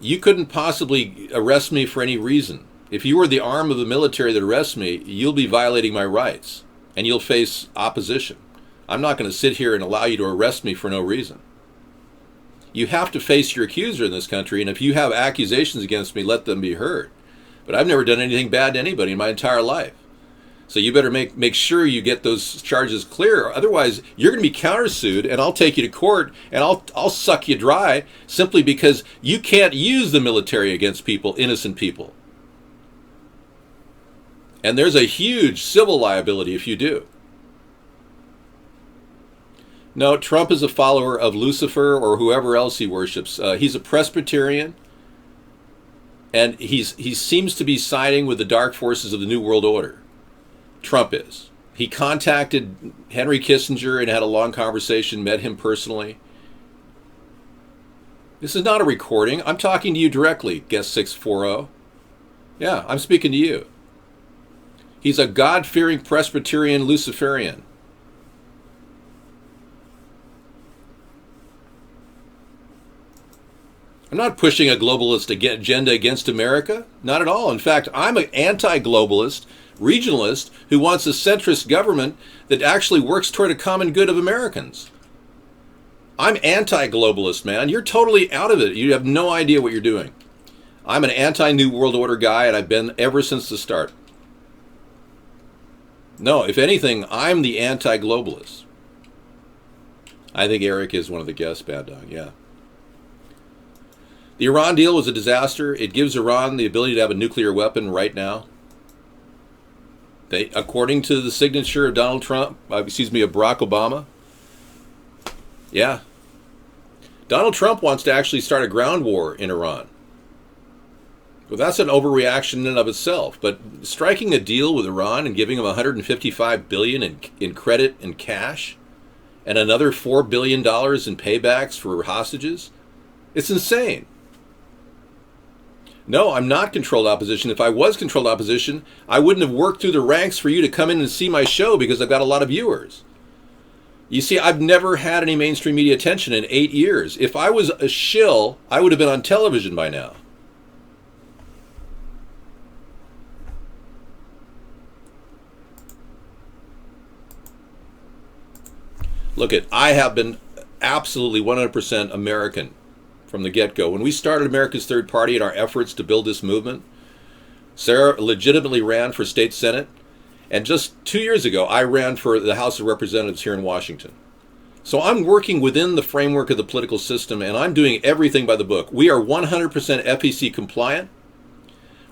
Speaker 1: You couldn't possibly arrest me for any reason. If you were the arm of the military that arrests me, you'll be violating my rights, and you'll face opposition. I'm not going to sit here and allow you to arrest me for no reason. You have to face your accuser in this country, and if you have accusations against me, let them be heard. But I've never done anything bad to anybody in my entire life. So you better make sure you get those charges clear. Otherwise, you're going to be countersued, and I'll take you to court, and I'll suck you dry simply because you can't use the military against people, innocent people. And there's a huge civil liability if you do. No, Trump is a follower of Lucifer or whoever else he worships. He's a Presbyterian, and he seems to be siding with the dark forces of the New World Order. Trump is. He contacted Henry Kissinger and had a long conversation, met him personally. This is not a recording. I'm talking to you directly, guest 640. Yeah, I'm speaking to you. He's a God-fearing Presbyterian Luciferian. I'm not pushing a globalist agenda against America. Not at all. In fact, I'm an anti-globalist, regionalist who wants a centrist government that actually works toward a common good of Americans. I'm anti-globalist, man. You're totally out of it. You have no idea what you're doing. I'm an anti-New World Order guy, and I've been ever since the start. No, if anything, I'm the anti-globalist. I think Eric is one of the guests, Bad Dog, yeah. The Iran deal was a disaster. It gives Iran the ability to have a nuclear weapon right now. According to the signature of of Barack Obama. Yeah. Donald Trump wants to actually start a ground war in Iran. Well, that's an overreaction in and of itself. But striking a deal with Iran and giving them $155 billion in credit and cash, and another $4 billion in paybacks for hostages, It's insane. No, I'm not controlled opposition. If I was controlled opposition, I wouldn't have worked through the ranks for you to come in and see my show because I've got a lot of viewers. You see, I've never had any mainstream media attention in 8 years. If I was a shill, I would have been on television by now. Look, I have been absolutely 100% American from the get-go. When we started America's Third Party in our efforts to build this movement, Sarah legitimately ran for state senate, and just 2 years ago, I ran for the House of Representatives here in Washington. So I'm working within the framework of the political system, and I'm doing everything by the book. We are 100% FEC compliant.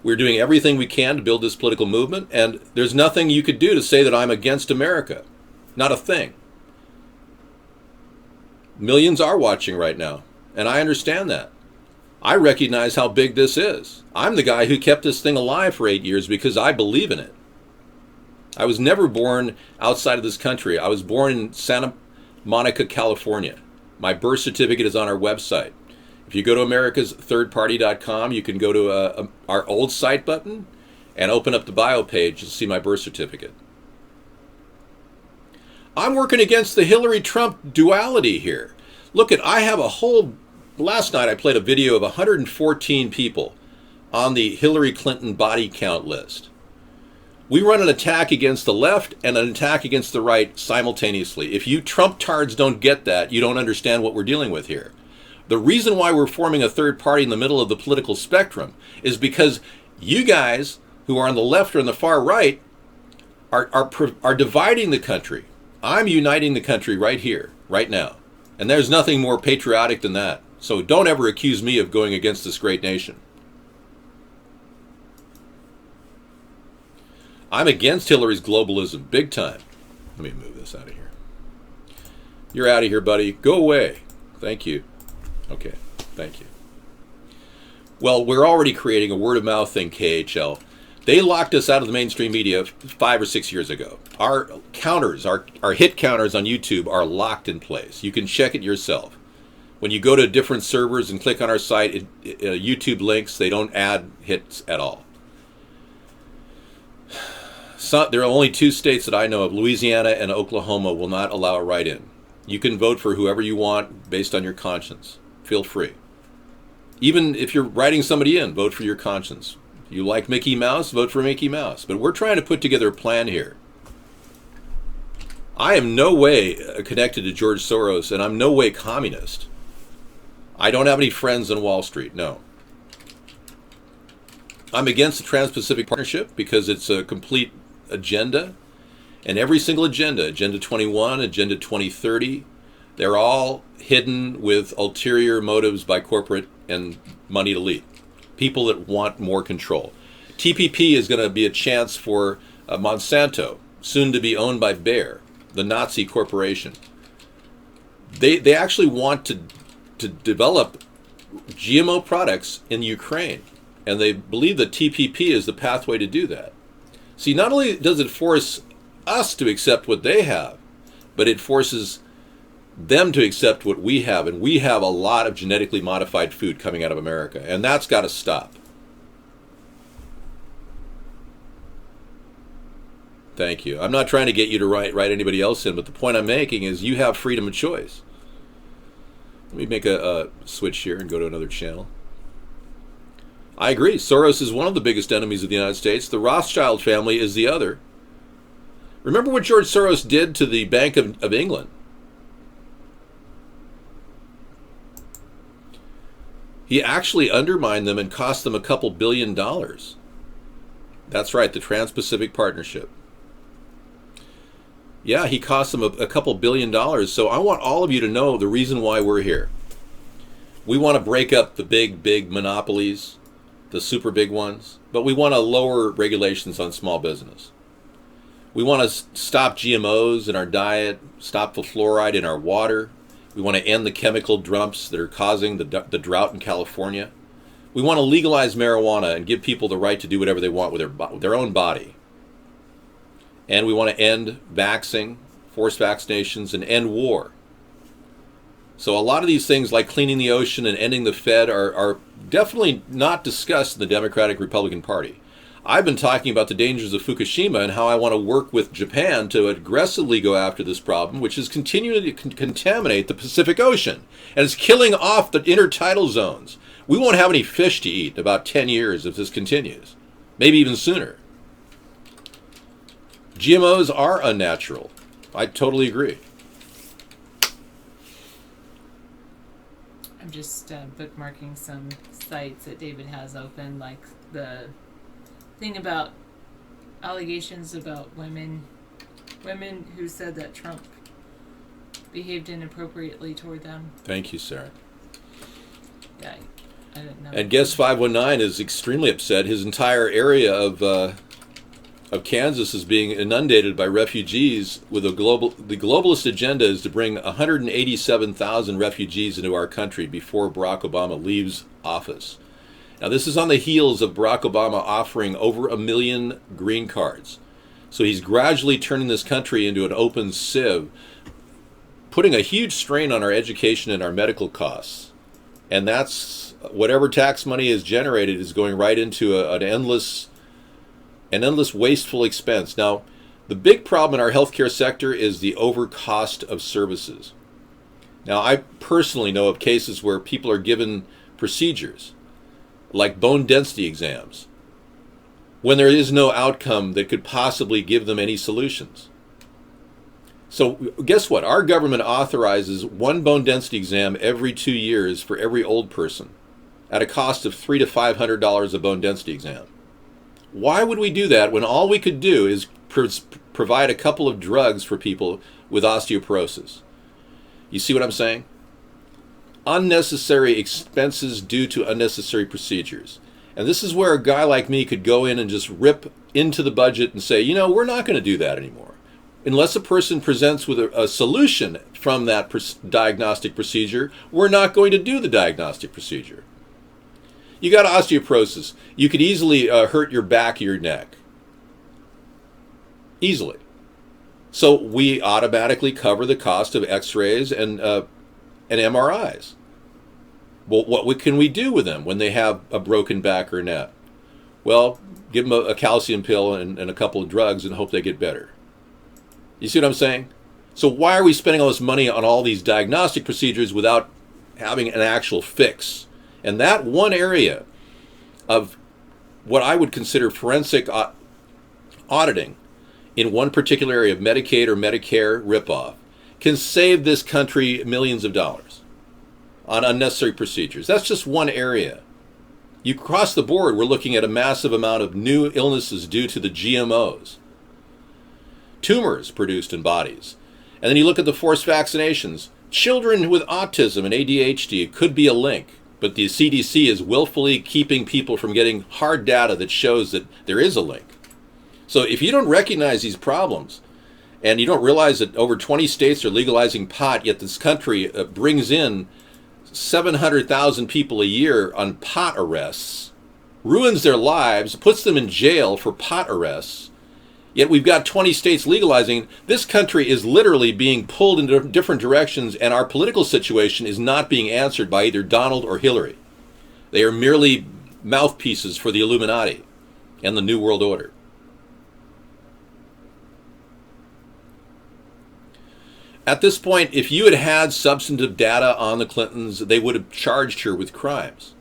Speaker 1: We're doing everything we can to build this political movement, and there's nothing you could do to say that I'm against America. Not a thing. Millions are watching right now, and I understand that. I recognize how big this is. I'm the guy who kept this thing alive for 8 years because I believe in it. I was never born outside of this country. I was born in Santa Monica, California. My birth certificate is on our website. If you go to AmericasThirdParty.com, you can go to our old site button and open up the bio page and see my birth certificate. I'm working against the Hillary-Trump duality here. Look, I have a whole... Last night I played a video of 114 people on the Hillary Clinton body count list. We run an attack against the left and an attack against the right simultaneously. If you Trump-tards don't get that, you don't understand what we're dealing with here. The reason why we're forming a third party in the middle of the political spectrum is because you guys who are on the left or on the far right are dividing the country. I'm uniting the country right here, right now. And there's nothing more patriotic than that. So don't ever accuse me of going against this great nation. I'm against Hillary's globalism, big time. Let me move this out of here. You're out of here, buddy. Go away. Thank you. Okay, thank you. Well, we're already creating a word-of-mouth thing, KHL. They locked us out of the mainstream media 5 or 6 years ago. Our counters, our hit counters on YouTube are locked in place. You can check it yourself. When you go to different servers and click on our site, YouTube links, they don't add hits at all. So, there are only 2 states that I know of, Louisiana and Oklahoma, will not allow a write-in. You can vote for whoever you want based on your conscience. Feel free. Even if you're writing somebody in, vote for your conscience. If you like Mickey Mouse, vote for Mickey Mouse. But we're trying to put together a plan here. I am no way connected to George Soros, and I'm no way communist. I don't have any friends on Wall Street, no. I'm against the Trans-Pacific Partnership because it's a complete agenda. And every single agenda, Agenda 21, Agenda 2030, they're all hidden with ulterior motives by corporate and moneyed elite. People that want more control. TPP is going to be a chance for Monsanto, soon to be owned by Bayer, the Nazi corporation. They actually want to develop GMO products in Ukraine, and they believe that TPP is the pathway to do that. See, not only does it force us to accept what they have, but it forces them to accept what we have, and we have a lot of genetically modified food coming out of America, and that's got to stop. Thank you. I'm not trying to get you to write anybody else in, but the point I'm making is you have freedom of choice. Let me make a switch here and go to another channel. I agree. Soros is one of the biggest enemies of the United States. The Rothschild family is the other. Remember what George Soros did to the Bank of England? He actually undermined them and cost them a couple $2 billion. That's right, the Trans-Pacific Partnership. Yeah, he cost them a couple $2 billion. So I want all of you to know the reason why we're here. We want to break up the big monopolies, the super big ones, but we want to lower regulations on small business. We want to stop GMOs in our diet, stop the fluoride in our water. We want to end the chemical dumps that are causing the drought in California. We want to legalize marijuana and give people the right to do whatever they want with their own body. And we want to end vaxxing, forced vaccinations, and end war. So a lot of these things like cleaning the ocean and ending the Fed are definitely not discussed in the Democratic Republican Party. I've been talking about the dangers of Fukushima and how I want to work with Japan to aggressively go after this problem, which is continuing to contaminate the Pacific Ocean. And it's killing off the intertidal zones. We won't have any fish to eat in about 10 years if this continues. Maybe even sooner. GMOs are unnatural. I totally agree.
Speaker 5: I'm just bookmarking some sites that David has open, like the thing about allegations about women who said that Trump behaved inappropriately toward them.
Speaker 1: Thank you, Sarah.
Speaker 5: Yeah, I didn't know.
Speaker 1: And Guest 519 is extremely upset. His entire area of Kansas is being inundated by refugees. The globalist agenda is to bring 187,000 refugees into our country before Barack Obama leaves office. Now, this is on the heels of Barack Obama offering over 1 million green cards. So he's gradually turning this country into an open sieve, putting a huge strain on our education and our medical costs. And that's whatever tax money is generated is going right into an endless wasteful expense. Now, the big problem in our healthcare sector is the overcost of services. Now, I personally know of cases where people are given procedures like bone density exams when there is no outcome that could possibly give them any solutions. So guess what? Our government authorizes one bone density exam every 2 years for every old person at a cost of $300 to $500 a bone density exam. Why would we do that when all we could do is provide a couple of drugs for people with osteoporosis? You see what I'm saying? Unnecessary expenses due to unnecessary procedures. And this is where a guy like me could go in and just rip into the budget and say, we're not going to do that anymore. Unless a person presents with a solution from that diagnostic procedure, we're not going to do the diagnostic procedure. You got osteoporosis. You could easily hurt your back or your neck. Easily. So we automatically cover the cost of x-rays and MRIs. Well, what can we do with them when they have a broken back or neck? Well, give them a calcium pill and a couple of drugs and hope they get better. You see what I'm saying? So why are we spending all this money on all these diagnostic procedures without having an actual fix? And that one area of what I would consider forensic auditing in one particular area of Medicaid or Medicare ripoff can save this country millions of dollars on unnecessary procedures. That's just one area. You cross the board, we're looking at a massive amount of new illnesses due to the GMOs. Tumors produced in bodies. And then you look at the forced vaccinations. Children with autism and ADHD could be a link, but the CDC is willfully keeping people from getting hard data that shows that there is a link. So if you don't recognize these problems, and you don't realize that over 20 states are legalizing pot, yet this country brings in 700,000 people a year on pot arrests, ruins their lives, puts them in jail for pot arrests, yet we've got 20 states legalizing. This country is literally being pulled in different directions, and our political situation is not being answered by either Donald or Hillary. They are merely mouthpieces for the Illuminati and the New World Order. At this point, if you had had substantive data on the Clintons, they would have charged her with crimes.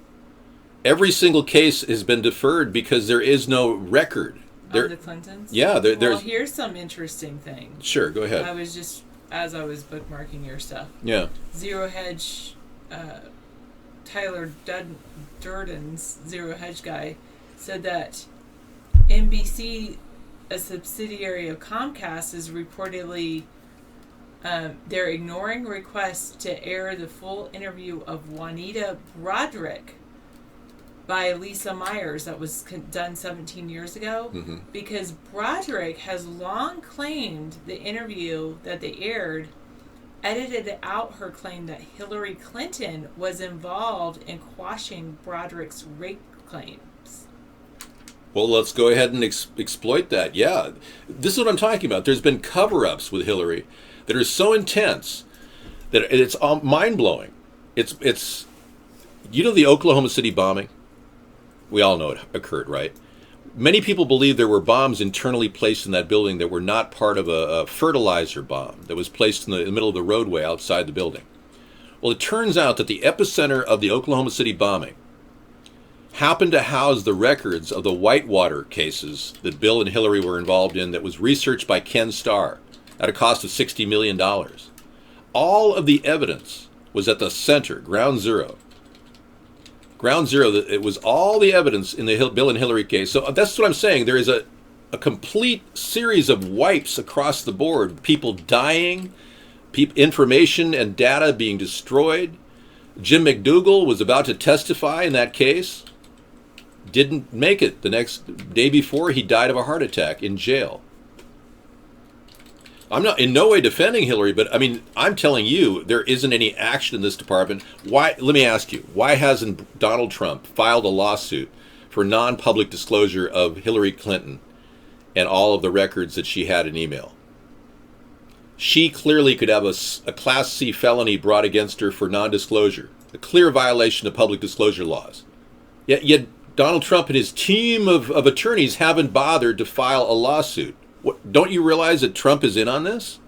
Speaker 1: Every single case has been deferred because there is no record.
Speaker 5: On the Clintons?
Speaker 1: Yeah.
Speaker 5: Well,
Speaker 1: there's.
Speaker 5: here's some interesting things.
Speaker 1: Sure, go ahead.
Speaker 5: I was just, as I was bookmarking your stuff.
Speaker 1: Yeah.
Speaker 5: Zero Hedge, Tyler Durden's Zero Hedge guy, said that NBC, a subsidiary of Comcast, is reportedly they're ignoring requests to air the full interview of Juanita Broderick by Lisa Myers that was done 17 years ago, because Broderick has long claimed the interview that they aired edited out her claim that Hillary Clinton was involved in quashing Broderick's rape claims.
Speaker 1: Well, let's go ahead and exploit that. Yeah, this is what I'm talking about. There's been cover-ups with Hillary that are so intense that it's all mind-blowing. It's you know, the Oklahoma City bombing? We all know it occurred, right? Many people believe there were bombs internally placed in that building that were not part of a fertilizer bomb that was placed in the middle of the roadway outside the building. Well, it turns out that the epicenter of the Oklahoma City bombing happened to house the records of the Whitewater cases that Bill and Hillary were involved in, that was researched by Ken Starr at a cost of $60 million. All of the evidence was at the center, ground zero. Ground zero, it was all the evidence in the Bill and Hillary case. So that's what I'm saying. There is a complete series of wipes across the board. People dying, information and data being destroyed. Jim McDougal was about to testify in that case. Didn't make it. The next day before, he died of a heart attack in jail. I'm not in no way defending Hillary, but I mean, I'm telling you, there isn't any action in this department. Why? Let me ask you, why hasn't Donald Trump filed a lawsuit for non-public disclosure of Hillary Clinton and all of the records that she had in email? She clearly could have a Class C felony brought against her for non-disclosure, a clear violation of public disclosure laws. Yet Donald Trump and his team of attorneys haven't bothered to file a lawsuit. Don't you realize that Trump is in on this?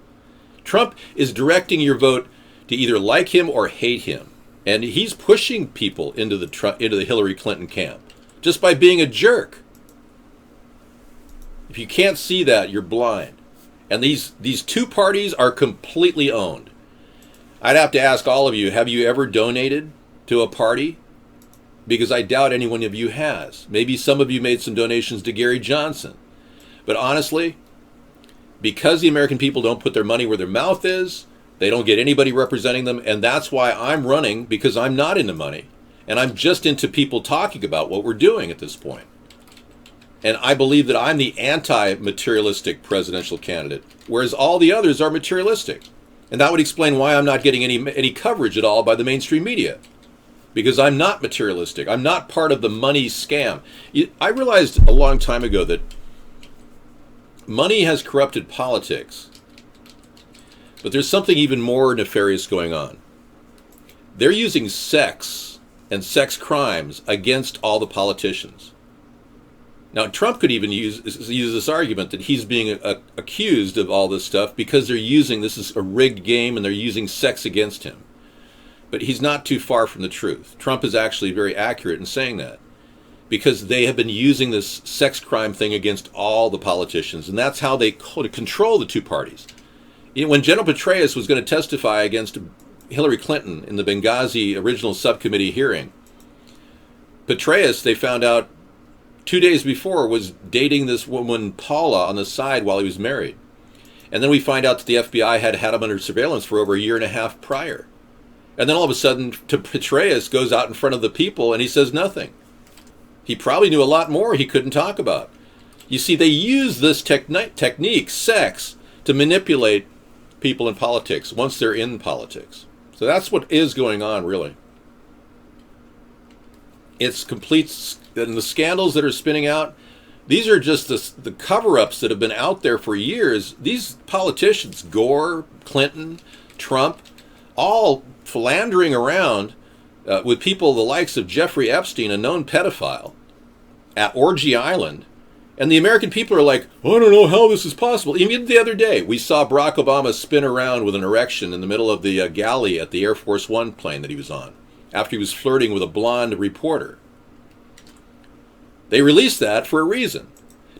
Speaker 1: Trump is directing your vote to either like him or hate him. And he's pushing people into the Hillary Clinton camp just by being a jerk. If you can't see that, you're blind. And these two parties are completely owned. I'd have to ask all of you, have you ever donated to a party? Because I doubt any one of you has. Maybe some of you made some donations to Gary Johnson. But honestly, because the American people don't put their money where their mouth is, they don't get anybody representing them, and that's why I'm running, because I'm not into money. And I'm just into people talking about what we're doing at this point. And I believe that I'm the anti-materialistic presidential candidate, whereas all the others are materialistic. And that would explain why I'm not getting any coverage at all by the mainstream media. Because I'm not materialistic. I'm not part of the money scam. I realized a long time ago that money has corrupted politics, but there's something even more nefarious going on. They're using sex and sex crimes against all the politicians. Now, Trump could even use this argument that he's being accused of all this stuff because they're using, this is a rigged game, and they're using sex against him. But he's not too far from the truth. Trump is actually very accurate in saying that, because they have been using this sex crime thing against all the politicians, and that's how they control the two parties. When General Petraeus was going to testify against Hillary Clinton in the Benghazi original subcommittee hearing, Petraeus, they found out 2 days before, was dating this woman Paula on the side while he was married. And then we find out that the FBI had him under surveillance for over a year and a half prior. And then all of a sudden, Petraeus goes out in front of the people and he says nothing. He probably knew a lot more he couldn't talk about. You see, they use this technique, sex, to manipulate people in politics once they're in politics. So that's what is going on, really. It's complete, and the scandals that are spinning out, these are just the cover-ups that have been out there for years. These politicians, Gore, Clinton, Trump, all philandering around with people the likes of Jeffrey Epstein, a known pedophile, at Orgy Island. And the American people are like, I don't know how this is possible. Even the other day, we saw Barack Obama spin around with an erection in the middle of the galley at the Air Force One plane that he was on, after he was flirting with a blonde reporter. They released that for a reason,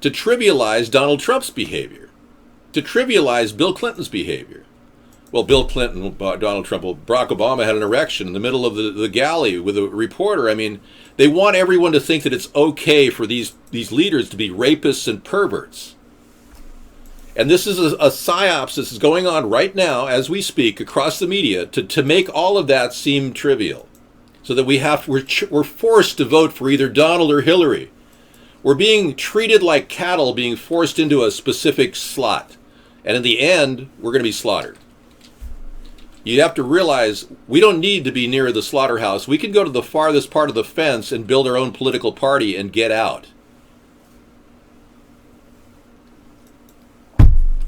Speaker 1: to trivialize Donald Trump's behavior, to trivialize Bill Clinton's behavior. Well, Bill Clinton, Donald Trump, Barack Obama had an erection in the middle of the galley with a reporter. I mean, they want everyone to think that it's okay for these leaders to be rapists and perverts. And this is a psyops. This is going on right now as we speak across the media to make all of that seem trivial, so that we're forced to vote for either Donald or Hillary. We're being treated like cattle being forced into a specific slot. And in the end, we're going to be slaughtered. You have to realize we don't need to be near the slaughterhouse. We can go to the farthest part of the fence and build our own political party and get out.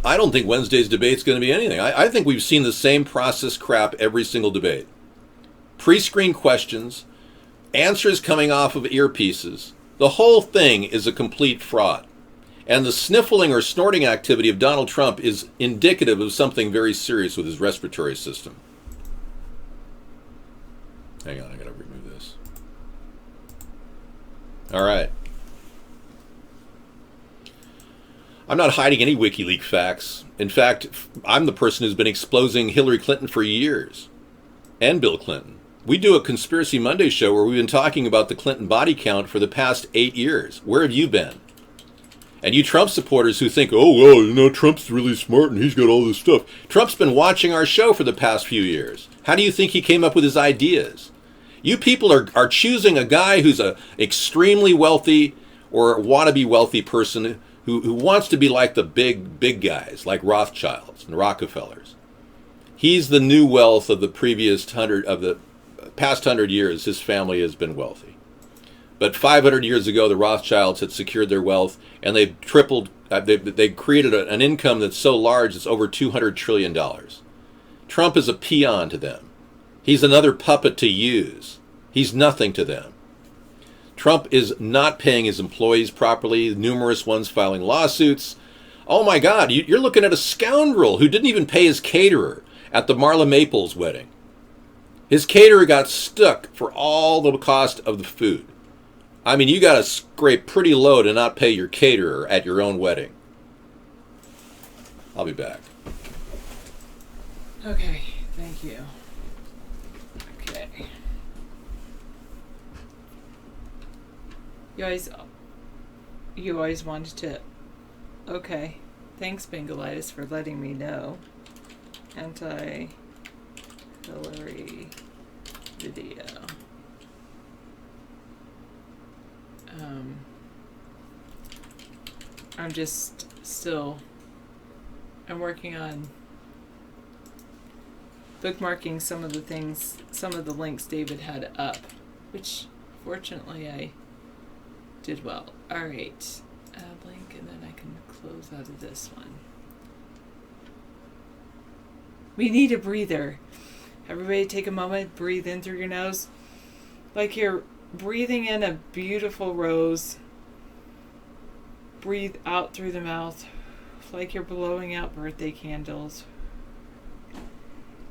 Speaker 1: I don't think Wednesday's debate's going to be anything. I think we've seen the same process crap every single debate. Pre-screened questions, answers coming off of earpieces. The whole thing is a complete fraud. And the sniffling or snorting activity of Donald Trump is indicative of something very serious with his respiratory system. Hang on, I gotta remove this. All right. I'm not hiding any WikiLeaks facts. In fact, I'm the person who's been exposing Hillary Clinton for years. And Bill Clinton. We do a Conspiracy Monday show where we've been talking about the Clinton body count for the past 8 years. Where have you been? And you Trump supporters who think, oh, well, you know, Trump's really smart and he's got all this stuff. Trump's been watching our show for the past few years. How do you think he came up with his ideas? You people are choosing a guy who's a extremely wealthy or wannabe wealthy person who wants to be like the big guys, like Rothschilds and Rockefellers. He's the new wealth of the past 100 years. His family has been wealthy. But 500 years ago, the Rothschilds had secured their wealth, and they've tripled. They created an income that's so large it's over $200 trillion. Trump is a peon to them. He's another puppet to use. He's nothing to them. Trump is not paying his employees properly, numerous ones filing lawsuits. Oh my God, you're looking at a scoundrel who didn't even pay his caterer at the Marla Maples wedding. His caterer got stuck for all the cost of the food. I mean, you got to scrape pretty low to not pay your caterer at your own wedding. I'll be back.
Speaker 5: Okay, thank you. Okay. You always wanted to... Okay. Thanks, Bengalitis, for letting me know. Anti-Hillary video. I'm just still... I'm working on bookmarking some of the things, some of the links David had up, which fortunately I did well. Alright, blank, and then I can close out of this one. We need a breather. Everybody take a moment, breathe in through your nose. Like you're breathing in a beautiful rose. Breathe out through the mouth. Like you're blowing out birthday candles.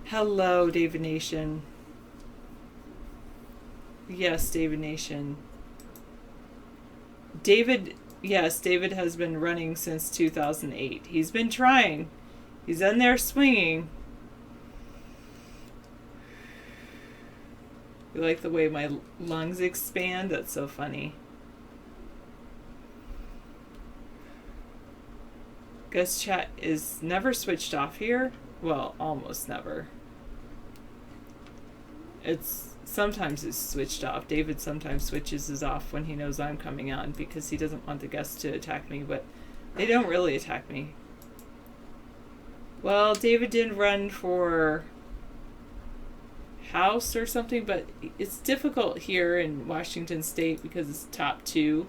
Speaker 5: Hello, David Nation. Yes, David Nation. David has been running since 2008. He's been trying. He's in there swinging. You like the way my lungs expand? That's so funny. Guest chat is never switched off here. Well, almost never. Sometimes it's switched off. David sometimes switches it off when he knows I'm coming on because he doesn't want the guests to attack me, but they don't really attack me. Well, David did run for House or something, but it's difficult here in Washington State because it's top two,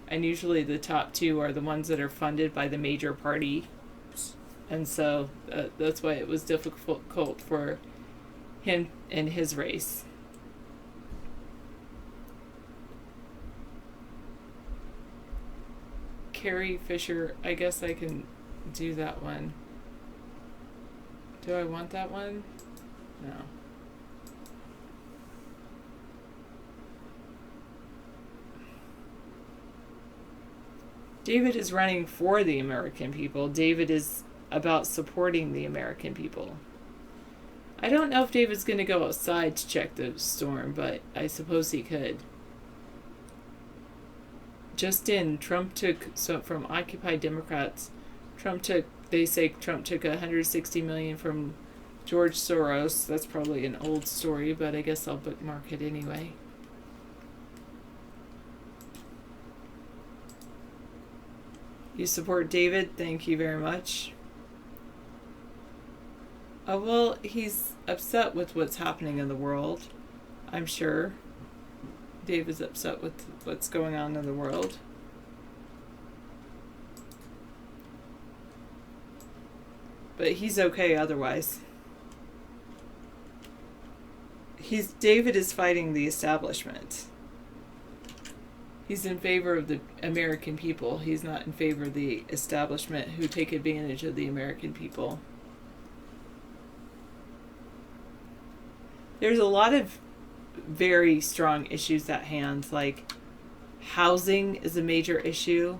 Speaker 5: and usually the top two are the ones that are funded by the major party, and so that's why it was difficult for him in his race. Carrie Fisher, I guess I can do that one. Do I want that one? No. David is running for the American people. David is about supporting the American people. I don't know if David's going to go outside to check the storm, but I suppose he could. Just in, from Occupy Democrats, they say Trump took $160 million from George Soros. That's probably an old story, but I guess I'll bookmark it anyway. You support David? Thank you very much. Oh, well, he's upset with what's happening in the world, I'm sure. David's upset with what's going on in the world. But he's okay otherwise. David is fighting the establishment. He's in favor of the American people. He's not in favor of the establishment who take advantage of the American people. There's a lot of very strong issues at hand, like housing is a major issue.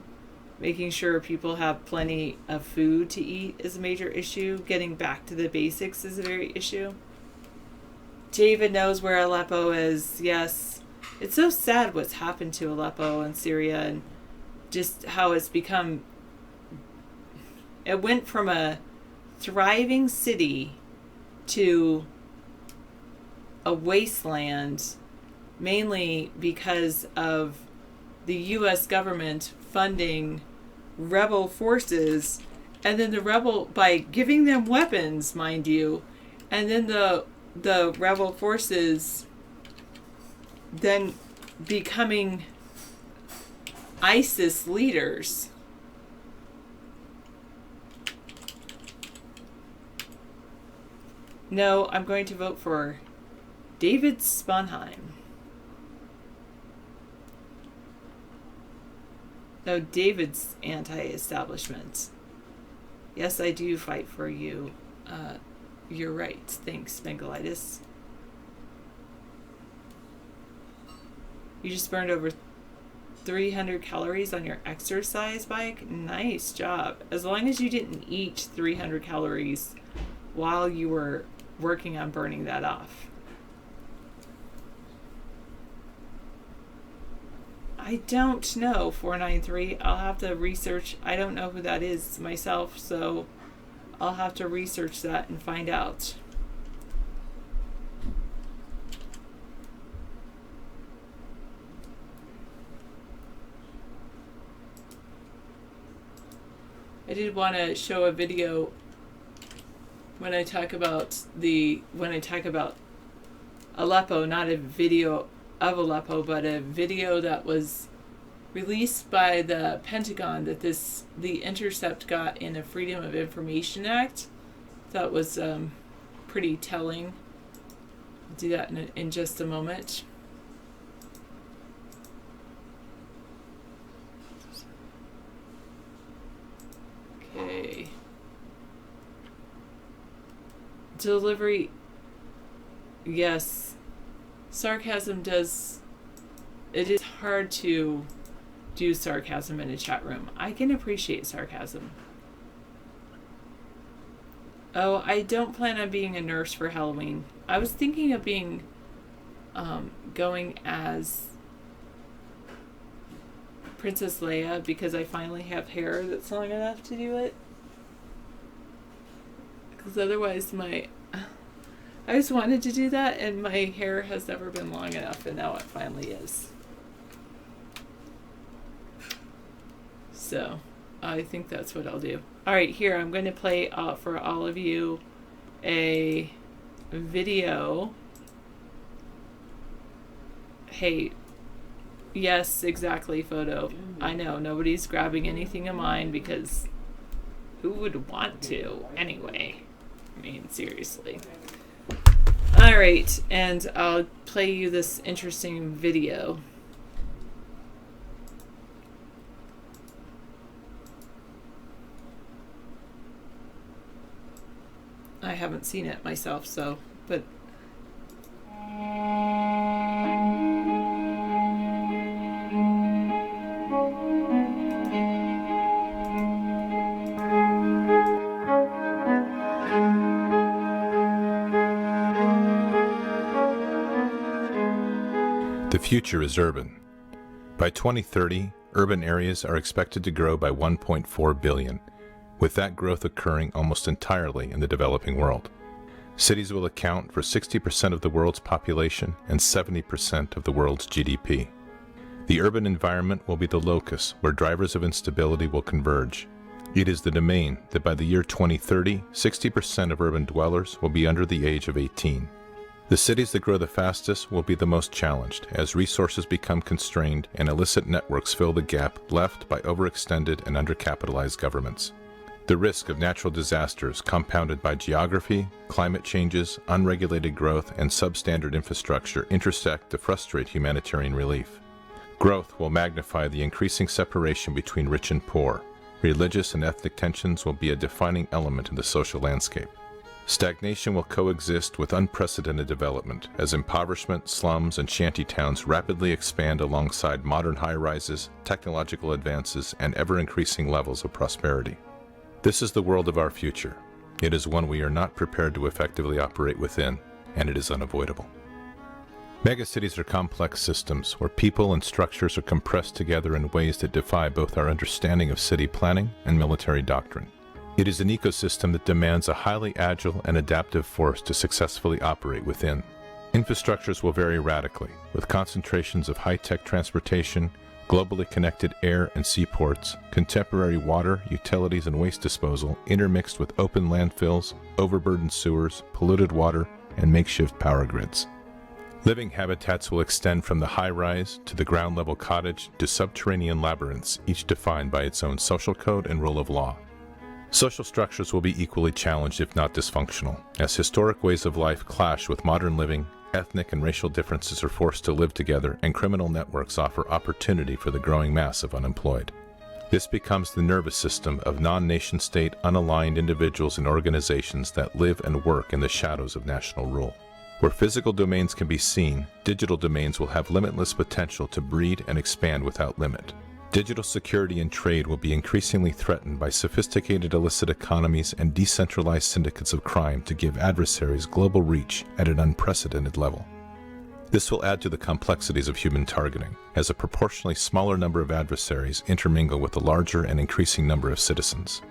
Speaker 5: Making sure people have plenty of food to eat is a major issue. Getting back to the basics is a very issue. David knows where Aleppo is. Yes. It's so sad what's happened to Aleppo and Syria, and just how it's become. It went from a thriving city to a wasteland, mainly because of the U.S. government funding rebel forces, and then by giving them weapons, mind you, and then the rebel forces then becoming ISIS leaders. No, I'm going to vote for David Sponheim. No, David's anti-establishment. Yes, I do fight for you. You're right. Thanks, Bengalitis. You just burned over 300 calories on your exercise bike? Nice job. As long as you didn't eat 300 calories while you were working on burning that off. I don't know, 493. I'll have to research. I don't know who that is myself, so I'll have to research that and find out. I did want to show a video when I talk about Aleppo, not a video of Aleppo, but a video that was released by the Pentagon that the Intercept got in a Freedom of Information Act. That was pretty telling. I'll do that in just a moment. Okay. Delivery. Yes. Sarcasm does. It is hard to do sarcasm in a chat room. I can appreciate sarcasm. Oh, I don't plan on being a nurse for Halloween. I was thinking of going as Princess Leia because I finally have hair that's long enough to do it. Because otherwise I just wanted to do that, and my hair has never been long enough, and now it finally is. So, I think that's what I'll do. Alright, here, I'm going to play for all of you a video. Hey, yes, exactly, photo. I know, nobody's grabbing anything of mine because who would want to, anyway? I mean, seriously. Alright, and I'll play you this interesting video. I haven't seen it myself, so, but...
Speaker 20: The future is urban. By 2030, urban areas are expected to grow by 1.4 billion, with that growth occurring almost entirely in the developing world. Cities will account for 60% of the world's population and 70% of the world's GDP. The urban environment will be the locus where drivers of instability will converge. It is the domain that by the year 2030, 60% of urban dwellers will be under the age of 18. The cities that grow the fastest will be the most challenged as resources become constrained and illicit networks fill the gap left by overextended and undercapitalized governments. The risk of natural disasters compounded by geography, climate changes, unregulated growth, and substandard infrastructure intersect to frustrate humanitarian relief. Growth will magnify the increasing separation between rich and poor. Religious and ethnic tensions will be a defining element in the social landscape. Stagnation will coexist with unprecedented development as impoverishment, slums, and shantytowns rapidly expand alongside modern high-rises, technological advances, and ever-increasing levels of prosperity. This is the world of our future. It is one we are not prepared to effectively operate within, and it is unavoidable. Megacities are complex systems where people and structures are compressed together in ways that defy both our understanding of city planning and military doctrine. It is an ecosystem that demands a highly agile and adaptive force to successfully operate within. Infrastructures will vary radically, with concentrations of high-tech transportation, globally connected air and seaports, contemporary water, utilities, and waste disposal intermixed with open landfills, overburdened sewers, polluted water, and makeshift power grids. Living habitats will extend from the high-rise to the ground-level cottage to subterranean labyrinths, each defined by its own social code and rule of law. Social structures will be equally challenged, if not dysfunctional, as historic ways of life clash with modern living, ethnic and racial differences are forced to live together, and criminal networks offer opportunity for the growing mass of unemployed. This becomes the nervous system of non-nation-state, unaligned individuals and organizations that live and work in the shadows of national rule. Where physical domains can be seen, digital domains will have limitless potential to breed and expand without limit. Digital security and trade will be increasingly threatened by sophisticated illicit economies and decentralized syndicates of crime to give adversaries global reach at an unprecedented level. This will add to the complexities of human targeting, as a proportionally smaller number of adversaries intermingle with a larger and increasing number of citizens.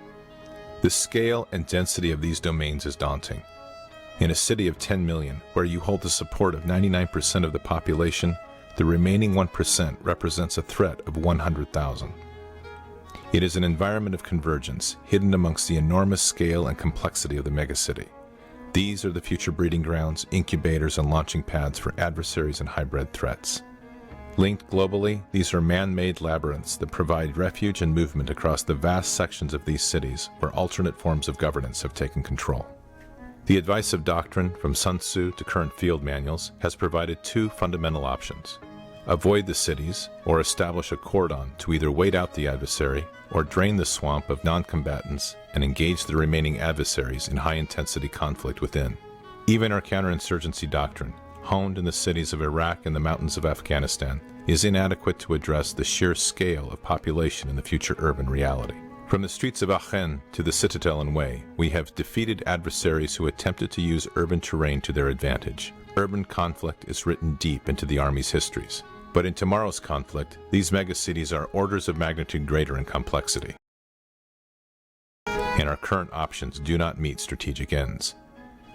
Speaker 20: The scale and density of these domains is daunting. In a city of 10 million, where you hold the support of 99% of the population, the remaining 1% represents a threat of 100,000. It is an environment of convergence, hidden amongst the enormous scale and complexity of the megacity. These are the future breeding grounds, incubators, and launching pads for adversaries and hybrid threats. Linked globally, these are man-made labyrinths that provide refuge and movement across the vast sections of these cities where alternate forms of governance have taken control. The advice of doctrine, from Sun Tzu to current field manuals, has provided two fundamental options. Avoid the cities, or establish a cordon to either wait out the adversary or drain the swamp of non-combatants and engage the remaining adversaries in high-intensity conflict within. Even our counterinsurgency doctrine, honed in the cities of Iraq and the mountains of Afghanistan, is inadequate to address the sheer scale of population in the future urban reality. From the streets of Aachen to the Citadel and Way, we have defeated adversaries who attempted to use urban terrain to their advantage. Urban conflict is written deep into the Army's histories. But in tomorrow's conflict, these megacities are orders of magnitude greater in complexity. And our current options do not meet strategic ends.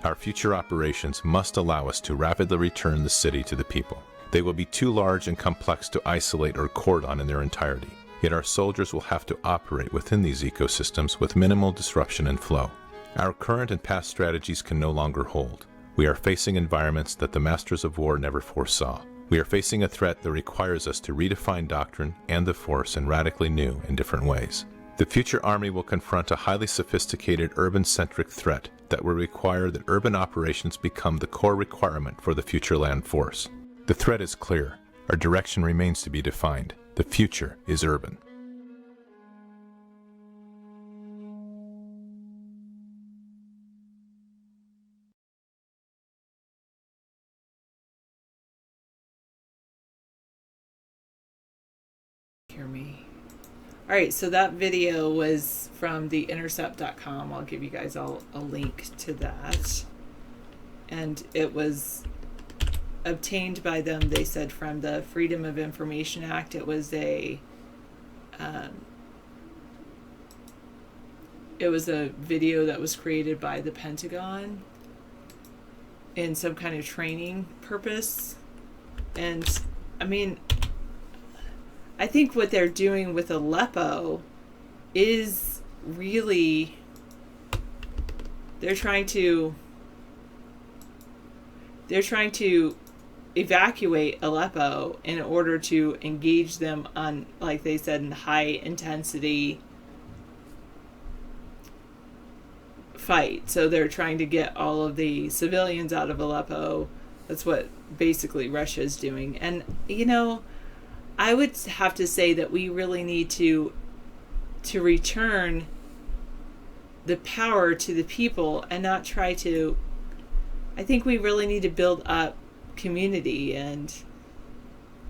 Speaker 20: Our future operations must allow us to rapidly return the city to the people. They will be too large and complex to isolate or cordon in their entirety. Yet our soldiers will have to operate within these ecosystems with minimal disruption and flow. Our current and past strategies can no longer hold. We are facing environments that the masters of war never foresaw. We are facing a threat that requires us to redefine doctrine and the force in radically new and different ways. The future Army will confront a highly sophisticated urban-centric threat that will require that urban operations become the core requirement for the future land force. The threat is clear. Our direction remains to be defined. The future is urban.
Speaker 5: Hear me. All right, so that video was from theintercept.com. I'll give you guys all a link to that. And it was obtained by them, they said, from the Freedom of Information Act. It was a video that was created by the Pentagon in some kind of training purpose. And I mean, I think what they're doing with Aleppo is really, they're trying to evacuate Aleppo in order to engage them on, like they said, in high intensity fight. So they're trying to get all of the civilians out of Aleppo. That's what basically Russia is doing. And, you know, I would have to say that we really need to return the power to the people and not try to. I think we really need to build up community, and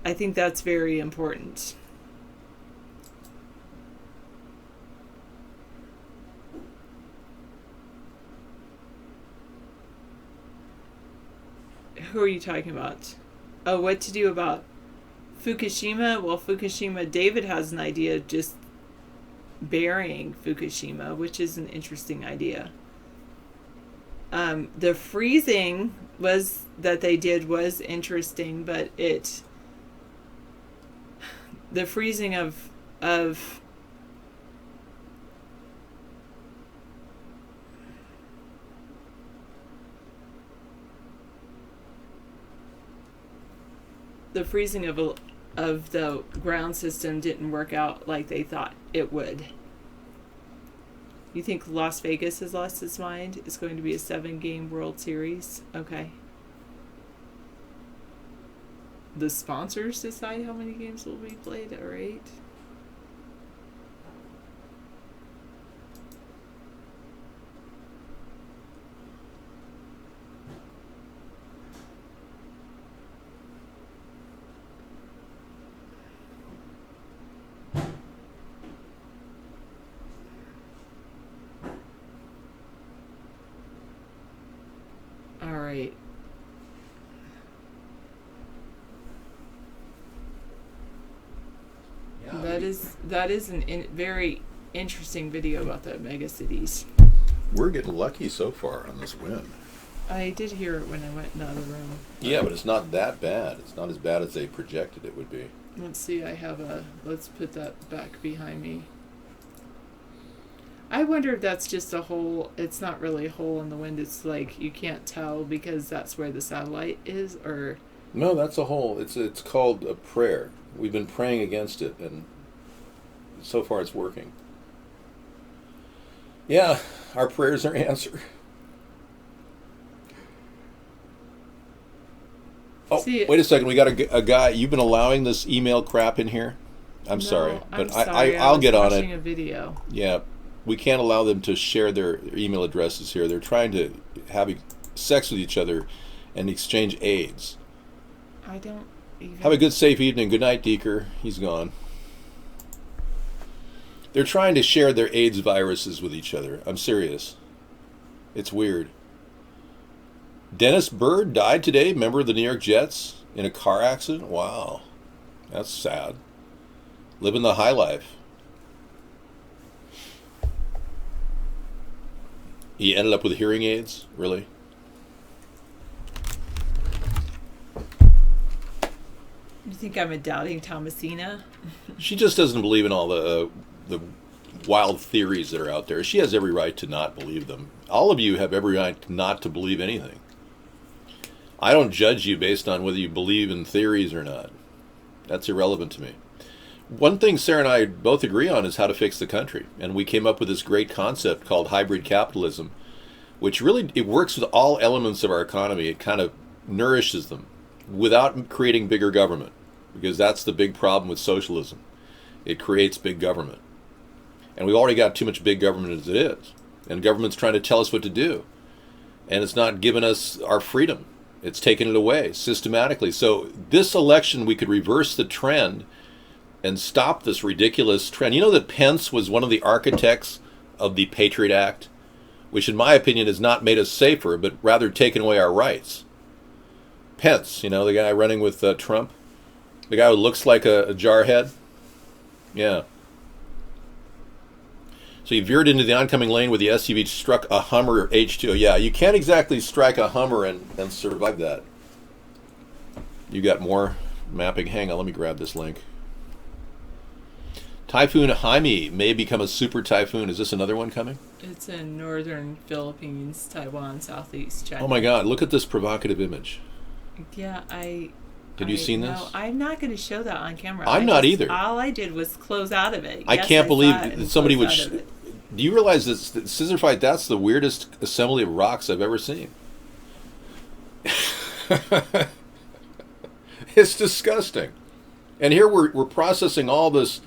Speaker 5: I think that's very important. Who are you talking about? Oh, what to do about Fukushima? Well, Fukushima, David has an idea of just burying Fukushima, which is an interesting idea. The freezing that they did was interesting, but the freezing of the ground system didn't work out like they thought it would. You think Las Vegas has lost its mind? It's going to be a 7-game World Series? Okay. The sponsors decide how many games will be played, all right? Right. Yeah, that is a very interesting video about the mega cities.
Speaker 1: We're getting lucky so far on this win.
Speaker 5: I did hear it when I went in the other room.
Speaker 1: Yeah, but it's not that bad. It's not as bad as they projected it would be.
Speaker 5: Let's see, let's put that back behind me. I wonder if that's just a hole. It's not really a hole in the wind. It's like you can't tell because that's where the satellite is, or...
Speaker 1: No, that's a hole. It's called a prayer. We've been praying against it, and so far it's working. Yeah, our prayers are answered. Oh, wait a second. We got a guy. You've been allowing this email crap in here? I'm sorry, but I'll get on it.
Speaker 5: Watching a video.
Speaker 1: Yeah. We can't allow them to share their email addresses here. They're trying to have sex with each other and exchange AIDS.
Speaker 5: I don't even...
Speaker 1: Have a good, safe evening. Good night, Deeker. He's gone. They're trying to share their AIDS viruses with each other. I'm serious. It's weird. Dennis Bird died today, member of the New York Jets, in a car accident. Wow. That's sad. Living the high life. He ended up with hearing aids? Really?
Speaker 5: You think I'm a doubting Thomasina?
Speaker 1: She just doesn't believe in all the wild theories that are out there. She has every right to not believe them. All of you have every right not to believe anything. I don't judge you based on whether you believe in theories or not. That's irrelevant to me. One thing Sarah and I both agree on is how to fix the country. And we came up with this great concept called hybrid capitalism, which really, it works with all elements of our economy. It kind of nourishes them without creating bigger government, because that's the big problem with socialism. It creates big government. And we've already got too much big government as it is. And government's trying to tell us what to do. And it's not giving us our freedom. It's taken it away systematically. So this election, we could reverse the trend and stop this ridiculous trend. You know that Pence was one of the architects of the Patriot Act, which in my opinion has not made us safer, but rather taken away our rights. Pence, you know, the guy running with Trump, the guy who looks like a jarhead. Yeah. So he veered into the oncoming lane where the SUV struck a Hummer H2. Yeah, you can't exactly strike a Hummer and survive that. You got more mapping? Hang on, let me grab this link. Typhoon Jaime may become a super typhoon. Is this another one coming?
Speaker 5: It's in northern Philippines, Taiwan, southeast China.
Speaker 1: Oh my God, look at this provocative image.
Speaker 5: Yeah,
Speaker 1: Did you seen this?
Speaker 5: No, I'm not going to show that on camera.
Speaker 1: I'm not either.
Speaker 5: All I did was close out of it.
Speaker 1: I can't believe somebody would... Do you realize that scissor fight, that's the weirdest assembly of rocks I've ever seen? It's disgusting. And here we're processing all this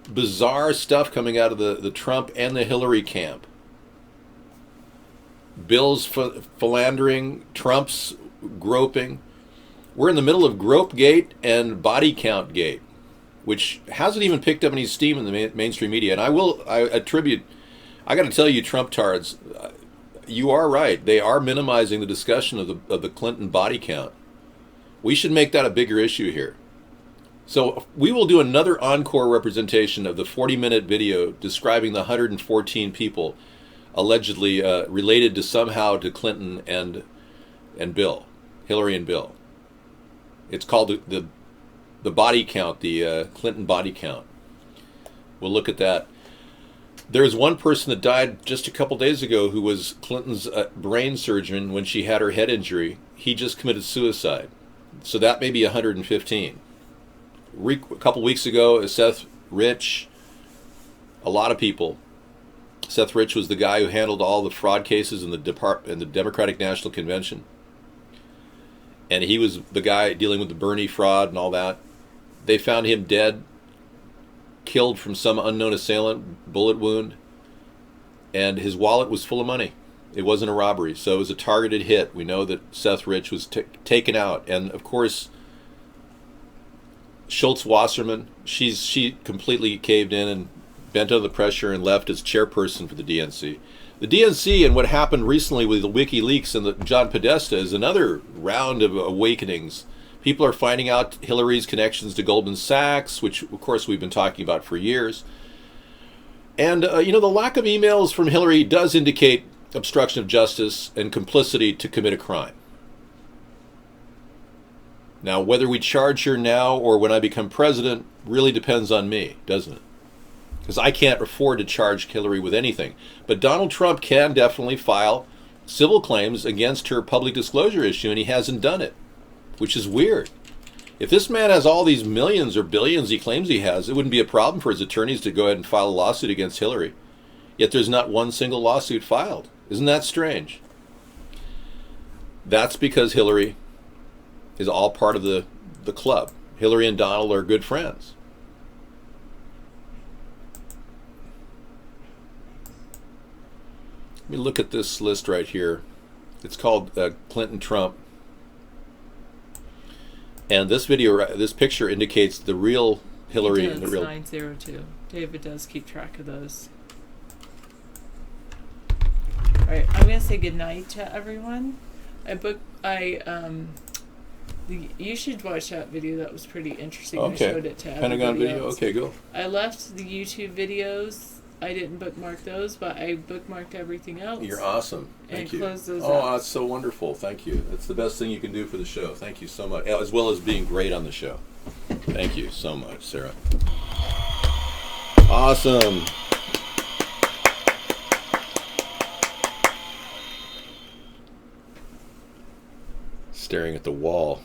Speaker 1: bizarre stuff coming out of the Trump and the Hillary camp. Bill's philandering, Trump's groping. We're in the middle of Grope Gate and Body Count Gate, which hasn't even picked up any steam in the mainstream media. And I got to tell you, Trump-tards, you are right. They are minimizing the discussion of the Clinton body count. We should make that a bigger issue here. So we will do another encore representation of the 40-minute video describing the 114 people allegedly related to somehow to Clinton and Bill, Hillary and Bill. It's called the body count, the Clinton body count. We'll look at that. There's one person that died just a couple days ago who was Clinton's brain surgeon when she had her head injury. He just committed suicide. So that may be 115. A couple weeks ago, Seth Rich, a lot of people. Seth Rich was the guy who handled all the fraud cases in the Democratic National Convention. And he was the guy dealing with the Bernie fraud and all that. They found him dead, killed from some unknown assailant, bullet wound, and his wallet was full of money. It wasn't a robbery, so it was a targeted hit. We know that Seth Rich was taken out. And, of course, Schultz Wasserman, she completely caved in and bent under the pressure and left as chairperson for the DNC. The DNC and what happened recently with the WikiLeaks and John Podesta is another round of awakenings. People are finding out Hillary's connections to Goldman Sachs, which, of course, we've been talking about for years. And, the lack of emails from Hillary does indicate obstruction of justice and complicity to commit a crime. Now, whether we charge her now or when I become president really depends on me, doesn't it? Because I can't afford to charge Hillary with anything. But Donald Trump can definitely file civil claims against her public disclosure issue, and he hasn't done it, which is weird. If this man has all these millions or billions he claims he has, it wouldn't be a problem for his attorneys to go ahead and file a lawsuit against Hillary. Yet there's not one single lawsuit filed. Isn't that strange? That's because Hillary is all part of the club. Hillary and Donald are good friends. Let me look at this list right here. It's called Clinton-Trump. And this picture indicates the real Hillary and the real...
Speaker 5: 902. David does keep track of those. All right, I'm gonna say goodnight to everyone. You should watch that video. That was pretty interesting.
Speaker 1: Okay.
Speaker 5: I showed it to
Speaker 1: Pentagon video.
Speaker 5: else.
Speaker 1: Okay, go.
Speaker 5: I left the YouTube videos. I didn't bookmark those, but I bookmarked everything else.
Speaker 1: You're awesome. Thank you.
Speaker 5: Closed those
Speaker 1: out.
Speaker 5: out.
Speaker 1: That's so wonderful. Thank you. That's the best thing you can do for the show. Thank you so much. As well as being great on the show. Thank you so much, Sarah. Awesome. Staring at the wall.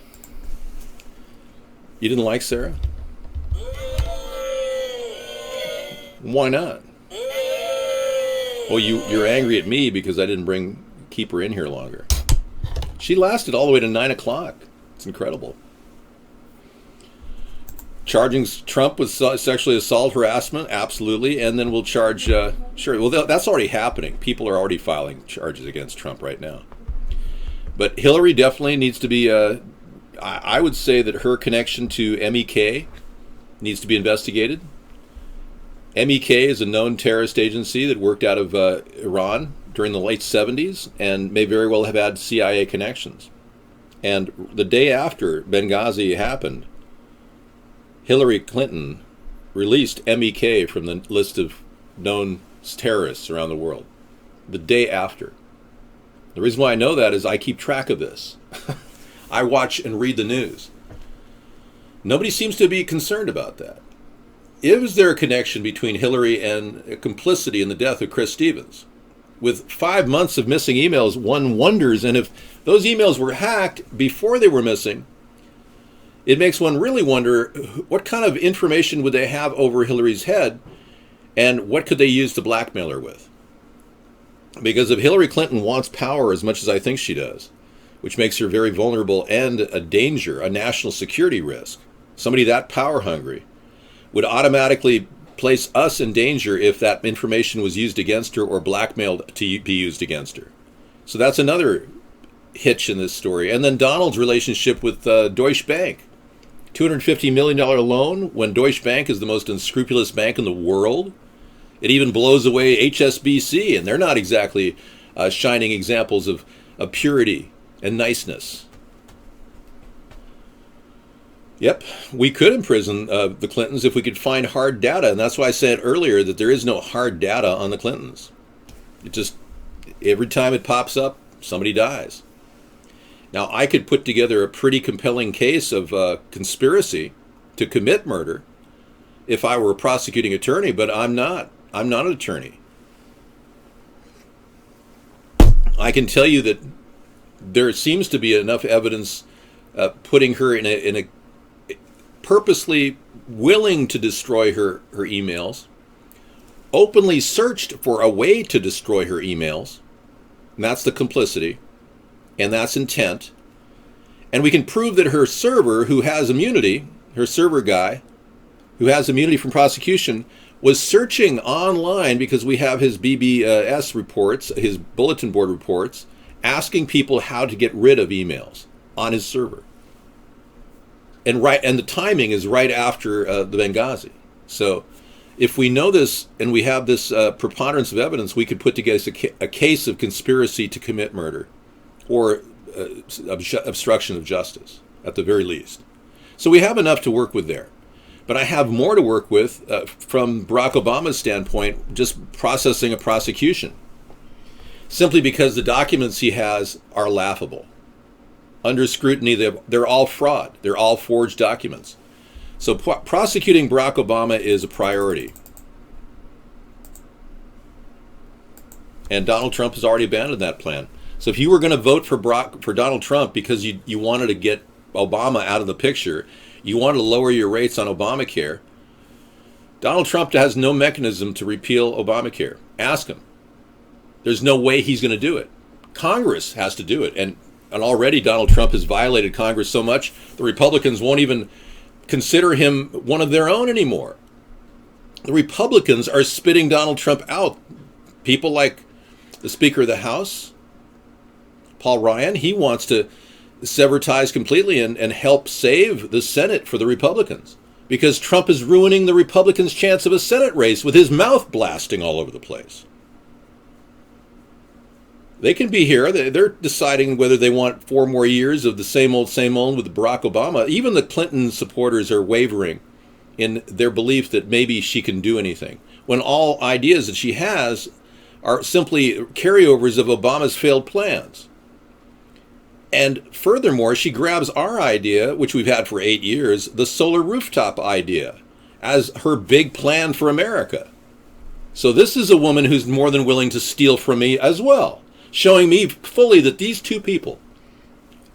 Speaker 1: You didn't like Sarah? Why not? Well, you're angry at me because I didn't keep her in here longer. She lasted all the way to 9 o'clock. It's incredible. Charging Trump with sexually assault harassment, absolutely, and then we'll charge. Sure, well, that's already happening. People are already filing charges against Trump right now. But Hillary definitely needs to be. I would say that her connection to MEK needs to be investigated. MEK is a known terrorist agency that worked out of Iran during the late 70s and may very well have had CIA connections. And the day after Benghazi happened, Hillary Clinton released MEK from the list of known terrorists around the world. The day after. The reason why I know that is I keep track of this. I watch and read the news. Nobody seems to be concerned about that. Is there a connection between Hillary and complicity in the death of Chris Stevens? With 5 months of missing emails, one wonders, and if those emails were hacked before they were missing, it makes one really wonder what kind of information would they have over Hillary's head And what could they use to blackmail her with? Because if Hillary Clinton wants power as much as I think she does, which makes her very vulnerable and a danger, a national security risk, somebody that power hungry would automatically place us in danger if that information was used against her or blackmailed to be used against her. So that's another hitch in this story. And then Donald's relationship with Deutsche Bank. $250 million loan when Deutsche Bank is the most unscrupulous bank in the world. It even blows away HSBC, and they're not exactly shining examples of purity and niceness. Yep, we could imprison the Clintons if we could find hard data, and that's why I said earlier that there is no hard data on the Clintons. It just, every time it pops up, somebody dies. Now, I could put together a pretty compelling case of conspiracy to commit murder if I were a prosecuting attorney, but I'm not. I'm not an attorney. I can tell you that there seems to be enough evidence putting her in a purposely willing to destroy her emails, openly searched for a way to destroy her emails, and that's the complicity, and that's intent. And we can prove that her server, who has immunity, her server guy, who has immunity from prosecution, was searching online because we have his BBS reports, his bulletin board reports, asking people how to get rid of emails on his server. And the timing is right after the Benghazi. So if we know this and we have this preponderance of evidence, we could put together a case of conspiracy to commit murder or obstruction of justice at the very least. So we have enough to work with there. But I have more to work with from Barack Obama's standpoint, just processing a prosecution. Simply because the documents he has are laughable. Under scrutiny, they're all fraud. They're all forged documents. So prosecuting Barack Obama is a priority. And Donald Trump has already abandoned that plan. So if you were going to vote for Donald Trump because you wanted to get Obama out of the picture, you wanted to lower your rates on Obamacare, Donald Trump has no mechanism to repeal Obamacare. Ask him. There's no way he's going to do it. Congress has to do it. And already Donald Trump has violated Congress so much, the Republicans won't even consider him one of their own anymore. The Republicans are spitting Donald Trump out. People like the Speaker of the House, Paul Ryan, he wants to sever ties completely and help save the Senate for the Republicans because Trump is ruining the Republicans' chance of a Senate race with his mouth blasting all over the place. They can be here. They're deciding whether they want 4 more years of the same old with Barack Obama. Even the Clinton supporters are wavering in their belief that maybe she can do anything, when all ideas that she has are simply carryovers of Obama's failed plans. And furthermore, she grabs our idea, which we've had for 8 years, the solar rooftop idea, as her big plan for America. So this is a woman who's more than willing to steal from me as well, showing me fully that these two people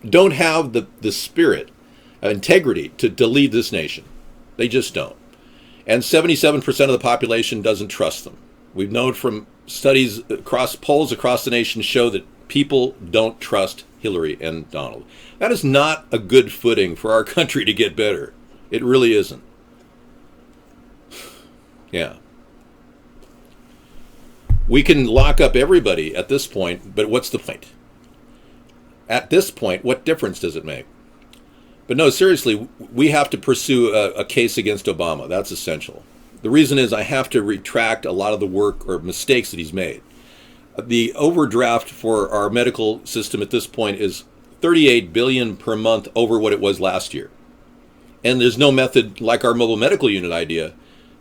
Speaker 1: don't have the spirit, integrity to lead this nation. They just don't. And 77% of the population doesn't trust them. We've known from studies polls across the nation show that people don't trust Hillary and Donald. That is not a good footing for our country to get better. It really isn't. Yeah. We can lock up everybody at this point, but what's the point? At this point, what difference does it make? But no, seriously, we have to pursue a case against Obama. That's essential. The reason is I have to retract a lot of the work or mistakes that he's made. The overdraft for our medical system at this point is $38 billion per month over what it was last year. And there's no method like our mobile medical unit idea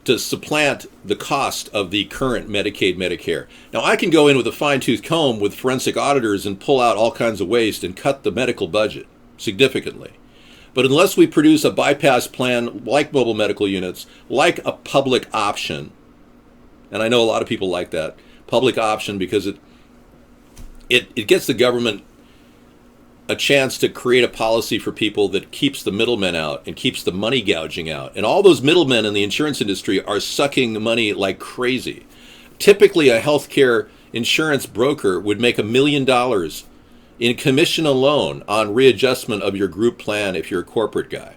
Speaker 1: to supplant the cost of the current Medicaid, Medicare. Now, I can go in with a fine-tooth comb with forensic auditors and pull out all kinds of waste and cut the medical budget significantly. But unless we produce a bypass plan like mobile medical units, like a public option, and I know a lot of people like that, public option, because it gets the government a chance to create a policy for people that keeps the middlemen out and keeps the money gouging out. And all those middlemen in the insurance industry are sucking money like crazy. Typically, a healthcare insurance broker would make $1 million in commission alone on readjustment of your group plan if you're a corporate guy.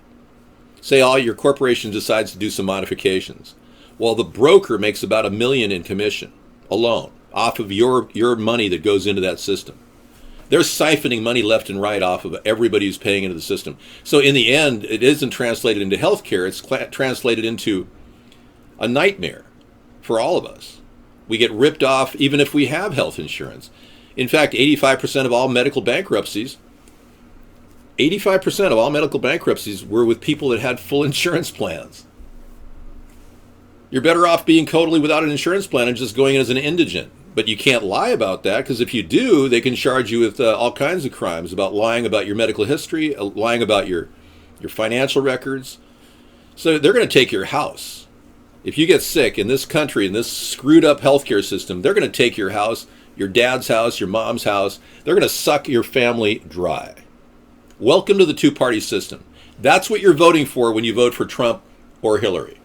Speaker 1: Say all your corporation decides to do some modifications. Well, the broker makes about $1 million in commission alone off of your money that goes into that system. They're siphoning money left and right off of everybody who's paying into the system. So in the end, it isn't translated into healthcare. It's translated into a nightmare for all of us. We get ripped off even if we have health insurance. In fact, 85% of all medical bankruptcies, 85% of all medical bankruptcies were with people that had full insurance plans. You're better off being totally without an insurance plan and just going in as an indigent. But you can't lie about that, because if you do, they can charge you with all kinds of crimes about lying about your medical history, lying about your financial records. So they're going to take your house. If you get sick in this country, in this screwed up healthcare system, they're going to take your house, your dad's house, your mom's house. They're going to suck your family dry. Welcome to the two-party system. That's what you're voting for when you vote for Trump or Hillary.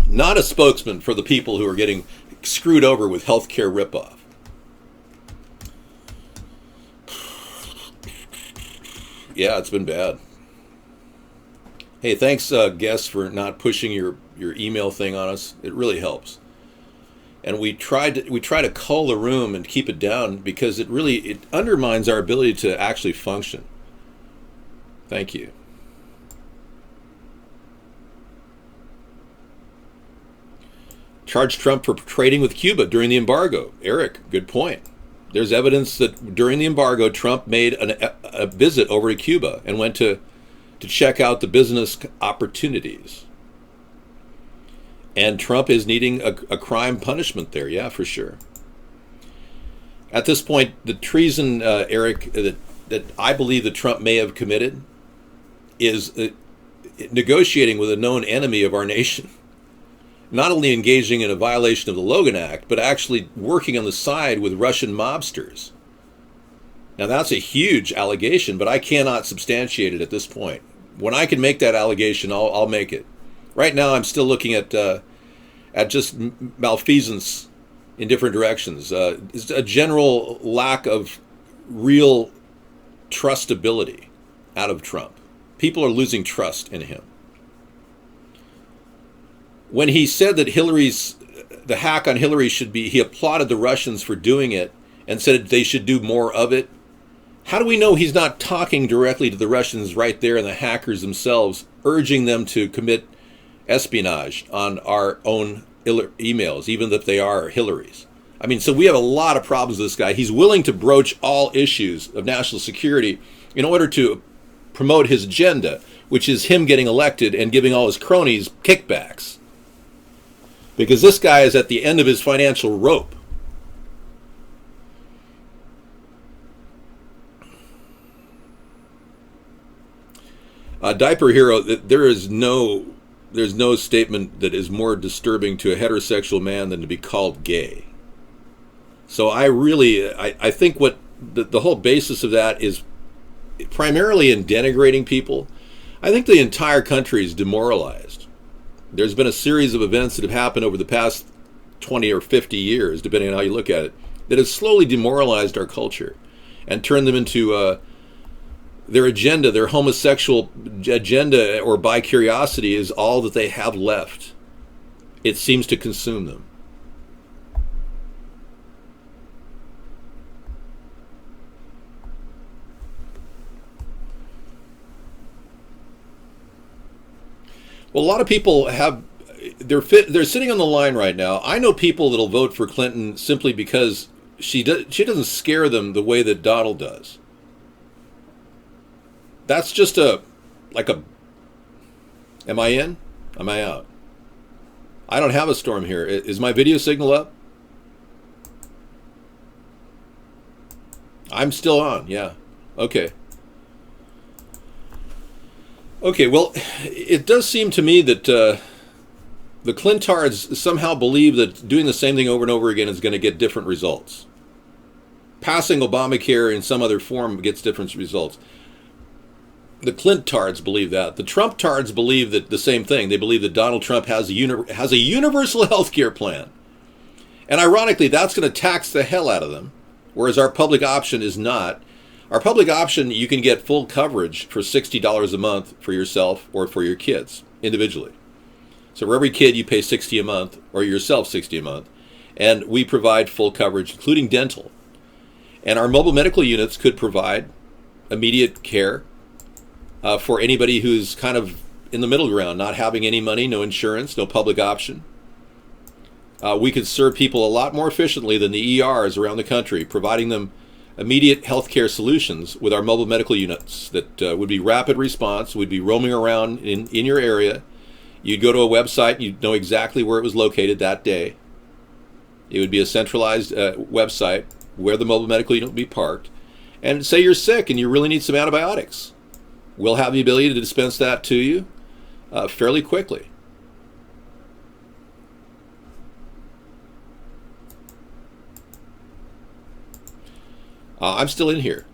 Speaker 1: Not a spokesman for the people who are getting screwed over with healthcare ripoff. Yeah, it's been bad. Hey, thanks, guests, for not pushing your email thing on us. It really helps. And we try to cull the room and keep it down because it undermines our ability to actually function. Thank you. Charge Trump for trading with Cuba during the embargo. Eric, good point. There's evidence that during the embargo, Trump made a visit over to Cuba and went to check out the business opportunities. And Trump is needing a crime punishment there, yeah, for sure. At this point, the treason, Eric, that I believe that Trump may have committed is negotiating with a known enemy of our nation. Not only engaging in a violation of the Logan Act, but actually working on the side with Russian mobsters. Now that's a huge allegation, but I cannot substantiate it at this point. When I can make that allegation, I'll make it. Right now, I'm still looking at just malfeasance in different directions. It's a general lack of real trustability out of Trump. People are losing trust in him. When he said that the hack on Hillary he applauded the Russians for doing it and said they should do more of it. How do we know he's not talking directly to the Russians right there and the hackers themselves, urging them to commit espionage on our own emails, even if they are Hillary's? I mean, so we have a lot of problems with this guy. He's willing to broach all issues of national security in order to promote his agenda, which is him getting elected and giving all his cronies kickbacks. Because this guy is at the end of his financial rope. Diaper Hero, there's no statement that is more disturbing to a heterosexual man than to be called gay. So I think what the whole basis of that is primarily in denigrating people. I think the entire country is demoralized. There's been a series of events that have happened over the past 20 or 50 years, depending on how you look at it, that has slowly demoralized our culture and turned them into their agenda, their homosexual agenda or bi-curiosity is all that they have left. It seems to consume them. Well, a lot of people they're sitting on the line right now. I know people that'll vote for Clinton simply because she doesn't scare them the way that Donald does. That's just am I in? Am I out? I don't have a storm here. Is my video signal up? I'm still on, yeah. Okay. Okay, well, it does seem to me that the Clintards somehow believe that doing the same thing over and over again is going to get different results. passing Obamacare in some other form gets different results. The Clint-tards believe that. The Trump-tards believe that the same thing. They believe that Donald Trump has a universal health care plan. And ironically, that's going to tax the hell out of them, whereas our public option is not. Our public option, you can get full coverage for $60 a month for yourself or for your kids individually. So for every kid, you pay $60 a month, or yourself $60 a month. And we provide full coverage, including dental. And our mobile medical units could provide immediate care for anybody who's kind of in the middle ground, not having any money, no insurance, no public option. We could serve people a lot more efficiently than the ERs around the country, providing them immediate healthcare solutions with our mobile medical units that would be rapid response, would be roaming around in your area. You'd go to a website, you'd know exactly where it was located that day. It would be a centralized website where the mobile medical unit would be parked. And say you're sick and you really need some antibiotics. We'll have the ability to dispense that to you fairly quickly. I'm still in here.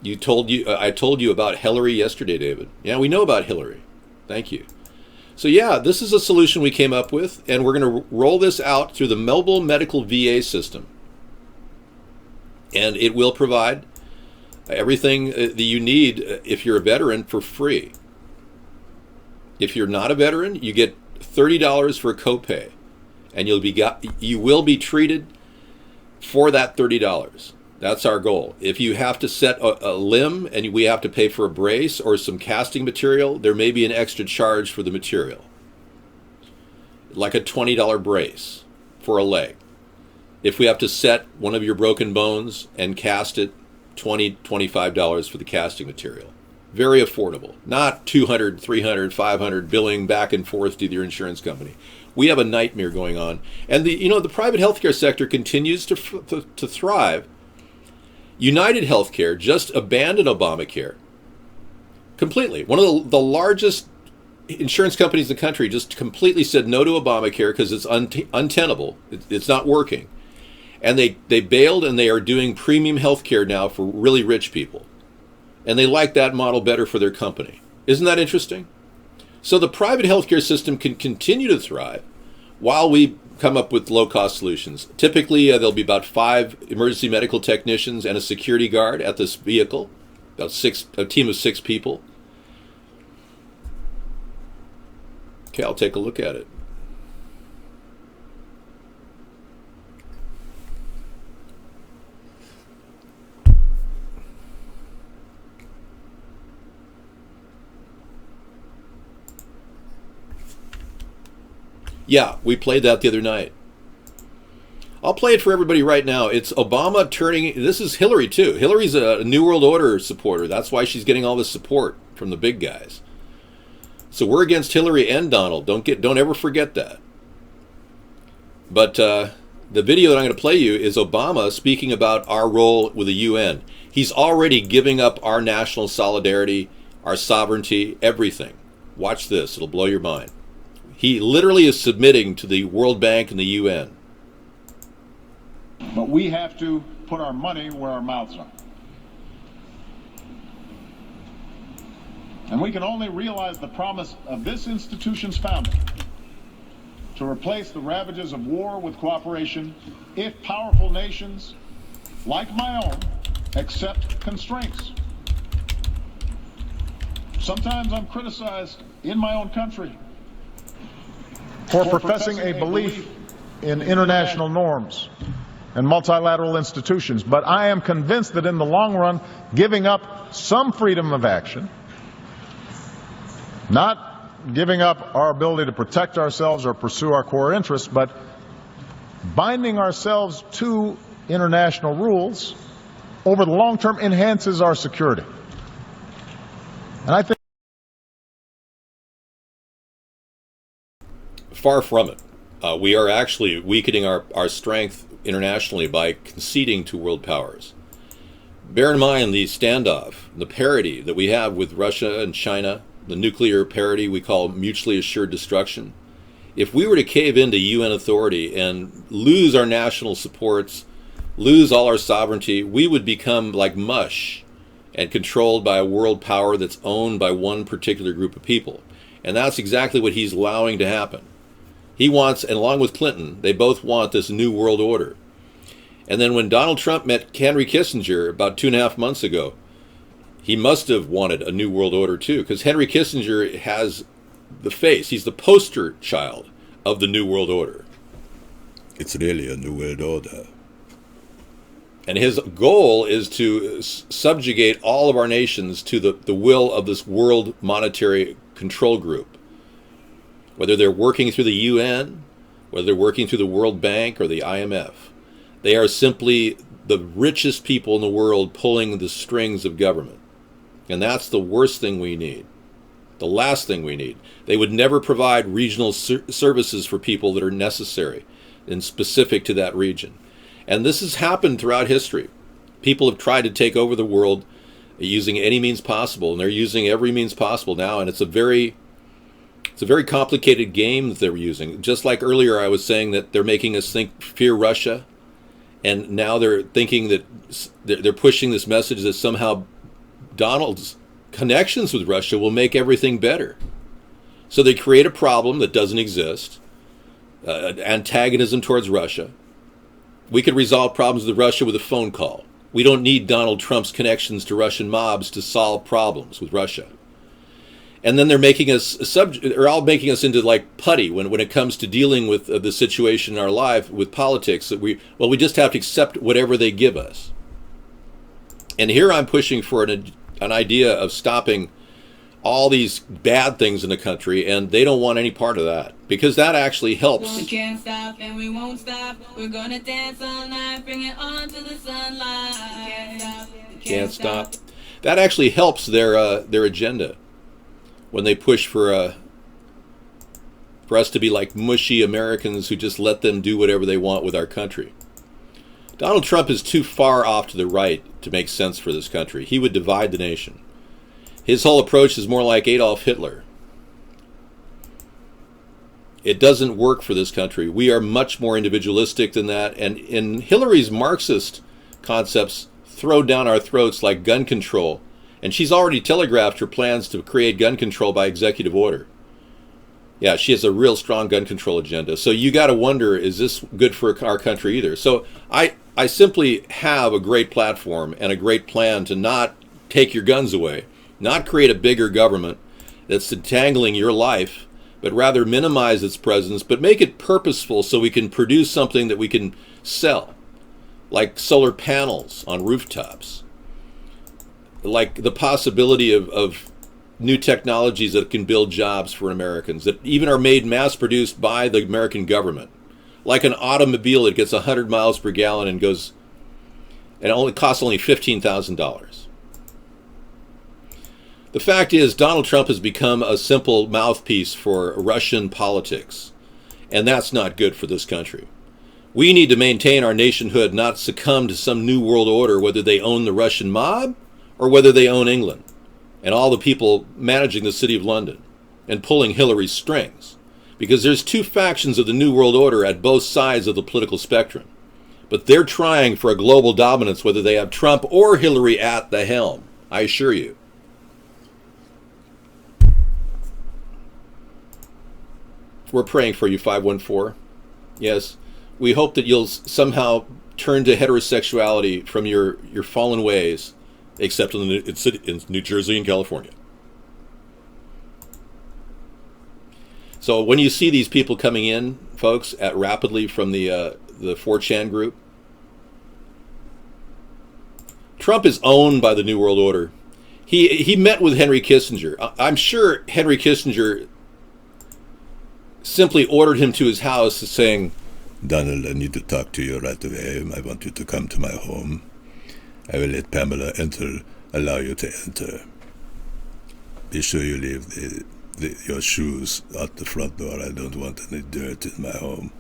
Speaker 1: I told you about Hillary yesterday, David. Yeah, we know about Hillary. Thank you. So yeah, this is a solution we came up with, and we're going to roll this out through the mobile medical VA system. And it will provide everything that you need if you're a veteran for free. If you're not a veteran, you get $30 for a copay, and you will be treated for that $30. That's our goal. If you have to set a limb and we have to pay for a brace or some casting material, there may be an extra charge for the material, like a $20 brace for a leg. If we have to set one of your broken bones and cast it, $20, $25 for the casting material. Very affordable. Not $200, $300, $500 billing back and forth to your insurance company. We have a nightmare going on. And the private healthcare sector continues to thrive. United Healthcare just abandoned Obamacare completely. One of the largest insurance companies in the country just completely said no to Obamacare because it's untenable. It's not working. And they bailed, and they are doing premium health care now for really rich people. And they like that model better for their company. Isn't that interesting? So the private healthcare system can continue to thrive while we come up with low-cost solutions. Typically, there'll be about 5 emergency medical technicians and a security guard at this vehicle, a team of 6 people. Okay, I'll take a look at it. Yeah, we played that the other night. I'll play it for everybody right now. It's Obama turning... This is Hillary, too. Hillary's a New World Order supporter. That's why she's getting all this support from the big guys. So we're against Hillary and Donald. Don't ever forget that. But the video that I'm going to play you is Obama speaking about our role with the UN. He's already giving up our national solidarity, our sovereignty, everything. Watch this. It'll blow your mind. He literally is submitting to the World Bank and the UN.
Speaker 21: But we have to put our money where our mouths are. And we can only realize the promise of this institution's founding to replace the ravages of war with cooperation if powerful nations, like my own, accept constraints. Sometimes I'm criticized in my own country for professing a belief in international norms and multilateral institutions. But I am convinced that in the long run, giving up some freedom of action, not giving up our ability to protect ourselves or pursue our core interests, but binding ourselves to international rules over the long term enhances our security. And I think
Speaker 1: far from it. We are actually weakening our strength internationally by conceding to world powers. Bear in mind the standoff, the parity that we have with Russia and China, the nuclear parity we call mutually assured destruction. If we were to cave into UN authority and lose our national supports lose all our sovereignty, we would become like mush and controlled by a world power that's owned by one particular group of people. And that's exactly what he's allowing to happen. He wants, and along with Clinton, they both want this new world order. And then when Donald Trump met Henry Kissinger about 2.5 months ago, he must have wanted a new world order too, because Henry Kissinger has the face. He's the poster child of the new world order. It's really a new world order. And his goal is to subjugate all of our nations to the will of this world monetary control group. Whether they're working through the UN, whether they're working through the World Bank or the IMF, they are simply the richest people in the world pulling the strings of government. And that's the worst thing we need. The last thing we need. They would never provide regional services for people that are necessary and specific to that region. And this has happened throughout history. People have tried to take over the world using any means possible, and they're using every means possible now, and it's a very complicated game that they're using. Just like earlier I was saying that they're making us think, fear Russia, and now they're thinking that they're pushing this message that somehow Donald's connections with Russia will make everything better. So they create a problem that doesn't exist, antagonism towards Russia. We could resolve problems with Russia with a phone call. We don't need Donald Trump's connections to Russian mobs to solve problems with Russia. And then they're making us all making us into like putty when it comes to dealing with the situation in our life with politics. That we just have to accept whatever they give us. And here I'm pushing for an idea of stopping all these bad things in the country, and they don't want any part of that, because that actually helps.
Speaker 15: We can't stop and we won't stop. We're gonna dance all night, bring it on to the sunlight.
Speaker 1: Can't stop. That actually helps their agenda when they push for us to be like mushy Americans who just let them do whatever they want with our country. Donald Trump is too far off to the right to make sense for this country. He would divide the nation. His whole approach is more like Adolf Hitler. It doesn't work for this country. We are much more individualistic than that. And in Hillary's Marxist concepts throw down our throats like gun control. And she's already telegraphed her plans to create gun control by executive order. Yeah, she has a real strong gun control agenda. So you got to wonder, is this good for our country either? So I simply have a great platform and a great plan to not take your guns away, not create a bigger government that's entangling your life, but rather minimize its presence, but make it purposeful so we can produce something that we can sell, like solar panels on rooftops, like the possibility of new technologies that can build jobs for Americans, that even are made mass-produced by the American government, like an automobile that gets 100 miles per gallon and only costs only $15,000. The fact is, Donald Trump has become a simple mouthpiece for Russian politics, and that's not good for this country. We need to maintain our nationhood, not succumb to some new world order, whether they own the Russian mob or whether they own England and all the people managing the City of London and pulling Hillary's strings. Because there's two factions of the New World Order at both sides of the political spectrum. But they're trying for a global dominance, whether they have Trump or Hillary at the helm, I assure you. We're praying for you, 514. Yes, we hope that you'll somehow turn to heterosexuality from your fallen ways, except in New Jersey and California. So when you see these people coming in, folks, rapidly from the 4chan group, Trump is owned by the New World Order. He met with Henry Kissinger. I'm sure Henry Kissinger simply ordered him to his house saying, "Donald, I need to talk to you right away. I want you to come to my home. I will let Pamela allow you to enter. Be sure you leave your shoes out the front door. I don't want any dirt in my home."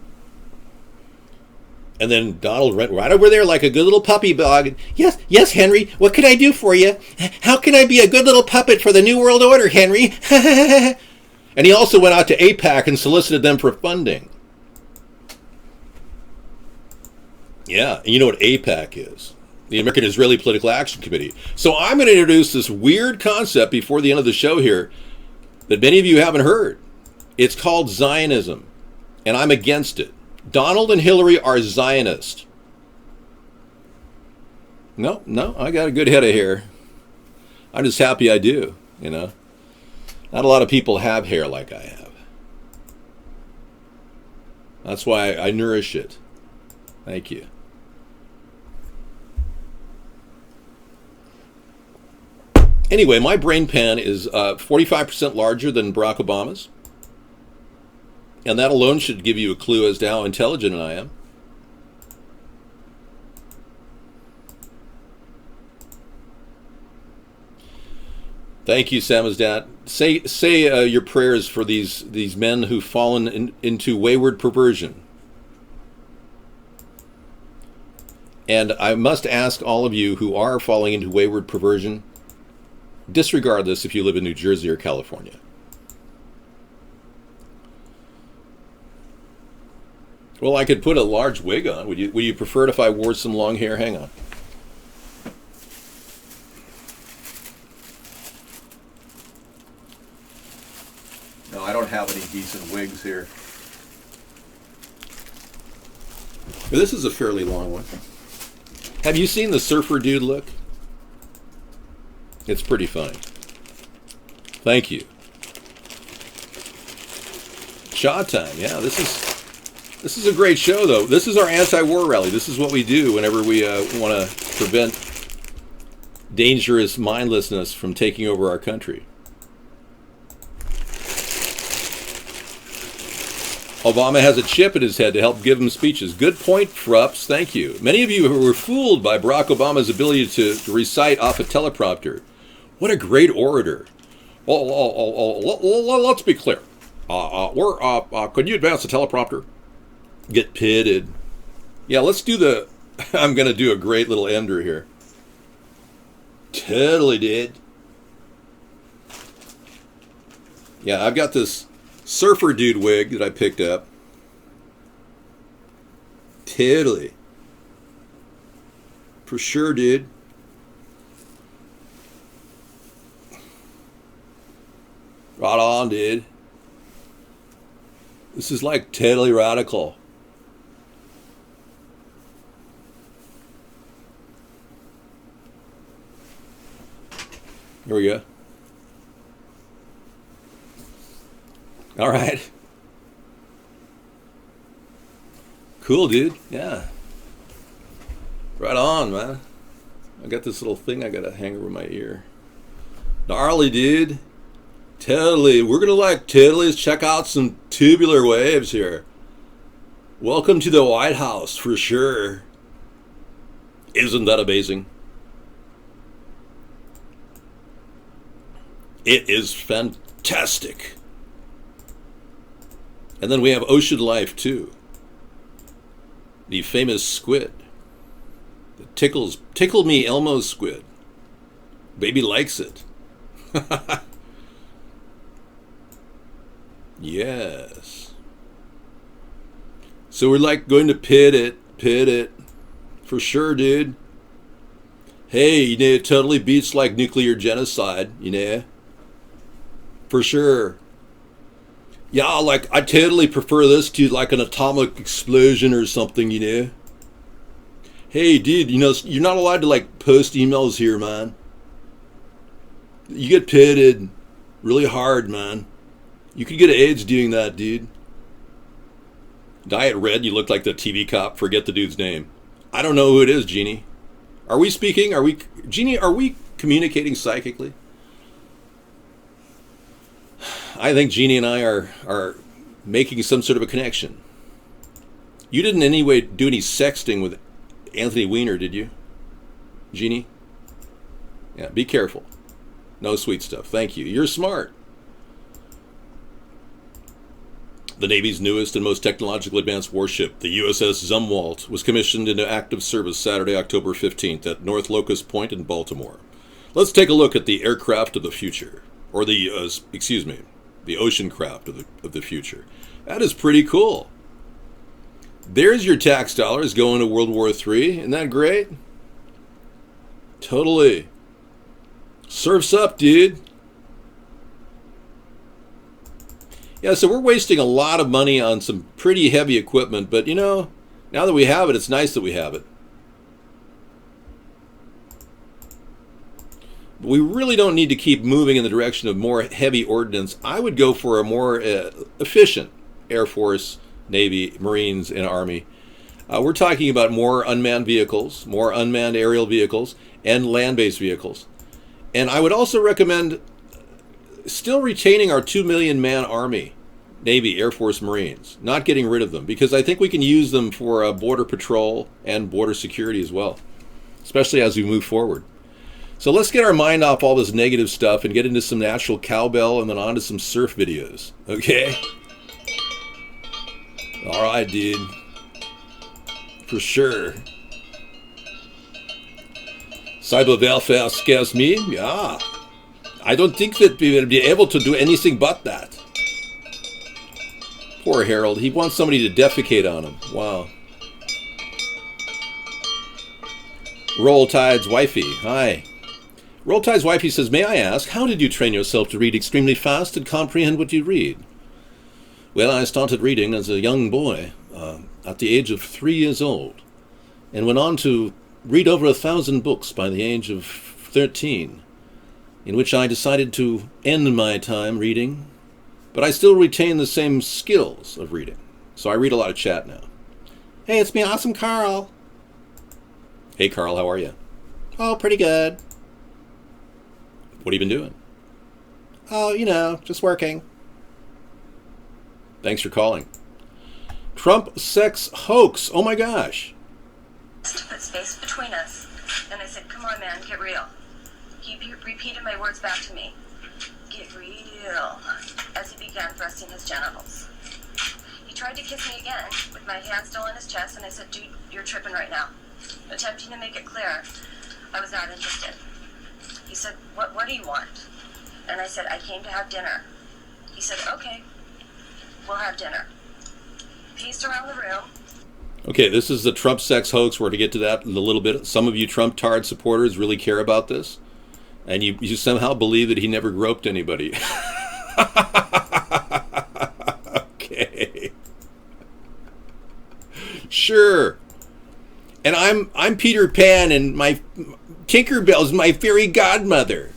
Speaker 1: And then Donald went right over there like a good little puppy dog. Yes, Henry, what can I do for you? How can I be a good little puppet for the New World Order, Henry? And he also went out to AIPAC and solicited them for funding. Yeah, and you know what AIPAC is? The American Israeli Political Action Committee. So I'm going to introduce this weird concept before the end of the show here that many of you haven't heard. It's called Zionism, and I'm against it. Donald and Hillary are Zionists. No, I got a good head of hair. I'm just happy I do, you know. Not a lot of people have hair like I have. That's why I nourish it. Thank you. Anyway, my brain pan is 45% larger than Barack Obama's. And that alone should give you a clue as to how intelligent I am. Thank you, Samizdat. Say your prayers for these men who've fallen into wayward perversion. And I must ask all of you who are falling into wayward perversion, disregard this if you live in New Jersey or California. Well, I could put a large wig on. Would you prefer it if I wore some long hair? Hang on. No, I don't have any decent wigs here. But this is a fairly long one. Have you seen the surfer dude look? It's pretty funny. Thank you. Shot time. Yeah, this is a great show, though. This is our anti-war rally. This is what we do whenever we want to prevent dangerous mindlessness from taking over our country. Obama has a chip in his head to help give him speeches. Good point, Frups. Thank you. Many of you were fooled by Barack Obama's ability to recite off a teleprompter. What a great orator. Let's be clear. Could you advance the teleprompter? Get pitted. Yeah, let's do the... I'm going to do a great little ender here. Totally did. Yeah, I've got this surfer dude wig that I picked up. Totally. For sure, dude. Right on, dude. This is like totally radical. Here we go. All right. Cool, dude. Yeah. Right on, man. I got this little thing I got to hang over my ear. Gnarly, dude. Totally. We're going to totally check out some tubular waves here. Welcome to the White House, for sure. Isn't that amazing? It is fantastic. And then we have ocean life, too. The famous squid. The tickle me Elmo squid. Baby likes it. Yes. So we're going to pit it. For sure, dude. Hey, it totally beats nuclear genocide, For sure. Yeah, I totally prefer this to an atomic explosion or something, Hey, dude, you're not allowed to post emails here, man. You get pitted really hard, man. You could get AIDS doing that, dude. Diet Red, you look like the TV cop. Forget the dude's name. I don't know who it is, Jeannie. Are we speaking? Jeannie, are we communicating psychically? I think Jeannie and I are making some sort of a connection. You didn't in any way do any sexting with Anthony Weiner, did you? Jeannie? Yeah, be careful. No sweet stuff. Thank you. You're smart. The Navy's newest and most technologically advanced warship, the USS Zumwalt, was commissioned into active service Saturday, October 15th at North Locust Point in Baltimore. Let's take a look at the aircraft of the future. Or the ocean craft of the future. That is pretty cool. There's your tax dollars going to World War III. Isn't that great? Totally. Surf's up, dude. Yeah, so we're wasting a lot of money on some pretty heavy equipment, but you know, now that we have it, it's nice that we have it. But we really don't need to keep moving in the direction of more heavy ordnance. I would go for a more efficient Air Force, Navy, Marines, and Army. We're talking about more unmanned vehicles, more unmanned aerial vehicles, and land-based vehicles. And I would also recommend still retaining our 2 million man Army, Navy, Air Force, Marines, not getting rid of them, because I think we can use them for border patrol and border security as well, especially as we move forward. So let's get our mind off all this negative stuff and get into some natural cowbell and then on to some surf videos, okay? All right, dude. For sure. Cyber welfare scares me. Yeah. I don't think that we will be able to do anything but that. Poor Harold. He wants somebody to defecate on him. Wow. Roll Tide's wifey. Hi. Roll Tide's wifey says, may I ask, how did you train yourself to read extremely fast and comprehend what you read? Well, I started reading as a young boy, at the age of 3 years old, and went on to read over 1,000 books by the age of 13, in which I decided to end my time reading, but I still retain the same skills of reading. So I read a lot of chat now. Hey, it's me, Awesome Carl. Hey, Carl, how are you? Oh, pretty good. What have you been doing? Oh, you know, just working. Thanks for calling. Trump sex hoax. Oh my gosh.
Speaker 2: To put space between us. And I said, come on, man, get real. He repeated my words back to me. Get real. As he began thrusting his genitals. He tried to kiss me again, with my hand still on his chest, and I said, dude, you're tripping right now. Attempting to make it clear, I was not interested. He said, what do you want? And I said, I came to have dinner. He said, okay, we'll have dinner. Paced around the room.
Speaker 1: Okay, this is the Trump sex hoax. We're going to get to that in a little bit. Some of you Trump-tard supporters really care about this. And you somehow believe that he never groped anybody. Okay. Sure. And I'm Peter Pan, and my Tinkerbell's my fairy godmother.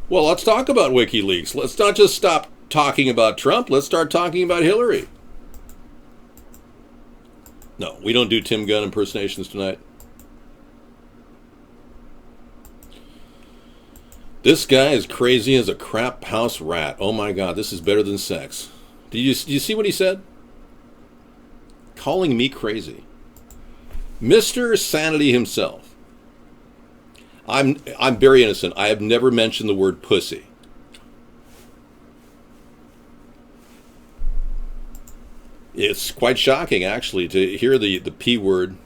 Speaker 1: Well, let's talk about WikiLeaks. Let's not just stop talking about Trump. Let's start talking about Hillary. No, we don't do Tim Gunn impersonations tonight. This guy is crazy as a crap house rat. Oh my God, this is better than sex. Do you see what he said? Calling me crazy. Mr. Sanity himself. I'm very innocent. I have never mentioned the word pussy. It's quite shocking, actually, to hear the P word.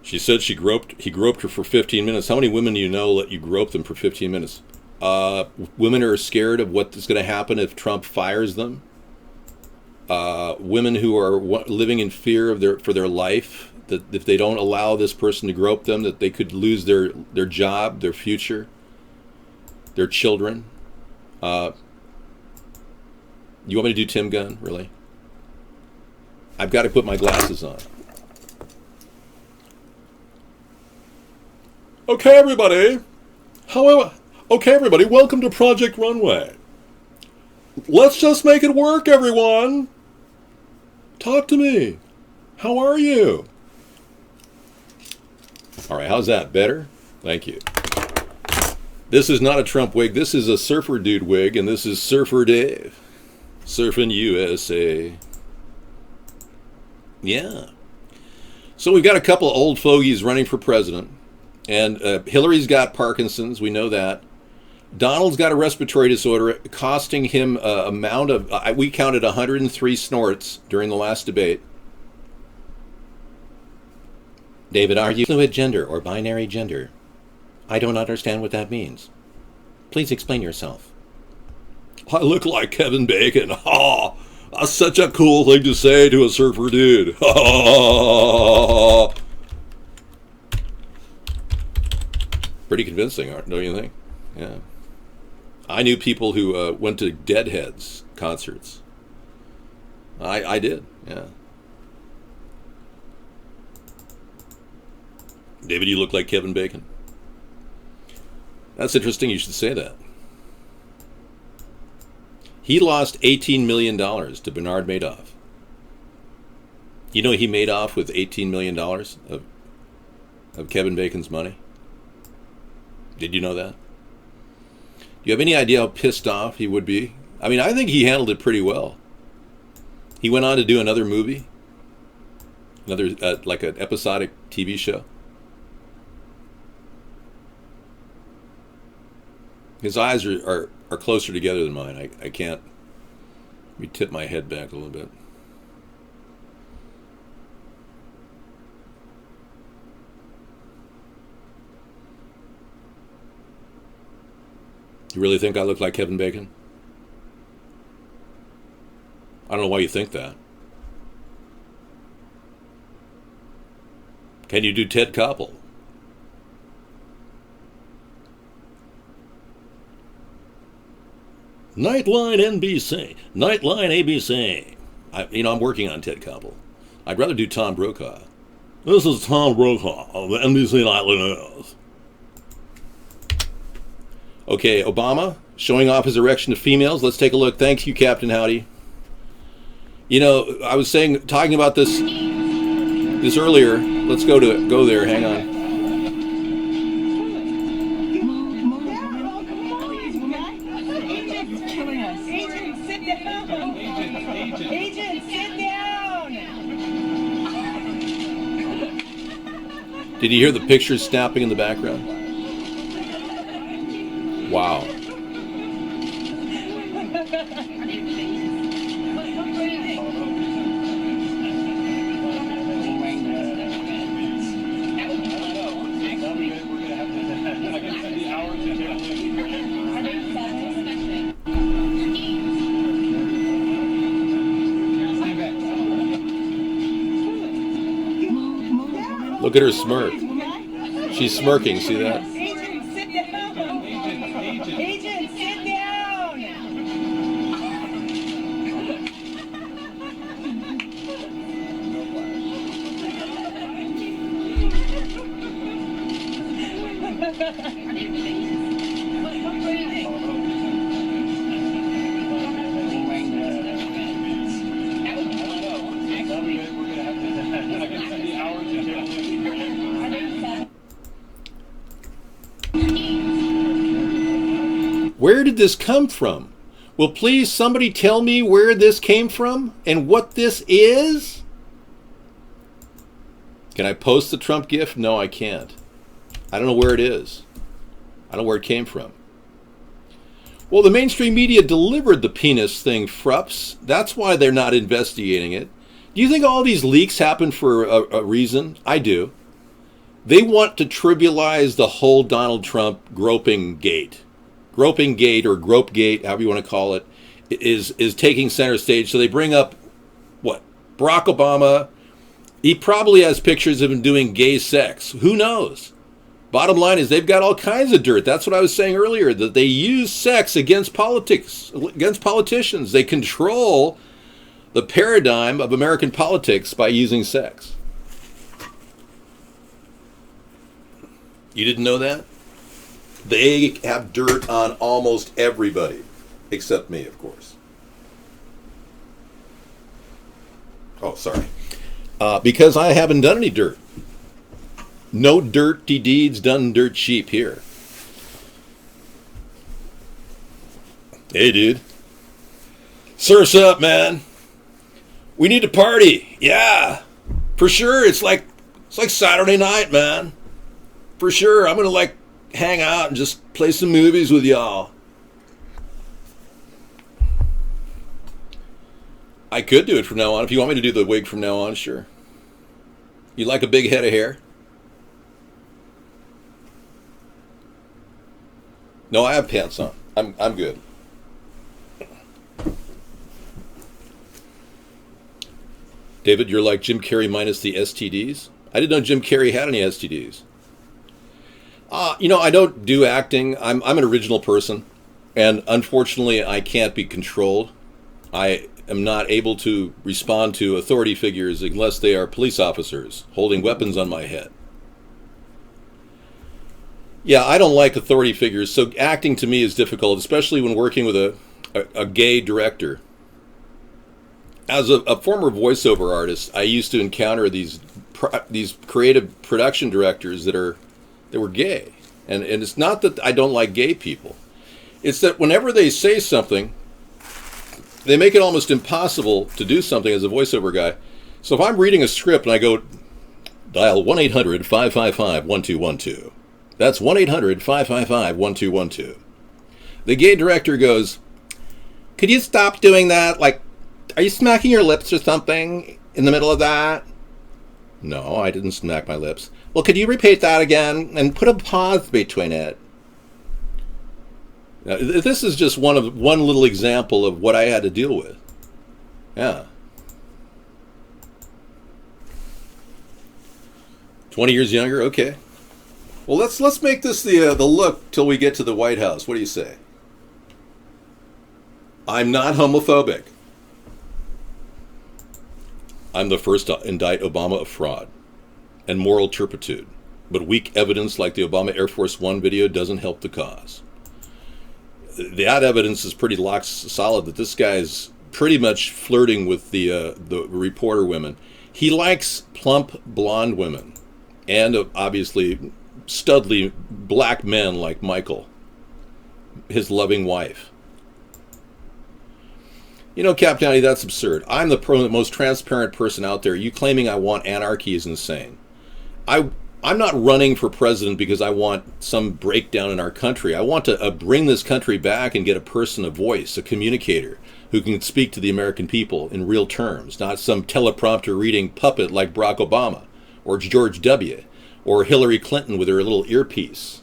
Speaker 1: She said he groped her for 15 minutes. How many women do you know let you grope them for 15 minutes? Women are scared of what is going to happen if Trump fires them. Women who are living in fear for their life, that if they don't allow this person to grope them, that they could lose their job, their future, their children. You want me to do Tim Gunn, really? I've got to put my glasses on. Okay, everybody. Okay, everybody, welcome to Project Runway. Let's just make it work, everyone. Talk to me. How are you? All right, how's that? Better? Thank you. This is not a Trump wig. This is a Surfer Dude wig, and this is Surfer Dave. Surfing USA. Yeah. So we've got a couple of old fogies running for president. And Hillary's got Parkinson's. We know that. Donald's got a respiratory disorder costing him we counted 103 snorts during the last debate. David, are you fluid gender or binary gender? I don't understand what that means. Please explain yourself. I look like Kevin Bacon. Ha! That's such a cool thing to say to a surfer dude. Ha! Pretty convincing, don't you think? Yeah. I knew people who went to Deadheads concerts. I did, yeah. David, you look like Kevin Bacon. That's interesting you should say that. He lost $18 million to Bernard Madoff. You know he made off with $18 million of Kevin Bacon's money? Did you know that? Do you have any idea how pissed off he would be? I mean, I think he handled it pretty well. He went on to do another movie, another like an episodic TV show. His eyes are closer together than mine. I can't. Let me tip my head back a little bit. You really think I look like Kevin Bacon? I don't know why you think that. Can you do Ted Koppel? Nightline NBC. Nightline ABC. I'm working on Ted Koppel. I'd rather do Tom Brokaw. This is Tom Brokaw of the NBC Nightly News. Okay, Obama showing off his erection to females. Let's take a look. Thank you, Captain Howdy. You know, I was talking about this earlier. Let's go there. Hang on. Did you hear the pictures snapping in the background? Wow. Look at her smirk. She's smirking, see that?
Speaker 15: Agent, sit down. Agent, sit down.
Speaker 1: Where did this come from? Will please somebody tell me where this came from and what this is? Can I post the Trump gif? No, I can't. I don't know where it is. I don't know where it came from. Well, the mainstream media delivered the penis thing, Frups. That's why they're not investigating it. Do you think all these leaks happen for a reason? I do. They want to trivialize the whole Donald Trump groping gate. Groping gate or grope gate, however you want to call it, is taking center stage. So they bring up, what, Barack Obama. He probably has pictures of him doing gay sex. Who knows? Bottom line is they've got all kinds of dirt. That's what I was saying earlier, that they use sex against politics, against politicians. They control the paradigm of American politics by using sex. You didn't know that? They have dirt on almost everybody, except me, of course. Oh, sorry. Because I haven't done any dirt. No dirty deeds done dirt cheap here. Hey, dude. Surf's up, man. We need to party. Yeah, for sure. It's like Saturday night, man. For sure. I'm gonna hang out and just play some movies with y'all. I could do it from now on. If you want me to do the wig from now on, sure. You like a big head of hair? No, I have pants on. I'm good. David, you're like Jim Carrey minus the STDs? I didn't know Jim Carrey had any STDs. I don't do acting. I'm an original person, and unfortunately, I can't be controlled. I am not able to respond to authority figures unless they are police officers holding weapons on my head. Yeah, I don't like authority figures, so acting to me is difficult, especially when working with a gay director. As a former voiceover artist, I used to encounter these creative production directors that were gay. And it's not that I don't like gay people. It's that whenever they say something, they make it almost impossible to do something as a voiceover guy. So if I'm reading a script and I go, dial 1-800-555-1212. That's 1-800-555-1212. The gay director goes, could you stop doing that? Like, are you smacking your lips or something in the middle of that? No, I didn't smack my lips. Well, could you repeat that again and put a pause between it? Now, this is just one little example of what I had to deal with. Yeah. 20 years younger? Okay. Well, let's make this the look till we get to the White House. What do you say? I'm not homophobic. I'm the first to indict Obama of fraud and moral turpitude, but weak evidence like the Obama Air Force One video doesn't help the cause. That evidence is pretty solid that this guy's pretty much flirting with the reporter women. He likes plump blonde women and obviously studly black men like Michael, his loving wife. You know, Cap Downey, that's absurd. I'm the most transparent person out there. You claiming I want anarchy is insane. I'm not running for president because I want some breakdown in our country. I want to bring this country back and get a person, a voice, a communicator who can speak to the American people in real terms, not some teleprompter reading puppet like Barack Obama or George W. or Hillary Clinton with her little earpiece.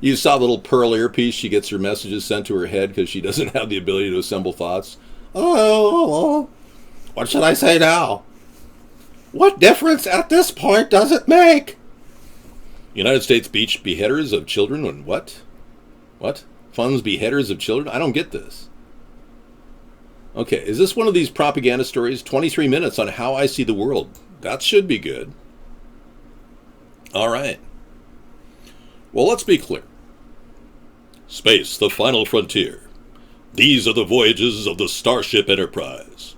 Speaker 1: You saw the little pearl earpiece. She gets her messages sent to her head because she doesn't have the ability to assemble thoughts. Oh, what should I say now? What difference at this point does it make? United States beach beheaders of children and what? What? Funds beheaders of children? I don't get this. Okay, is this one of these propaganda stories? 23 minutes on how I see the world. That should be good. All right. Well, let's be clear. Space, the final frontier. These are the voyages of the Starship Enterprise.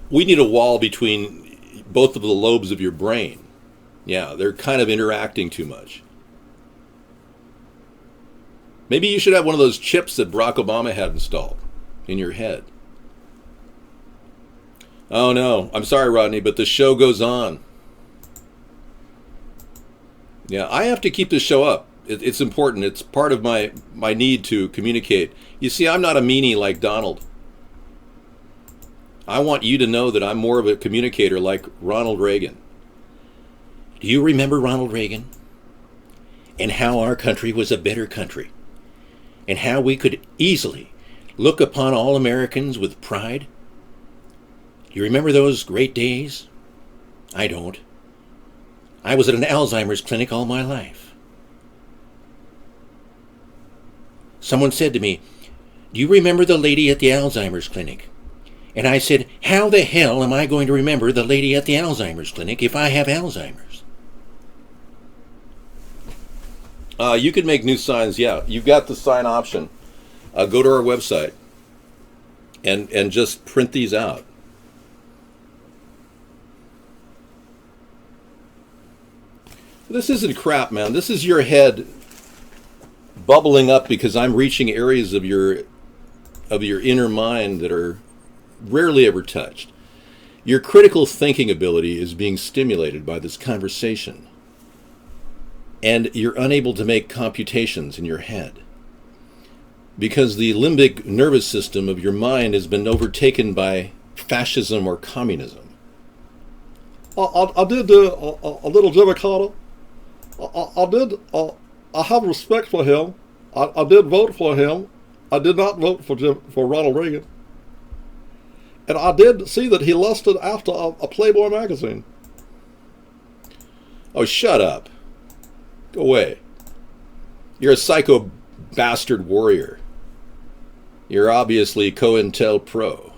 Speaker 1: We need a wall between both of the lobes of your brain. Yeah, they're kind of interacting too much. Maybe you should have one of those chips that Barack Obama had installed in your head. Oh no, I'm sorry, Rodney, but the show goes on. Yeah, I have to keep this show up. It's important. It's part of my need to communicate. You see, I'm not a meanie like Donald. I want you to know that I'm more of a communicator like Ronald Reagan. Do you remember Ronald Reagan? And how our country was a better country? And how we could easily look upon all Americans with pride? You remember those great days? I don't. I was at an Alzheimer's clinic all my life. Someone said to me, do you remember the lady at the Alzheimer's clinic? And I said, how the hell am I going to remember the lady at the Alzheimer's clinic if I have Alzheimer's? You can make new signs, yeah. You've got the sign option. Go to our website and just print these out. This isn't crap, man. This is your head bubbling up because I'm reaching areas of your inner mind that are rarely ever touched. Your critical thinking ability is being stimulated by this conversation. And you're unable to make computations in your head because the limbic nervous system of your mind has been overtaken by fascism or communism. I did a little Jimmy Carter. I have respect for him. I did vote for him. I did not vote for Ronald Reagan. And I did see that he lusted after a Playboy magazine. Oh, shut up. Go away. You're a psycho bastard warrior. You're obviously COINTELPRO.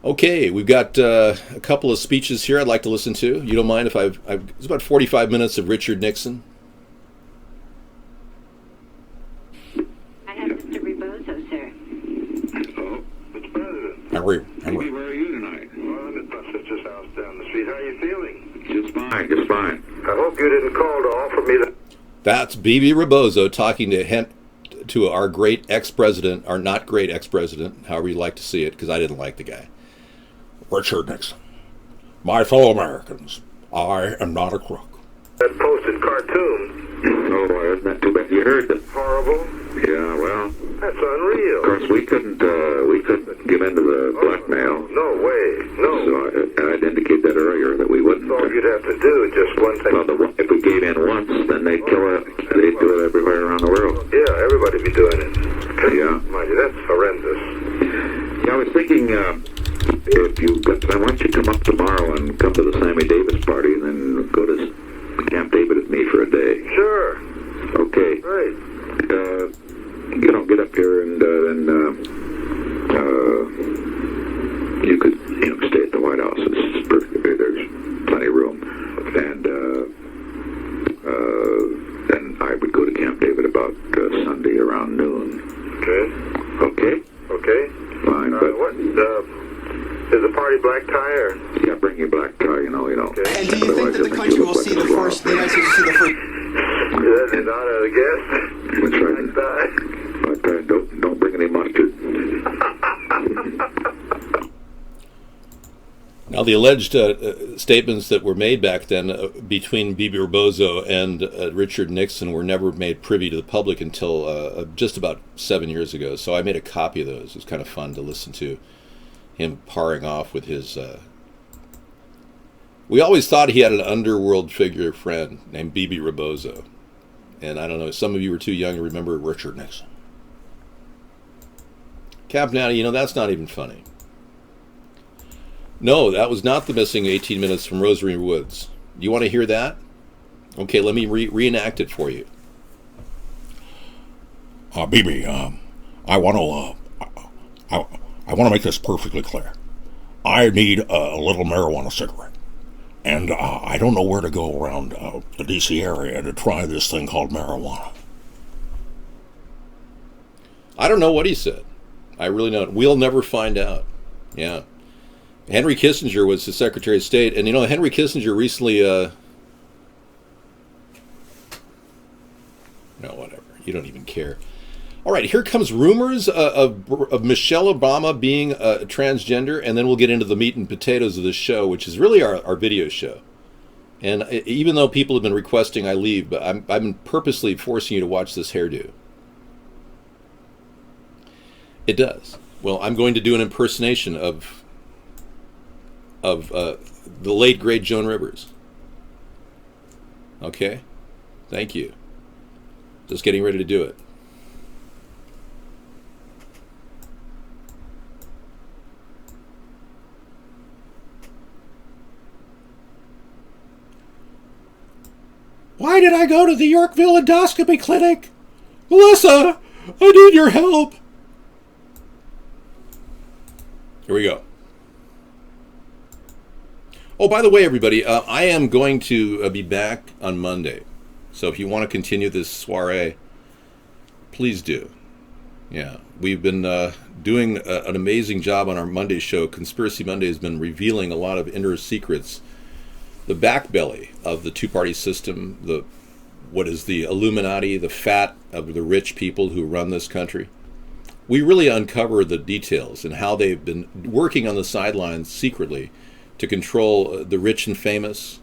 Speaker 1: Okay, we've got a couple of speeches here I'd like to listen to. You don't mind if it's about 45 minutes of Richard Nixon.
Speaker 6: I have Mr. Rebozo, sir.
Speaker 1: Henry.
Speaker 22: Where are you tonight?
Speaker 23: Well, I'm at my sister's house down the street. How are you feeling?
Speaker 22: Just fine, just fine.
Speaker 23: I hope you didn't call to offer me the...
Speaker 1: That's B.B. Rebozo talking to our great ex-president, our not great ex-president, however you like to see it, because I didn't like the guy. Richard Nixon. My fellow Americans, I am not a crook.
Speaker 23: That posted cartoon.
Speaker 22: Oh, isn't that too bad? You heard it.
Speaker 23: Horrible.
Speaker 22: Yeah, well,
Speaker 23: That's unreal.
Speaker 22: of course we couldn't give in to the blackmail.
Speaker 23: No way. No.
Speaker 22: So I'd indicate that earlier that we wouldn't.
Speaker 23: All you'd have to do is just one thing.
Speaker 22: Well, if we gave in once, then they'd kill it. They'd do it everywhere around the world.
Speaker 23: Yeah, everybody be doing it.
Speaker 22: Yeah.
Speaker 23: Mind you, that's horrendous.
Speaker 22: Yeah, I was thinking, I want you to come up tomorrow and come to the Sammy Davis party, and then go to Camp David with me for a day.
Speaker 23: Sure.
Speaker 22: Okay.
Speaker 23: Great.
Speaker 22: Get up here and then you could stay at the White House. It's perfect. There's plenty of room, and then I would go to Camp David about Sunday around noon.
Speaker 23: Okay.
Speaker 22: Okay. Fine, but
Speaker 23: Is the party black tie or?
Speaker 22: Yeah, bring your black tie. You know.
Speaker 23: Okay.
Speaker 24: And do you think that the country will see the United States will see the first?
Speaker 23: That is not a guess.
Speaker 22: That's right.
Speaker 23: Black tie.
Speaker 22: Black tie. Don't bring any mustard.
Speaker 1: Now, the alleged statements that were made back then between B.B. Rebozo and Richard Nixon were never made privy to the public until just about 7 years ago. So I made a copy of those. It was kind of fun to listen to him parring off with his... We always thought he had an underworld figure friend named B.B. Rebozo. And I don't know, some of you were too young to remember Richard Nixon. Cap, now, that's not even funny. No, that was not the missing 18 minutes from Rosary Woods. You want to hear that? Okay, let me reenact it for you.
Speaker 25: BB, I want to make this perfectly clear. I need a little marijuana cigarette. And I don't know where to go around the D.C. area to try this thing called marijuana.
Speaker 1: I don't know what he said. I really don't. We'll never find out. Yeah. Henry Kissinger was the Secretary of State. And, Henry Kissinger recently... no, whatever. You don't even care. All right, here comes rumors of Michelle Obama being a transgender, and then we'll get into the meat and potatoes of this show, which is really our video show. And even though people have been requesting I leave, but I've been purposely forcing you to watch this hairdo. It does. Well, I'm going to do an impersonation of the late, great Joan Rivers. Okay? Thank you. Just getting ready to do it.
Speaker 25: Why did I go to the Yorkville endoscopy clinic? Melissa, I need your help.
Speaker 1: Here we go. Oh, by the way, everybody, I am going to be back on Monday. So if you want to continue this soiree, please do. Yeah, we've been doing an amazing job on our Monday show. Conspiracy Monday has been revealing a lot of inner secrets. The backbelly of the two-party system, what is the Illuminati, the fat of the rich people who run this country. We really uncover the details and how they've been working on the sidelines secretly to control the rich and famous,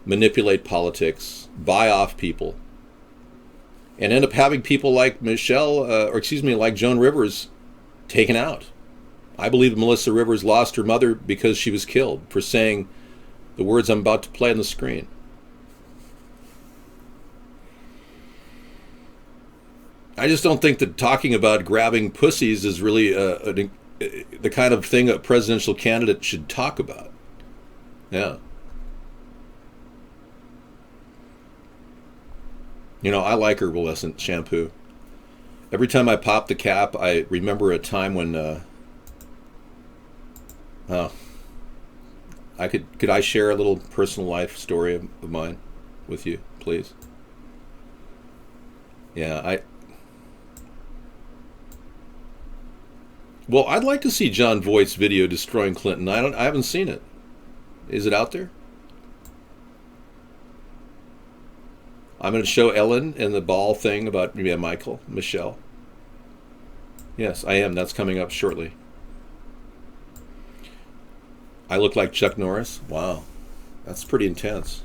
Speaker 1: manipulate politics, buy off people, and end up having people like like Joan Rivers taken out. I believe Melissa Rivers lost her mother because she was killed for saying the words I'm about to play on the screen. I just don't think that talking about grabbing pussies is really the kind of thing a presidential candidate should talk about. Yeah. You know, I like herbal essence shampoo. Every time I pop the cap, I remember a time when could I share a little personal life story of mine with you, please? Yeah, well, I'd like to see John Voight's video destroying Clinton. I haven't seen it. Is it out there? I'm going to show Ellen and the ball thing about Michelle. Yes, I am. That's coming up shortly. I look like Chuck Norris? Wow. That's pretty intense.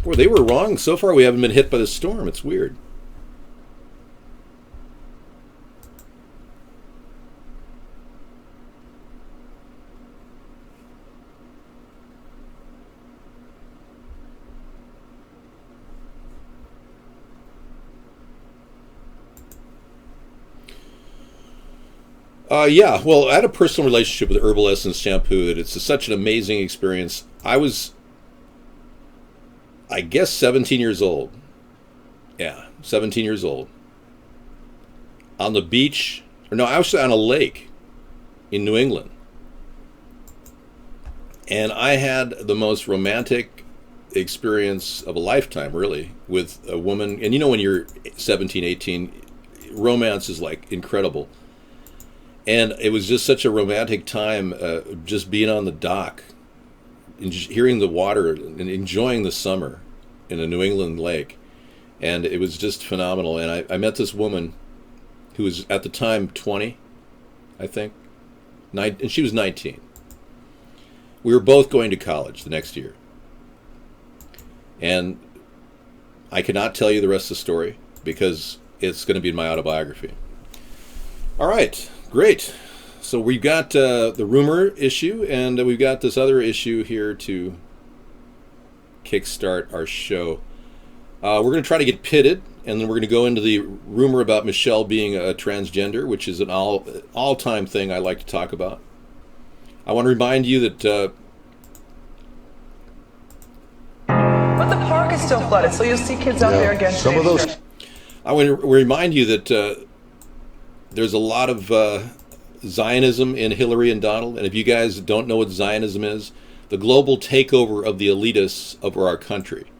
Speaker 1: Boy, they were wrong. So far we haven't been hit by the storm. It's weird. Yeah, well, I had a personal relationship with herbal essence shampoo that it's such an amazing experience. I was, I guess, 17 years old. Yeah, 17 years old. On the beach, or no, I was on a lake in New England. And I had the most romantic experience of a lifetime, really, with a woman. And you know, when you're 17, 18, romance is like incredible. And it was just such a romantic time, just being on the dock, and just hearing the water and enjoying the summer in a New England lake. And it was just phenomenal. And I met this woman who was at the time 20, I think, and she was 19. We were both going to college the next year. And I cannot tell you the rest of the story because it's going to be in my autobiography. All right. Great. So we've got the rumor issue, and we've got this other issue here to kickstart our show. We're going to try to get pitted, and then we're going to go into the rumor about Michelle being a transgender, which is an all-time thing I like to talk about. I want to remind you that...
Speaker 3: but the park is still flooded, so you'll see kids out there again.
Speaker 1: Some of those... I want to remind you that... there's a lot of Zionism in Hillary and Donald, and if you guys don't know what Zionism is, the global takeover of the elitists over our country.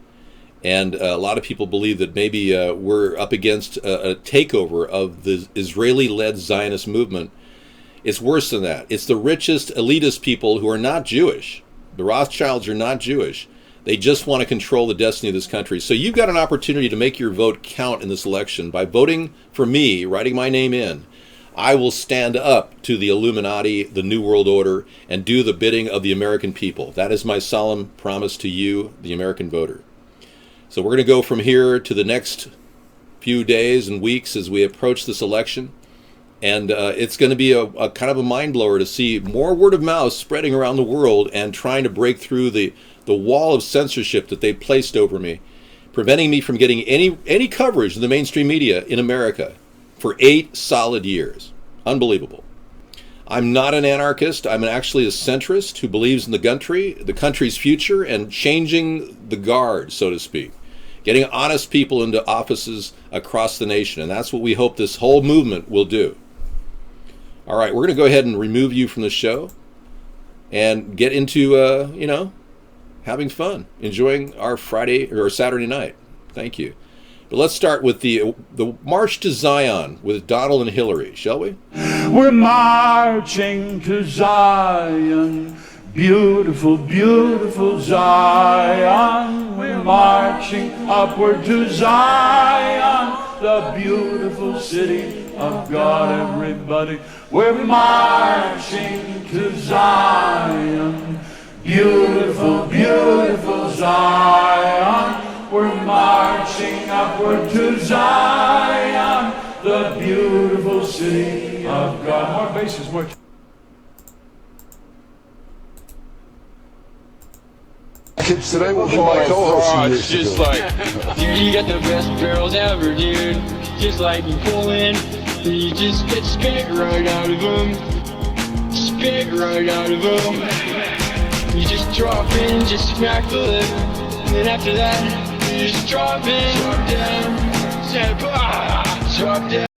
Speaker 1: And a lot of people believe that maybe we're up against a takeover of the Israeli-led Zionist movement. It's worse than that. It's the richest, elitist people who are not Jewish. The Rothschilds are not Jewish. They just want to control the destiny of this country. So you've got an opportunity to make your vote count in this election by voting for me, writing my name in. I will stand up to the Illuminati, the New World Order, and do the bidding of the American people. That is my solemn promise to you, the American voter. So we're going to go from here to the next few days and weeks as we approach this election. And it's going to be a kind of a mind blower to see more word of mouth spreading around the world and trying to break through the wall of censorship that they placed over me, preventing me from getting any coverage in the mainstream media in America for 8 solid years. Unbelievable. I'm not an anarchist. I'm actually a centrist who believes in the country's future, and changing the guard, so to speak. Getting honest people into offices across the nation. And that's what we hope this whole movement will do. All right, we're going to go ahead and remove you from the show and get into, having fun, enjoying our Friday or Saturday night. Thank you. But let's start with the March to Zion with Donald and Hillary, shall we?
Speaker 7: We're marching to Zion, beautiful, beautiful Zion. We're marching upward to Zion, the beautiful city of God, everybody. We're marching to Zion, beautiful, beautiful Zion. We're marching upward to Zion, the beautiful city of God. More basses, more.
Speaker 8: Kids today will be my co-host.
Speaker 9: Just like, dude, you got the best barrels ever, dude. Just like you pull in,
Speaker 4: You just get spit right out of them. Spit right out of them. You just drop in, just smack the lip. And then after that, you just drop in, drop down, drop down.